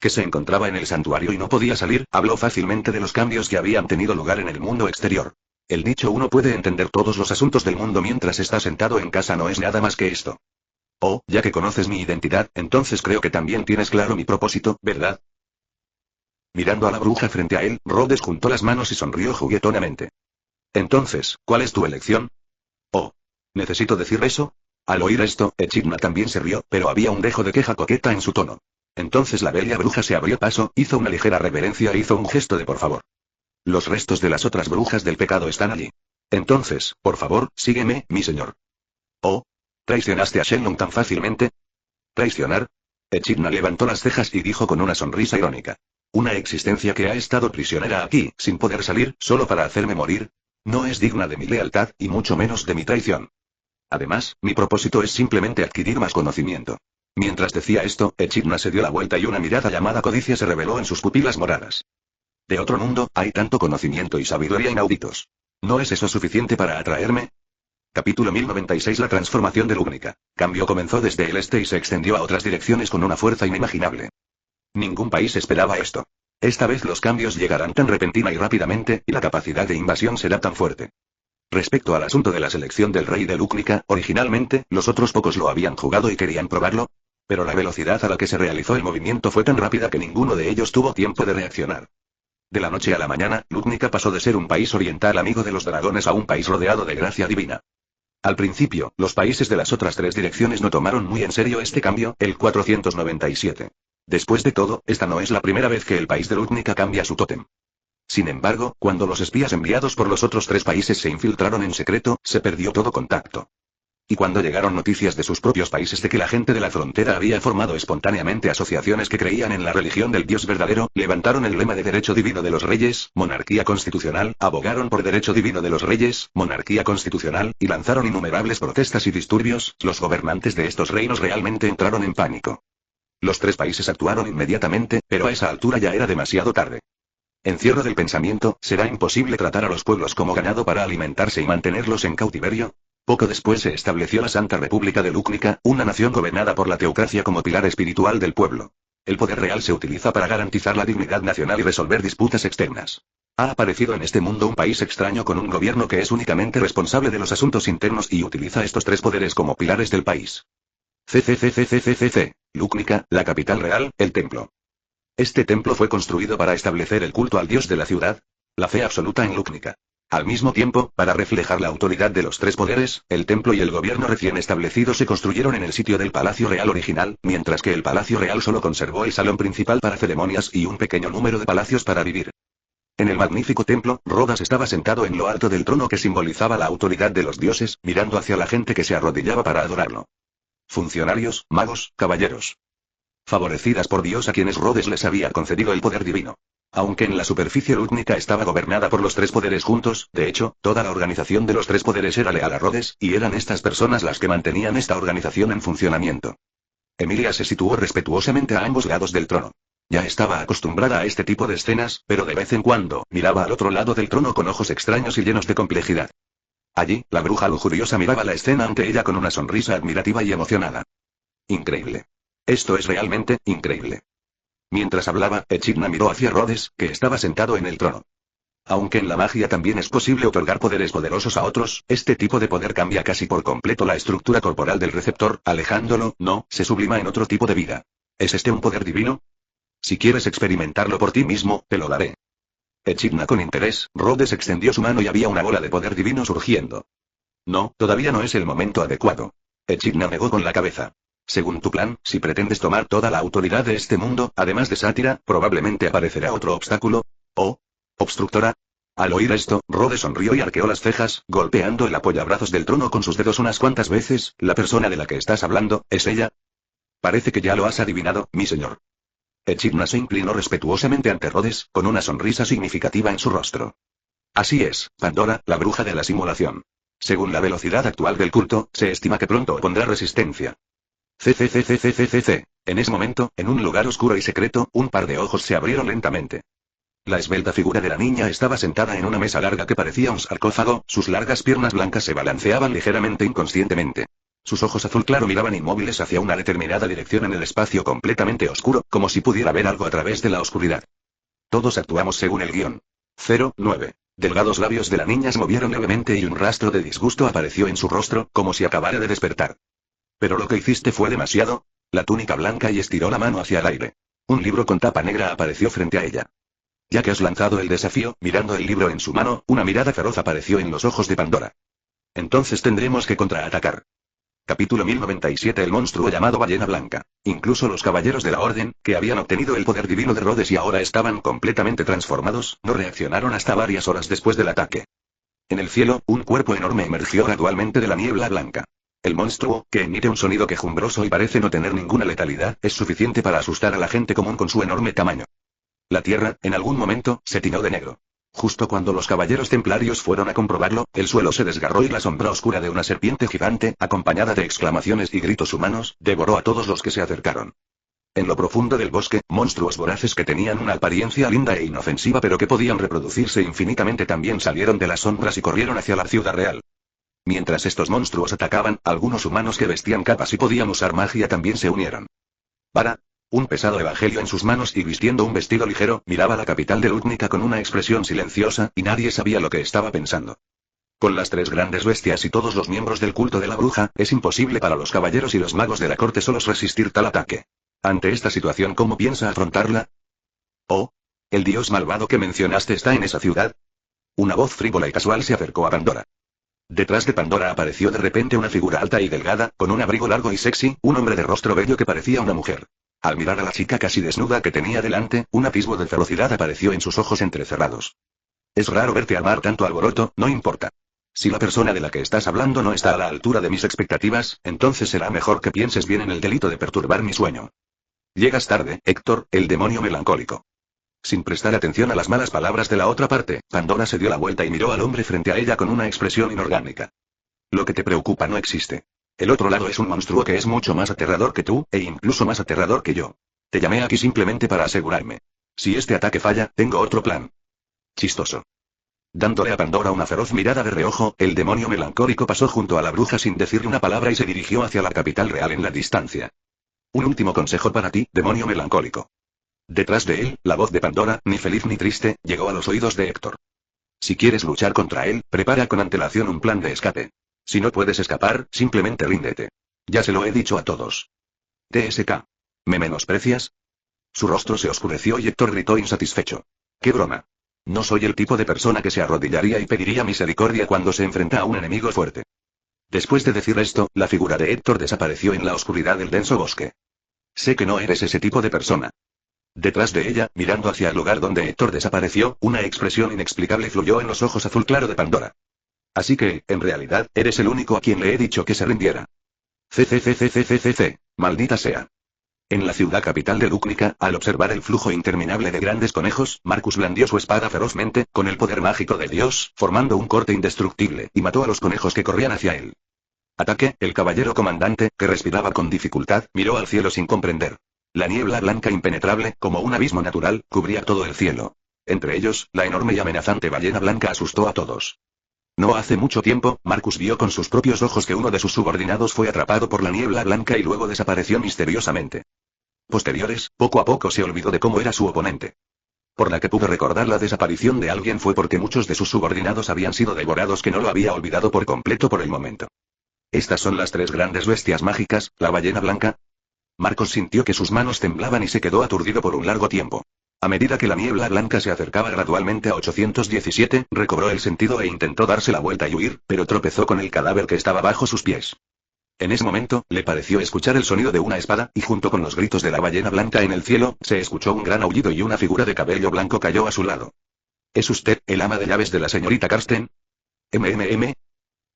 Que se encontraba en el santuario y no podía salir, habló fácilmente de los cambios que habían tenido lugar en el mundo exterior. El dicho uno puede entender todos los asuntos del mundo mientras está sentado en casa no es nada más que esto. Oh, ya que conoces mi identidad, entonces creo que también tienes claro mi propósito, ¿verdad? Mirando a la bruja frente a él, Rhodes juntó las manos y sonrió juguetonamente. Entonces, ¿cuál es tu elección? Oh. ¿Necesito decir eso? Al oír esto, Echidna también se rió, pero había un dejo de queja coqueta en su tono. Entonces la bella bruja se abrió paso, hizo una ligera reverencia e hizo un gesto de por favor. Los restos de las otras brujas del pecado están allí. Entonces, por favor, sígueme, mi señor. Oh. ¿Traicionaste a Shenlong tan fácilmente? ¿Traicionar? Echidna levantó las cejas y dijo con una sonrisa irónica. Una existencia que ha estado prisionera aquí, sin poder salir, solo para hacerme morir. No es digna de mi lealtad, y mucho menos de mi traición. Además, mi propósito es simplemente adquirir más conocimiento. Mientras decía esto, Echidna se dio la vuelta y una mirada llamada codicia se reveló en sus pupilas moradas. De otro mundo, hay tanto conocimiento y sabiduría inauditos. ¿No es eso suficiente para atraerme? Capítulo 1096. La transformación de Lúgnica. Cambio comenzó desde el este y se extendió a otras direcciones con una fuerza inimaginable. Ningún país esperaba esto. Esta vez los cambios llegarán tan repentina y rápidamente, y la capacidad de invasión será tan fuerte. Respecto al asunto de la selección del rey de Lúgnica, originalmente, los otros pocos lo habían jugado y querían probarlo, pero la velocidad a la que se realizó el movimiento fue tan rápida que ninguno de ellos tuvo tiempo de reaccionar. De la noche a la mañana, Lúgnica pasó de ser un país oriental amigo de los dragones a un país rodeado de gracia divina. Al principio, los países de las otras tres direcciones no tomaron muy en serio este cambio, el 497. Después de todo, esta no es la primera vez que el país de Lutnica cambia su tótem. Sin embargo, cuando los espías enviados por los otros tres países se infiltraron en secreto, se perdió todo contacto. Y cuando llegaron noticias de sus propios países de que la gente de la frontera había formado espontáneamente asociaciones que creían en la religión del Dios verdadero, levantaron el lema de derecho divino de los reyes, monarquía constitucional, abogaron por derecho divino de los reyes, monarquía constitucional, y lanzaron innumerables protestas y disturbios. Los gobernantes de estos reinos realmente entraron en pánico. Los tres países actuaron inmediatamente, pero a esa altura ya era demasiado tarde. Encierro del pensamiento, ¿será imposible tratar a los pueblos como ganado para alimentarse y mantenerlos en cautiverio? Poco después se estableció la Santa República de Lúcnica, una nación gobernada por la teocracia como pilar espiritual del pueblo. El poder real se utiliza para garantizar la dignidad nacional y resolver disputas externas. Ha aparecido en este mundo un país extraño con un gobierno que es únicamente responsable de los asuntos internos y utiliza estos tres poderes como pilares del país. CCCCCCC. Lúcnica, la capital real, el templo. Este templo fue construido para establecer el culto al dios de la ciudad, la fe absoluta en Lúcnica. Al mismo tiempo, para reflejar la autoridad de los tres poderes, el templo y el gobierno recién establecido se construyeron en el sitio del Palacio Real original, mientras que el Palacio Real solo conservó el salón principal para ceremonias y un pequeño número de palacios para vivir. En el magnífico templo, Rodas estaba sentado en lo alto del trono que simbolizaba la autoridad de los dioses, mirando hacia la gente que se arrodillaba para adorarlo. Funcionarios, magos, caballeros. Favorecidas por Dios a quienes Rhodes les había concedido el poder divino. Aunque en la superficie Lúcnica estaba gobernada por los tres poderes juntos, de hecho, toda la organización de los tres poderes era leal a Rhodes, y eran estas personas las que mantenían esta organización en funcionamiento. Emilia se situó respetuosamente a ambos lados del trono. Ya estaba acostumbrada a este tipo de escenas, pero de vez en cuando, miraba al otro lado del trono con ojos extraños y llenos de complejidad. Allí, la bruja lujuriosa miraba la escena ante ella con una sonrisa admirativa y emocionada. Increíble. Esto es realmente increíble. Mientras hablaba, Echidna miró hacia Rhodes, que estaba sentado en el trono. Aunque en la magia también es posible otorgar poderes poderosos a otros, este tipo de poder cambia casi por completo la estructura corporal del receptor, alejándolo, no, se sublima en otro tipo de vida. ¿Es este un poder divino? Si quieres experimentarlo por ti mismo, te lo daré. Echidna con interés, Rhodes extendió su mano y había una bola de poder divino surgiendo. No, todavía no es el momento adecuado. Echidna negó con la cabeza. Según tu plan, si pretendes tomar toda la autoridad de este mundo, además de sátira, probablemente aparecerá otro obstáculo. ¿O? ¿Obstructora? Al oír esto, Rhodes sonrió y arqueó las cejas, golpeando el apoyabrazos del trono con sus dedos unas cuantas veces. ¿La persona de la que estás hablando, es ella? Parece que ya lo has adivinado, mi señor. Echidna se inclinó respetuosamente ante Rhodes, con una sonrisa significativa en su rostro. Así es, Pandora, la bruja de la simulación. Según la velocidad actual del culto, se estima que pronto opondrá resistencia. CCCCCCC. En ese momento, en un lugar oscuro y secreto, un par de ojos se abrieron lentamente. La esbelta figura de la niña estaba sentada en una mesa larga que parecía un sarcófago, sus largas piernas blancas se balanceaban ligeramente inconscientemente. Sus ojos azul claro miraban inmóviles hacia una determinada dirección en el espacio completamente oscuro, como si pudiera ver algo a través de la oscuridad. Todos actuamos según el guión. 09. Delgados labios de la niña se movieron levemente y un rastro de disgusto apareció en su rostro, como si acabara de despertar. Pero lo que hiciste fue demasiado. La túnica blanca y estiró la mano hacia el aire. Un libro con tapa negra apareció frente a ella. Ya que has lanzado el desafío, mirando el libro en su mano, una mirada feroz apareció en los ojos de Pandora. Entonces tendremos que contraatacar. Capítulo 1097. El monstruo llamado Ballena Blanca. Incluso los caballeros de la Orden, que habían obtenido el poder divino de Rhodes y ahora estaban completamente transformados, no reaccionaron hasta varias horas después del ataque. En el cielo, un cuerpo enorme emergió gradualmente de la niebla blanca. El monstruo, que emite un sonido quejumbroso y parece no tener ninguna letalidad, es suficiente para asustar a la gente común con su enorme tamaño. La tierra, en algún momento, se tiñó de negro. Justo cuando los caballeros templarios fueron a comprobarlo, el suelo se desgarró y la sombra oscura de una serpiente gigante, acompañada de exclamaciones y gritos humanos, devoró a todos los que se acercaron. En lo profundo del bosque, monstruos voraces que tenían una apariencia linda e inofensiva pero que podían reproducirse infinitamente también salieron de las sombras y corrieron hacia la ciudad real. Mientras estos monstruos atacaban, algunos humanos que vestían capas y podían usar magia también se unieron. Vara, un pesado evangelio en sus manos y vistiendo un vestido ligero, miraba la capital de Lúcnica con una expresión silenciosa, y nadie sabía lo que estaba pensando. Con las tres grandes bestias y todos los miembros del culto de la bruja, es imposible para los caballeros y los magos de la corte solos resistir tal ataque. Ante esta situación, ¿cómo piensa afrontarla? Oh, ¿el dios malvado que mencionaste está en esa ciudad? Una voz frívola y casual se acercó a Pandora. Detrás de Pandora apareció de repente una figura alta y delgada, con un abrigo largo y sexy, un hombre de rostro bello que parecía una mujer. Al mirar a la chica casi desnuda que tenía delante, un atisbo de ferocidad apareció en sus ojos entrecerrados. Es raro verte armar tanto alboroto, no importa. Si la persona de la que estás hablando no está a la altura de mis expectativas, entonces será mejor que pienses bien en el delito de perturbar mi sueño. Llegas tarde, Héctor, el demonio melancólico. Sin prestar atención a las malas palabras de la otra parte, Pandora se dio la vuelta y miró al hombre frente a ella con una expresión inorgánica. Lo que te preocupa no existe. El otro lado es un monstruo que es mucho más aterrador que tú, e incluso más aterrador que yo. Te llamé aquí simplemente para asegurarme. Si este ataque falla, tengo otro plan. Chistoso. Dándole a Pandora una feroz mirada de reojo, el demonio melancólico pasó junto a la bruja sin decirle una palabra y se dirigió hacia la capital real en la distancia. Un último consejo para ti, demonio melancólico. Detrás de él, la voz de Pandora, ni feliz ni triste, llegó a los oídos de Héctor. Si quieres luchar contra él, prepara con antelación un plan de escape. Si no puedes escapar, simplemente ríndete. Ya se lo he dicho a todos. TSK. ¿Me menosprecias? Su rostro se oscureció y Héctor gritó insatisfecho. ¡Qué broma! No soy el tipo de persona que se arrodillaría y pediría misericordia cuando se enfrenta a un enemigo fuerte. Después de decir esto, la figura de Héctor desapareció en la oscuridad del denso bosque. Sé que no eres ese tipo de persona. Detrás de ella, mirando hacia el lugar donde Héctor desapareció, una expresión inexplicable fluyó en los ojos azul claro de Pandora. Así que, en realidad, eres el único a quien le he dicho que se rindiera. Maldita sea. En la ciudad capital de Lúcnica, al observar el flujo interminable de grandes conejos, Marcus blandió su espada ferozmente, con el poder mágico de Dios, formando un corte indestructible, y mató a los conejos que corrían hacia él. Ataque, el caballero comandante, que respiraba con dificultad, miró al cielo sin comprender. La niebla blanca impenetrable, como un abismo natural, cubría todo el cielo. Entre ellos, la enorme y amenazante ballena blanca asustó a todos. No hace mucho tiempo, Marcus vio con sus propios ojos que uno de sus subordinados fue atrapado por la niebla blanca y luego desapareció misteriosamente. Posteriores, poco a poco se olvidó de cómo era su oponente. Por la que pudo recordar la desaparición de alguien fue porque muchos de sus subordinados habían sido devorados que no lo había olvidado por completo por el momento. Estas son las tres grandes bestias mágicas, la ballena blanca. Marcos sintió que sus manos temblaban y se quedó aturdido por un largo tiempo. A medida que la niebla blanca se acercaba gradualmente a 817, recobró el sentido e intentó darse la vuelta y huir, pero tropezó con el cadáver que estaba bajo sus pies. En ese momento, le pareció escuchar el sonido de una espada, y junto con los gritos de la ballena blanca en el cielo, se escuchó un gran aullido y una figura de cabello blanco cayó a su lado. ¿Es usted, el ama de llaves de la señorita Karsten?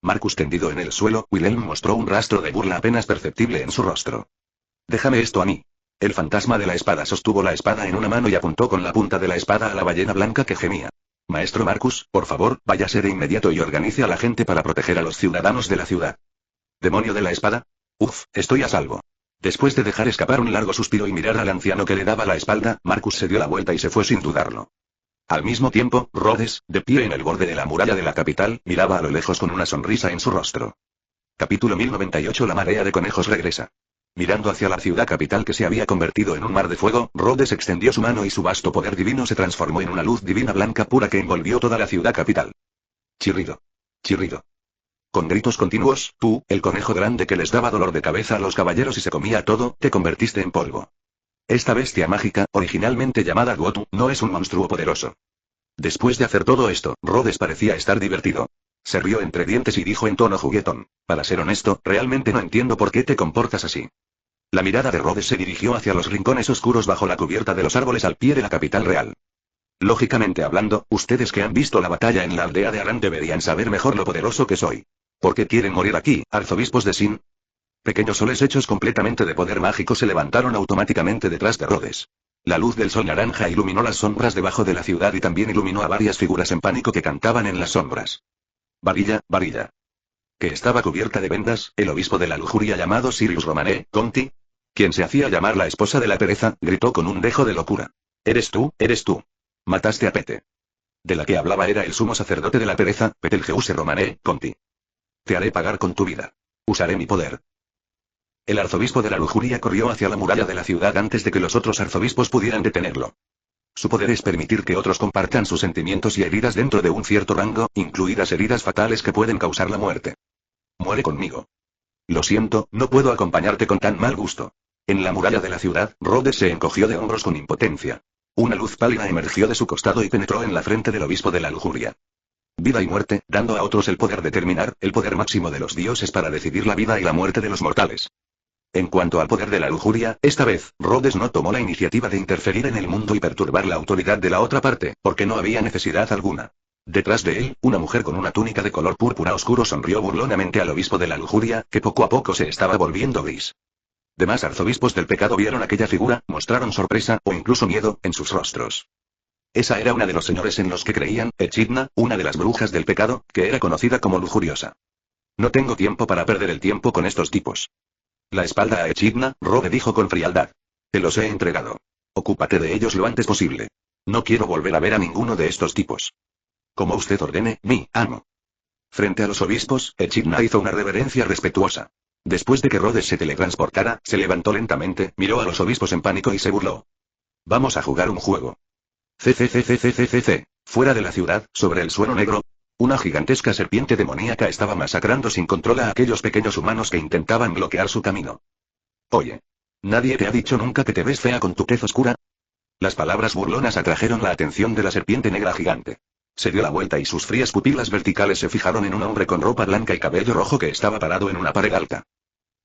Marcus tendido en el suelo, Wilhelm mostró un rastro de burla apenas perceptible en su rostro. Déjame esto a mí. El fantasma de la espada sostuvo la espada en una mano y apuntó con la punta de la espada a la ballena blanca que gemía. Maestro Marcus, por favor, váyase de inmediato y organice a la gente para proteger a los ciudadanos de la ciudad. ¿Demonio de la espada? Uf, estoy a salvo. Después de dejar escapar un largo suspiro y mirar al anciano que le daba la espalda, Marcus se dio la vuelta y se fue sin dudarlo. Al mismo tiempo, Rhodes, de pie en el borde de la muralla de la capital, miraba a lo lejos con una sonrisa en su rostro. Capítulo 1098. La marea de conejos regresa. Mirando hacia la ciudad capital que se había convertido en un mar de fuego, Rhodes extendió su mano y su vasto poder divino se transformó en una luz divina blanca pura que envolvió toda la ciudad capital. Chirrido. Chirrido. Con gritos continuos, tú, el conejo grande que les daba dolor de cabeza a los caballeros y se comía todo, te convertiste en polvo. Esta bestia mágica, originalmente llamada Gotu, no es un monstruo poderoso. Después de hacer todo esto, Rhodes parecía estar divertido. Se rió entre dientes y dijo en tono juguetón: para ser honesto, realmente no entiendo por qué te comportas así. La mirada de Rhodes se dirigió hacia los rincones oscuros bajo la cubierta de los árboles al pie de la capital real. Lógicamente hablando, ustedes que han visto la batalla en la aldea de Aran deberían saber mejor lo poderoso que soy. ¿Por qué quieren morir aquí, arzobispos de Sin? Pequeños soles hechos completamente de poder mágico se levantaron automáticamente detrás de Rhodes. La luz del sol naranja iluminó las sombras debajo de la ciudad y también iluminó a varias figuras en pánico que cantaban en las sombras. Varilla, varilla. Que estaba cubierta de vendas, el obispo de la lujuria llamado Sirius Romané, Conti, quien se hacía llamar la esposa de la pereza, gritó con un dejo de locura. Eres tú. Mataste a Pete. De la que hablaba era el sumo sacerdote de la pereza, Betelgeuse Romané, Conti. Te haré pagar con tu vida. Usaré mi poder. El arzobispo de la lujuria corrió hacia la muralla de la ciudad antes de que los otros arzobispos pudieran detenerlo. Su poder es permitir que otros compartan sus sentimientos y heridas dentro de un cierto rango, incluidas heridas fatales que pueden causar la muerte. Muere conmigo. Lo siento, no puedo acompañarte con tan mal gusto. En la muralla de la ciudad, Rhodes se encogió de hombros con impotencia. Una luz pálida emergió de su costado y penetró en la frente del obispo de la lujuria. Vida y muerte, dando a otros el poder determinar, el poder máximo de los dioses para decidir la vida y la muerte de los mortales. En cuanto al poder de la lujuria, esta vez, Rhodes no tomó la iniciativa de interferir en el mundo y perturbar la autoridad de la otra parte, porque no había necesidad alguna. Detrás de él, una mujer con una túnica de color púrpura oscuro sonrió burlonamente al obispo de la lujuria, que poco a poco se estaba volviendo gris. Demás arzobispos del pecado vieron aquella figura, mostraron sorpresa, o incluso miedo, en sus rostros. Esa era una de los señores en los que creían, Echidna, una de las brujas del pecado, que era conocida como lujuriosa. No tengo tiempo para perder el tiempo con estos tipos. La espalda a Echidna, Rhodes dijo con frialdad. Te los he entregado. Ocúpate de ellos lo antes posible. No quiero volver a ver a ninguno de estos tipos. Como usted ordene, mi amo. Frente a los obispos, Echidna hizo una reverencia respetuosa. Después de que Rhodes se teletransportara, se levantó lentamente, miró a los obispos en pánico y se burló. Vamos a jugar un juego. Fuera de la ciudad, sobre el suelo negro, una gigantesca serpiente demoníaca estaba masacrando sin control a aquellos pequeños humanos que intentaban bloquear su camino. Oye. ¿Nadie te ha dicho nunca que te ves fea con tu tez oscura? Las palabras burlonas atrajeron la atención de la serpiente negra gigante. Se dio la vuelta y sus frías pupilas verticales se fijaron en un hombre con ropa blanca y cabello rojo que estaba parado en una pared alta.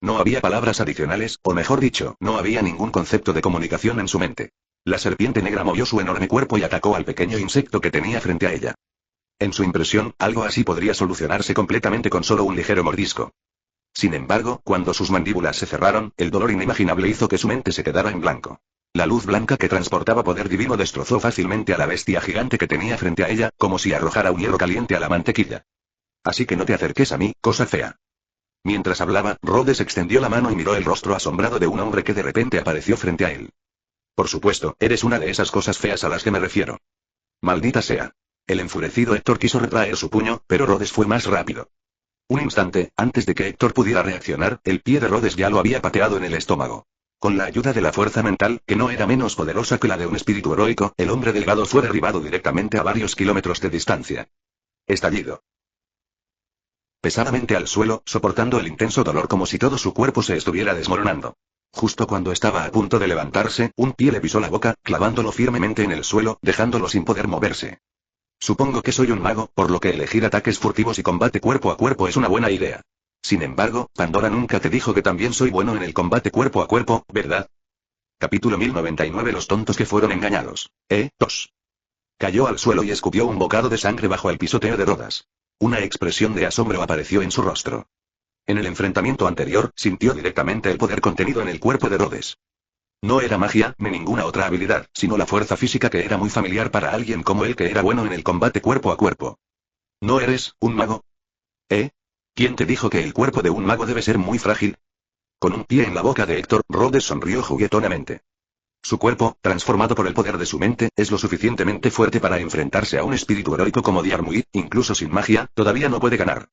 No había palabras adicionales, o mejor dicho, no había ningún concepto de comunicación en su mente. La serpiente negra movió su enorme cuerpo y atacó al pequeño insecto que tenía frente a ella. En su impresión, algo así podría solucionarse completamente con solo un ligero mordisco. Sin embargo, cuando sus mandíbulas se cerraron, el dolor inimaginable hizo que su mente se quedara en blanco. La luz blanca que transportaba poder divino destrozó fácilmente a la bestia gigante que tenía frente a ella, como si arrojara un hierro caliente a la mantequilla. Así que no te acerques a mí, cosa fea. Mientras hablaba, Rhodes extendió la mano y miró el rostro asombrado de un hombre que de repente apareció frente a él. Por supuesto, eres una de esas cosas feas a las que me refiero. Maldita sea. El enfurecido Héctor quiso retraer su puño, pero Rhodes fue más rápido. Un instante, antes de que Héctor pudiera reaccionar, el pie de Rhodes ya lo había pateado en el estómago. Con la ayuda de la fuerza mental, que no era menos poderosa que la de un espíritu heroico, el hombre delgado fue derribado directamente a varios kilómetros de distancia. Estallido. Pesadamente al suelo, soportando el intenso dolor como si todo su cuerpo se estuviera desmoronando. Justo cuando estaba a punto de levantarse, un pie le pisó la boca, clavándolo firmemente en el suelo, dejándolo sin poder moverse. Supongo que soy un mago, por lo que elegir ataques furtivos y combate cuerpo a cuerpo es una buena idea. Sin embargo, Pandora nunca te dijo que también soy bueno en el combate cuerpo a cuerpo, ¿verdad? Capítulo 1099. Los tontos que fueron engañados. Tos. Cayó al suelo y escupió un bocado de sangre bajo el pisoteo de Rhodes. Una expresión de asombro apareció en su rostro. En el enfrentamiento anterior, sintió directamente el poder contenido en el cuerpo de Rhodes. No era magia, ni ninguna otra habilidad, sino la fuerza física que era muy familiar para alguien como él que era bueno en el combate cuerpo a cuerpo. ¿No eres un mago? ¿Quién te dijo que el cuerpo de un mago debe ser muy frágil? Con un pie en la boca de Héctor, Rhodes sonrió juguetonamente. Su cuerpo, transformado por el poder de su mente, es lo suficientemente fuerte para enfrentarse a un espíritu heroico como Diarmuid, incluso sin magia, todavía no puede ganar.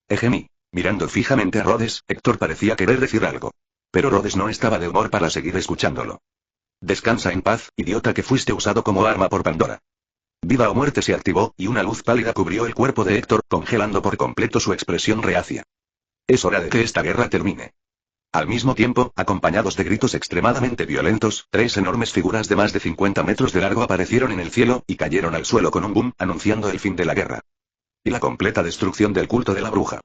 Ejemi. Mirando fijamente a Rhodes, Héctor parecía querer decir algo. Pero Rhodes no estaba de humor para seguir escuchándolo. Descansa en paz, idiota que fuiste usado como arma por Pandora. Vida o muerte se activó, y una luz pálida cubrió el cuerpo de Héctor, congelando por completo su expresión reacia. Es hora de que esta guerra termine. Al mismo tiempo, acompañados de gritos extremadamente violentos, 3 enormes figuras de más de 50 metros de largo aparecieron en el cielo, y cayeron al suelo con un boom, anunciando el fin de la guerra. Y la completa destrucción del culto de la bruja.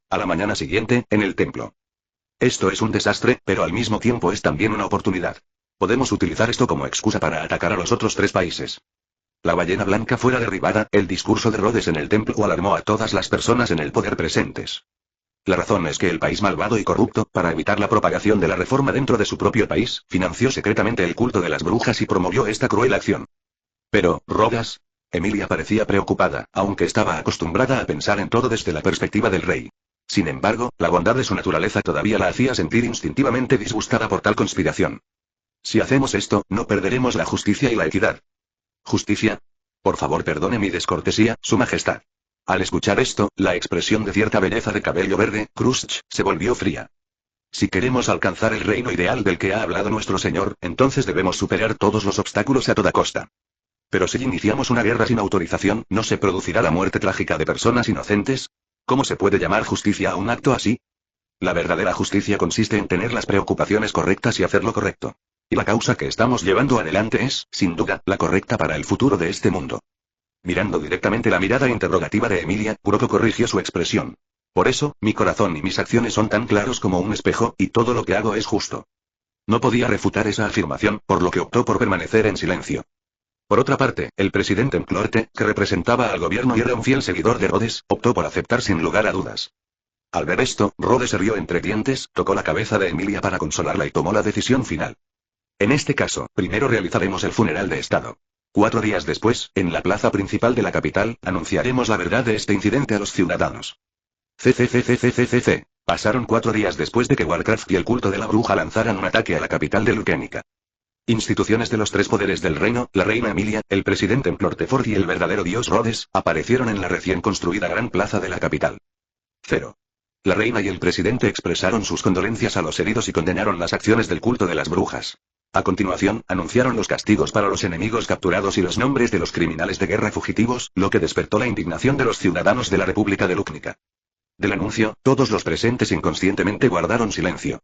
A la mañana siguiente, en el templo. Esto es un desastre, pero al mismo tiempo es también una oportunidad. Podemos utilizar esto como excusa para atacar a los otros 3 países. La ballena blanca fuera derribada, el discurso de Rhodes en el templo alarmó a todas las personas en el poder presentes. La razón es que el país malvado y corrupto, para evitar la propagación de la reforma dentro de su propio país, financió secretamente el culto de las brujas y promovió esta cruel acción. Pero, Rhodes... Emilia parecía preocupada, aunque estaba acostumbrada a pensar en todo desde la perspectiva del rey. Sin embargo, la bondad de su naturaleza todavía la hacía sentir instintivamente disgustada por tal conspiración. Si hacemos esto, no perderemos la justicia y la equidad. ¿Justicia? Por favor, perdone mi descortesía, Su Majestad. Al escuchar esto, la expresión de cierta belleza de cabello verde, Crush, se volvió fría. Si queremos alcanzar el reino ideal del que ha hablado nuestro señor, entonces debemos superar todos los obstáculos a toda costa. Pero si iniciamos una guerra sin autorización, ¿no se producirá la muerte trágica de personas inocentes? ¿Cómo se puede llamar justicia a un acto así? La verdadera justicia consiste en tener las preocupaciones correctas y hacer lo correcto. Y la causa que estamos llevando adelante es, sin duda, la correcta para el futuro de este mundo. Mirando directamente la mirada interrogativa de Emilia, Kuroko corrigió su expresión. Por eso, mi corazón y mis acciones son tan claros como un espejo, y todo lo que hago es justo. No podía refutar esa afirmación, por lo que optó por permanecer en silencio. Por otra parte, el presidente Mclorte, que representaba al gobierno y era un fiel seguidor de Rhodes, optó por aceptar sin lugar a dudas. Al ver esto, Rhodes se rió entre dientes, tocó la cabeza de Emilia para consolarla y tomó la decisión final. En este caso, primero realizaremos el funeral de Estado. 4 días después, en la plaza principal de la capital, anunciaremos la verdad de este incidente a los ciudadanos. CCCCCCC. Pasaron 4 días después de que Warcraft y el culto de la bruja lanzaran un ataque a la capital de Lukénica. Instituciones de los 3 poderes del reino, la reina Emilia, el presidente Mclorteford y el verdadero dios Rhodes, aparecieron en la recién construida gran plaza de la capital. 0. La reina y el presidente expresaron sus condolencias a los heridos y condenaron las acciones del culto de las brujas. A continuación, anunciaron los castigos para los enemigos capturados y los nombres de los criminales de guerra fugitivos, lo que despertó la indignación de los ciudadanos de la República de Lukénica. Del anuncio, todos los presentes inconscientemente guardaron silencio.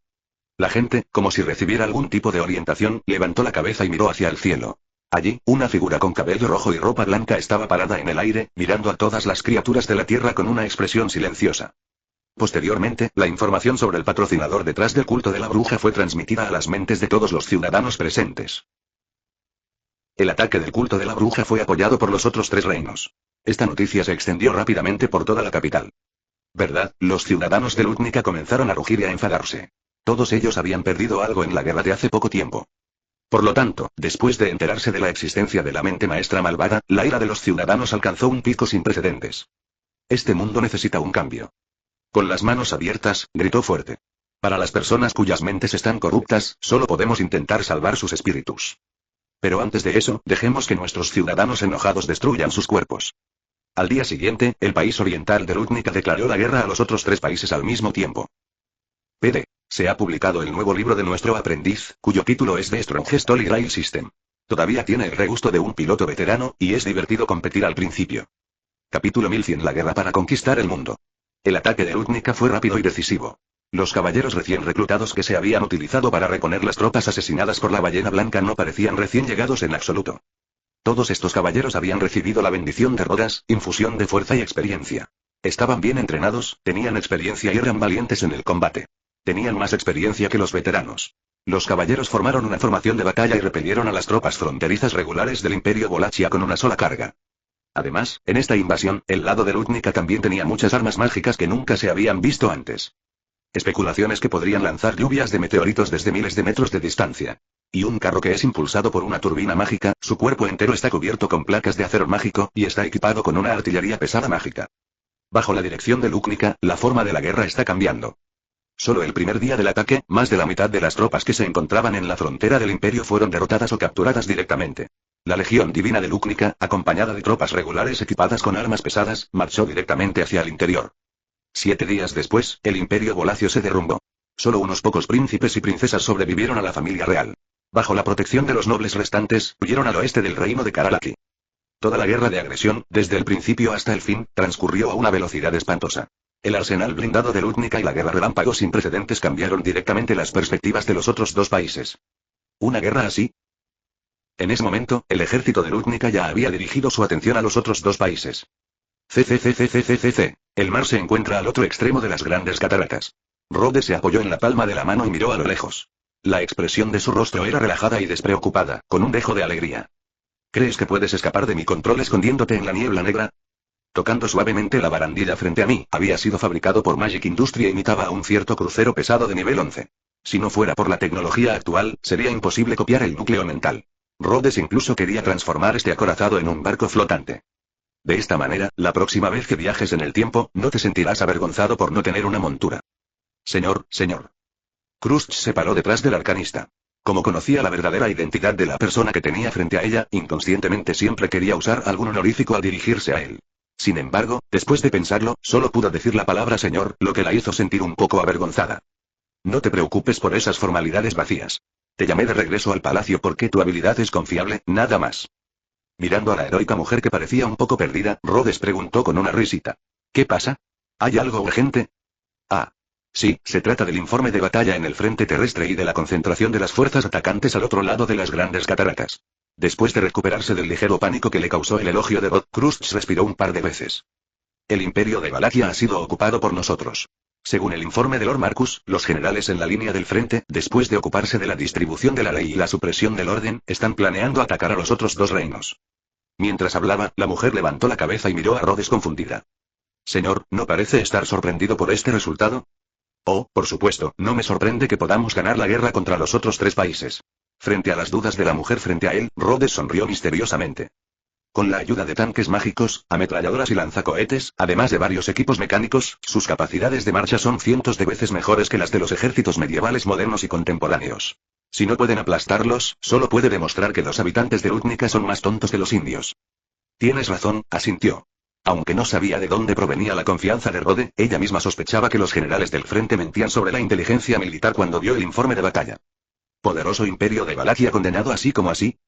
La gente, como si recibiera algún tipo de orientación, levantó la cabeza y miró hacia el cielo. Allí, una figura con cabello rojo y ropa blanca estaba parada en el aire, mirando a todas las criaturas de la tierra con una expresión silenciosa. Posteriormente, la información sobre el patrocinador detrás del culto de la bruja fue transmitida a las mentes de todos los ciudadanos presentes. El ataque del culto de la bruja fue apoyado por los otros 3 reinos. Esta noticia se extendió rápidamente por toda la capital. ¿Verdad? Los ciudadanos de Lukénica comenzaron a rugir y a enfadarse. Todos ellos habían perdido algo en la guerra de hace poco tiempo. Por lo tanto, después de enterarse de la existencia de la mente maestra malvada, la ira de los ciudadanos alcanzó un pico sin precedentes. Este mundo necesita un cambio. Con las manos abiertas, gritó fuerte. Para las personas cuyas mentes están corruptas, solo podemos intentar salvar sus espíritus. Pero antes de eso, dejemos que nuestros ciudadanos enojados destruyan sus cuerpos. Al día siguiente, el país oriental de Lukénica declaró la guerra a los otros 3 países al mismo tiempo. PD. Se ha publicado el nuevo libro de nuestro aprendiz, cuyo título es The Strongest Holy Grail System. Todavía tiene el regusto de un piloto veterano, y es divertido competir al principio. Capítulo 1100. La guerra para conquistar el mundo. El ataque de Lukénica fue rápido y decisivo. Los caballeros recién reclutados que se habían utilizado para reponer las tropas asesinadas por la ballena blanca no parecían recién llegados en absoluto. Todos estos caballeros habían recibido la bendición de Rhodas, infusión de fuerza y experiencia. Estaban bien entrenados, tenían experiencia y eran valientes en el combate. Tenían más experiencia que los veteranos. Los caballeros formaron una formación de batalla y repelieron a las tropas fronterizas regulares del Imperio Volachia con una sola carga. Además, en esta invasión, el lado de Lukénica también tenía muchas armas mágicas que nunca se habían visto antes. Especulaciones que podrían lanzar lluvias de meteoritos desde miles de metros de distancia. Y un carro que es impulsado por una turbina mágica, su cuerpo entero está cubierto con placas de acero mágico, y está equipado con una artillería pesada mágica. Bajo la dirección de Lukénica, la forma de la guerra está cambiando. Solo el primer día del ataque, más de la mitad de las tropas que se encontraban en la frontera del imperio fueron derrotadas o capturadas directamente. La Legión Divina de Lukénica, acompañada de tropas regulares equipadas con armas pesadas, marchó directamente hacia el interior. 7 días después, el imperio Volacio se derrumbó. Solo unos pocos príncipes y princesas sobrevivieron a la familia real. Bajo la protección de los nobles restantes, huyeron al oeste del reino de Karalaki. Toda la guerra de agresión, desde el principio hasta el fin, transcurrió a una velocidad espantosa. El arsenal blindado de Lukénica y la guerra relámpago sin precedentes cambiaron directamente las perspectivas de los otros 2 países. ¿Una guerra así? En ese momento, el ejército de Lukénica ya había dirigido su atención a los otros 2 países. CCCCCCC. El mar se encuentra al otro extremo de las grandes cataratas. Rhodes se apoyó en la palma de la mano y miró a lo lejos. La expresión de su rostro era relajada y despreocupada, con un dejo de alegría. ¿Crees que puedes escapar de mi control escondiéndote en la niebla negra? Tocando suavemente la barandilla frente a mí, había sido fabricado por Magic Industria e imitaba a un cierto crucero pesado de nivel 11. Si no fuera por la tecnología actual, sería imposible copiar el núcleo mental. Rhodes incluso quería transformar este acorazado en un barco flotante. De esta manera, la próxima vez que viajes en el tiempo, no te sentirás avergonzado por no tener una montura. Señor. Crush se paró detrás del arcanista. Como conocía la verdadera identidad de la persona que tenía frente a ella, inconscientemente siempre quería usar algún honorífico al dirigirse a él. Sin embargo, después de pensarlo, solo pudo decir la palabra señor, lo que la hizo sentir un poco avergonzada. No te preocupes por esas formalidades vacías. Te llamé de regreso al palacio porque tu habilidad es confiable, nada más. Mirando a la heroica mujer que parecía un poco perdida, Rhodes preguntó con una risita. ¿Qué pasa? ¿Hay algo urgente? Ah. Sí, se trata del informe de batalla en el frente terrestre y de la concentración de las fuerzas atacantes al otro lado de las grandes cataratas. Después de recuperarse del ligero pánico que le causó el elogio de Rod, Crust respiró un par de veces. El imperio de Valaquia ha sido ocupado por nosotros. Según el informe de Lord Marcus, los generales en la línea del frente, después de ocuparse de la distribución de la ley y la supresión del orden, están planeando atacar a los otros dos reinos. Mientras hablaba, la mujer levantó la cabeza y miró a Rhodes confundida. Señor, ¿no parece estar sorprendido por este resultado? Oh, por supuesto, no me sorprende que podamos ganar la guerra contra los otros tres países. Frente a las dudas de la mujer frente a él, Rhodes sonrió misteriosamente. Con la ayuda de tanques mágicos, ametralladoras y lanzacohetes, además de varios equipos mecánicos, sus capacidades de marcha son cientos de veces mejores que las de los ejércitos medievales modernos y contemporáneos. Si no pueden aplastarlos, solo puede demostrar que los habitantes de Rudnica son más tontos que los indios. Tienes razón, asintió. Aunque no sabía de dónde provenía la confianza de Rode, ella misma sospechaba que los generales del frente mentían sobre la inteligencia militar cuando vio el informe de batalla. ¿Poderoso imperio de Valaquia condenado así como así?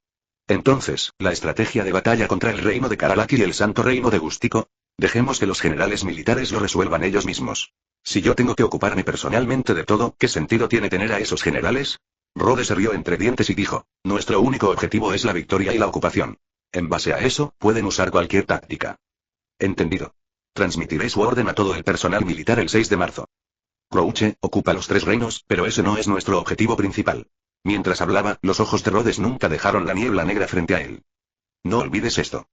Entonces, ¿la estrategia de batalla contra el reino de Karalaki y el santo reino de Gústico? Dejemos que los generales militares lo resuelvan ellos mismos. Si yo tengo que ocuparme personalmente de todo, ¿qué sentido tiene tener a esos generales? Rode se rió entre dientes y dijo, nuestro único objetivo es la victoria y la ocupación. En base a eso, pueden usar cualquier táctica. Entendido. Transmitiré su orden a todo el personal militar el 6 de marzo. Crouche ocupa los tres reinos, pero ese no es nuestro objetivo principal. Mientras hablaba, los ojos de Rhodes nunca dejaron la niebla negra frente a él. No olvides esto.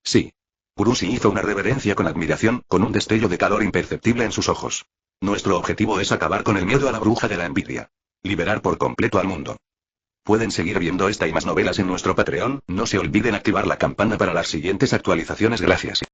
Sí. Bruce hizo una reverencia con admiración, con un destello de calor imperceptible en sus ojos. Nuestro objetivo es acabar con el miedo a la bruja de la envidia. Liberar por completo al mundo. Pueden seguir viendo esta y más novelas en nuestro Patreon, no se olviden activar la campana para las siguientes actualizaciones. Gracias.